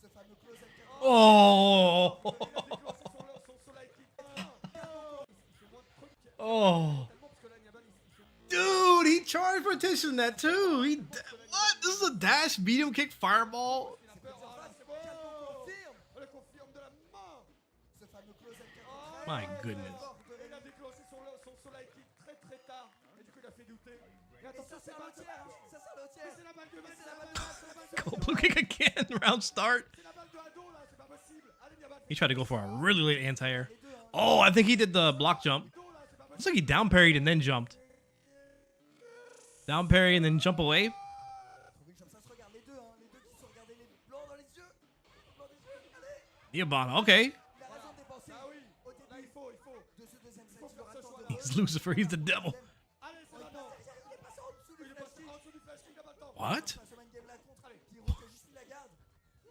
Ce fameux close at 4. Oh. Il a déclenché son soleil kick. Il fait moins de trucs. Oh. Mentalement, parce que là, Niabal, il fait Dude, he charge partitioned that too. What? This is a dash medium kick fireball. il a peur. Ah, c'est bon. On le confirme de la main. Ce fameux close at 4. My goodness. Il a déclenché son soleil kick très tard. Et du coup, il a fait douter. Et attention, c'est un tiers. Ça sert le tiers. C'est la balle de match. C'est la balle de match. C'est la balle de Go blue kick again. Round start. C'est la balle de ado là. C'est pas possible. Allez, Niabal. He tried to go for a really late anti-air. Oh, I think he did the block jump. Looks like he down parried and then jumped. Down parry and then jump away. Comme ça se regarde les deux qui se regardent les blancs dans les yeux. Blancs des yeux. Allez. Niabana, okay. Il a raison de dépenser. Ah oui. Au début, là, il faut. De ce deuxième set, il aura le temps de He's Lucifer. He's the devil. Allez, c'est maintenant. Il est passé en dessous du flash kick. En dessous du flash kick, il a pas le temps. What? Passe au main game, la contre. Allez, Pierot qui a juste mis la garde. Non.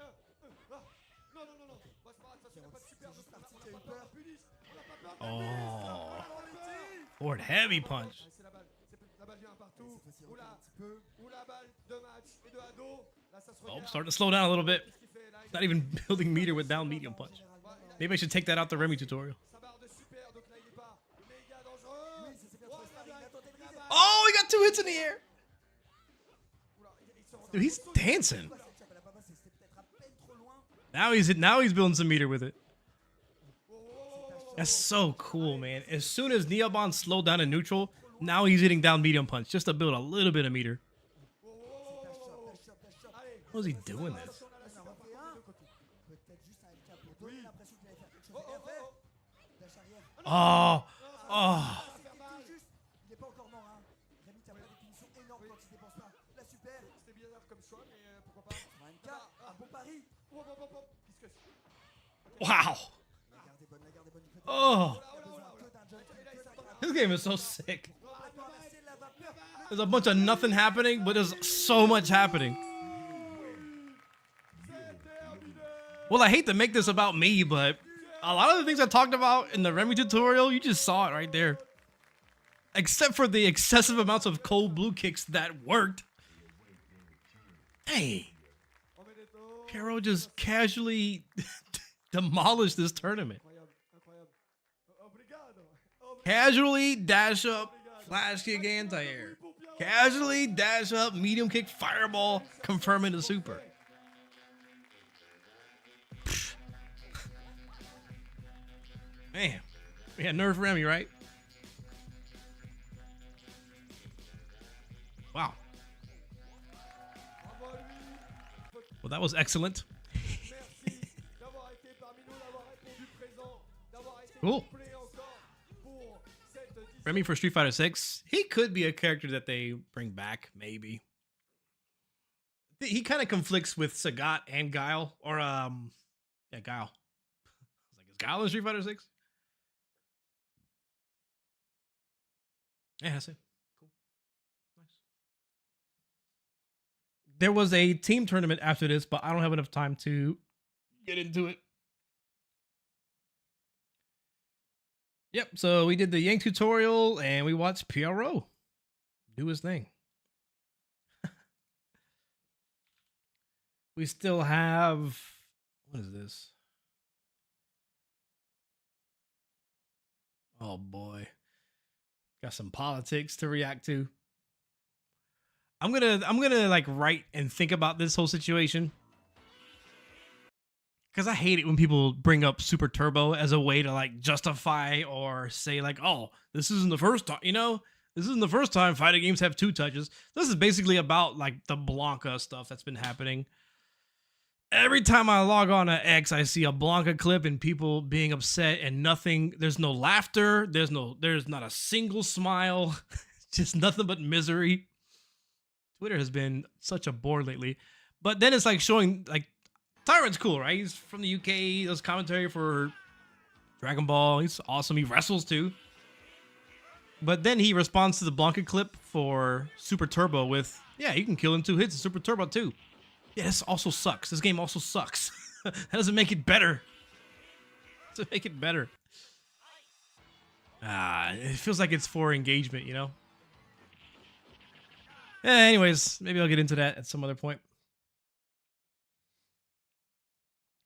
Bah, c'est pas grave, ça, il n'y a pas de super. On n'a pas peur d'un punish. On n'a pas peur d'un punish. Oh. Forward heavy punch. C'est la balle. La balle vient partout. Ou la balle de match et de ado. Là, ça se Oh, regarde. starting to slow down a little bit. Qu'est-ce qu'il fait là? Not even building meter with down medium punch. Maybe I should take that out the Remy tutorial. Sa barre de super, donc là, il est pas méga dangereux. Oui, c'est bien trouvé, il a tenté de riser. Oh, he got 2 hits in the air. Dude, he's dancing. Now he's building some meter with it. That's so cool, man. As soon as Neobon slowed down in neutral, now he's hitting down medium punch just to build a little bit of meter. How is he doing this? Oh. Il est pas encore mort, hein. Rémi, t'as pas des punitions énormes quand il dépense pas. La super. C'était bizarre comme choix, mais pourquoi pas. Un bon pari. Wow. La garde est bonne. Oh. This game is so sick. There's a bunch of nothing happening, but there's so much happening. Well, I hate to make this about me, but a lot of the things I talked about in the Remy tutorial, you just saw it right there. Except for the excessive amounts of cold blue kicks that worked. Hey, Pierot just casually demolished this tournament. Casually dash up, flash kick anti-air. Casually dash up, medium kick, fireball, confirming the super. Man, yeah, nerf Remy, right? Wow. Well, that was excellent. Cool. Remy for Street Fighter 6. He could be a character that they bring back, maybe. He kind of conflicts with Sagat and Guile, or yeah, Guile. I was like, is Guile in Street Fighter 6? Yeah, that's it. Cool. Nice. There was a team tournament after this, but I don't have enough time to get into it. Yep, so we did the Yank tutorial and we watched Pierot do his thing. We still have, what is this? Oh boy. Got some politics to react to. I'm gonna like write and think about this whole situation. Because I hate it when people bring up Super Turbo as a way to like justify or say like, oh, this isn't the first time, you know, this isn't the first time fighting games have 2 touches. This is basically about like the Blanca stuff that's been happening. Every time I log on to X, I see a Blanca clip and people being upset and nothing. There's no laughter. There's not a single smile. Just nothing but misery. Twitter has been such a bore lately. But then it's like showing like, Tyrant's cool, right? He's from the UK. He does commentary for Dragon Ball. He's awesome. He wrestles too. But then he responds to the Blanca clip for Super Turbo with, yeah, you can kill in 2 hits in Super Turbo too. Yeah, this also sucks. This game also sucks. That doesn't make it better. Doesn't make it better. It feels like it's for engagement, you know? Anyways, maybe I'll get into that at some other point.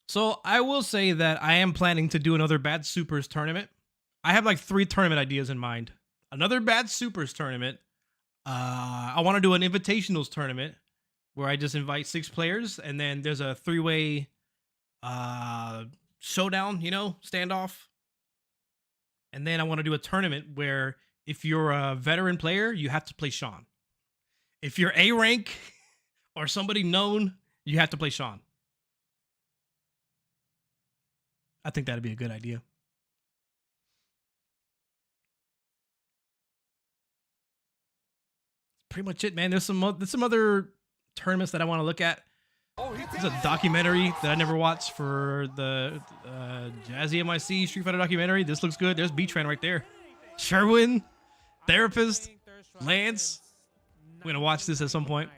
So I will say that I am planning to do another Bad Supers tournament. I have like 3 tournament ideas in mind. Another Bad Supers tournament. I want to do an invitationals tournament where I just invite 6 players and then there's a 3-way showdown, you know, standoff. And then I want to do a tournament where if you're a veteran player, you have to play Sean. If you're A rank or somebody known, you have to play Sean. I think that'd be a good idea. Pretty much it, man. There's some other tournaments that I want to look at. There's a documentary that I never watched for the Jazzy MIC Street Fighter documentary. This looks good. There's B-Tran right there. Sherwin, Therapist, Lance. We're gonna watch this at some point.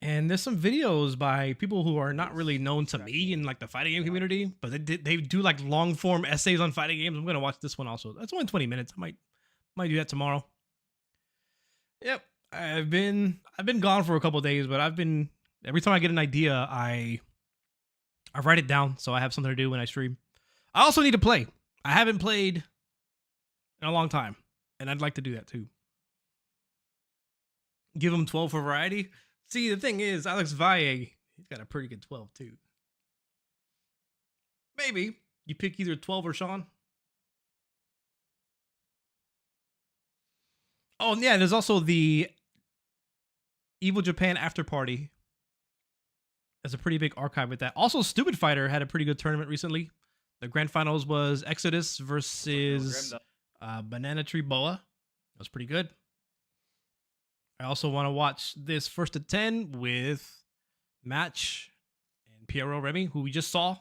And there's some videos by people who are not really known to me in like the fighting game community, but they do like long form essays on fighting games. I'm gonna watch this one also. That's only 20 minutes. I might do that tomorrow. Yep, I've been gone for a couple days, but every time I get an idea, I write it down so I have something to do when I stream. I also need to play. I haven't played in a long time, and I'd like to do that too. Give them 12 for variety. See, the thing is, Alex Valle, he's got a pretty good 12 too. Maybe you pick either 12 or Sean. Oh, yeah, there's also the Evil Japan After Party. There's a pretty big archive with that. Also, Stupid Fighter had a pretty good tournament recently. The grand finals was Exodus versus Banana Tree Boa. That was pretty good. I also want to watch this first to 10 with Match and Pierot Remy, who we just saw.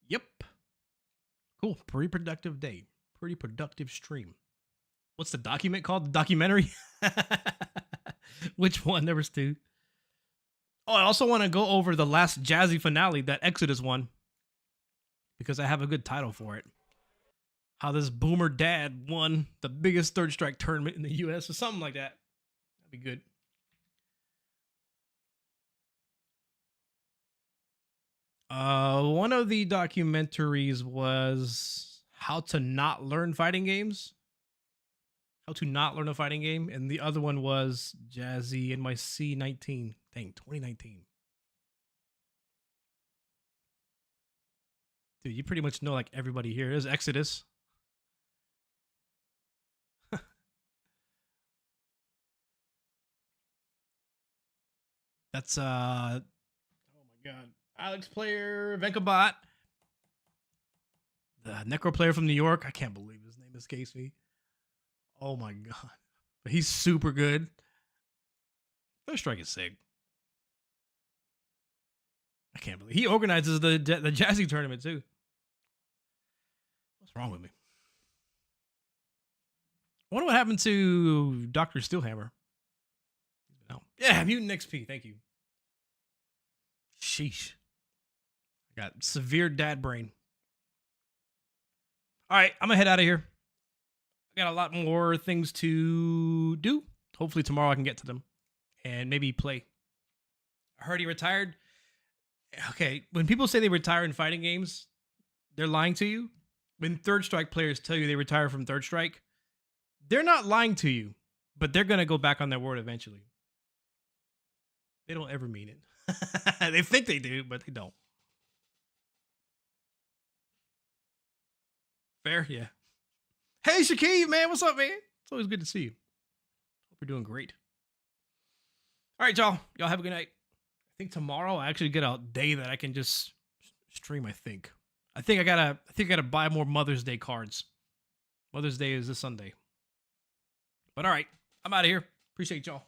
Yep. Cool. Pretty productive day. Pretty productive stream. What's the document called? The documentary? Which one? There was 2. Oh, I also want to go over the last Jazzy finale, that Exodus one, because I have a good title for it. How this boomer dad won the biggest third strike tournament in the US or something like that. That'd be good. One of the documentaries was how to not learn fighting games. How to not learn a fighting game. And the other one was Jazzy NYC 19. Dang, 2019. Dude, you pretty much know like everybody here. There's Exodus. That's oh my god. Alex Player, Venkabot. The Necro Player from New York. I can't believe his name escapes me. Oh my god. But he's super good. Third Strike is sick. I can't believe he organizes the Jazzy tournament too. What's wrong with me? I wonder what happened to Dr. Steelhammer. No. Yeah, Mutant XP. Thank you. Sheesh. I got severe dad brain. All right, I'm going to head out of here. I got a lot more things to do. Hopefully tomorrow I can get to them and maybe play. I heard he retired. Okay, when people say they retire in fighting games, they're lying to you. When Third Strike players tell you they retire from Third Strike, they're not lying to you, but they're going to go back on their word eventually. They don't ever mean it. They think they do, but they don't. Fair? Yeah. Hey, Shaquille, man. What's up, man? It's always good to see you. Hope you're doing great. All right, y'all. Y'all have a good night. I think tomorrow I actually get a day that I can just stream, I think. I think I gotta buy more Mother's Day cards. Mother's Day is this Sunday. But all right, I'm out of here. Appreciate y'all.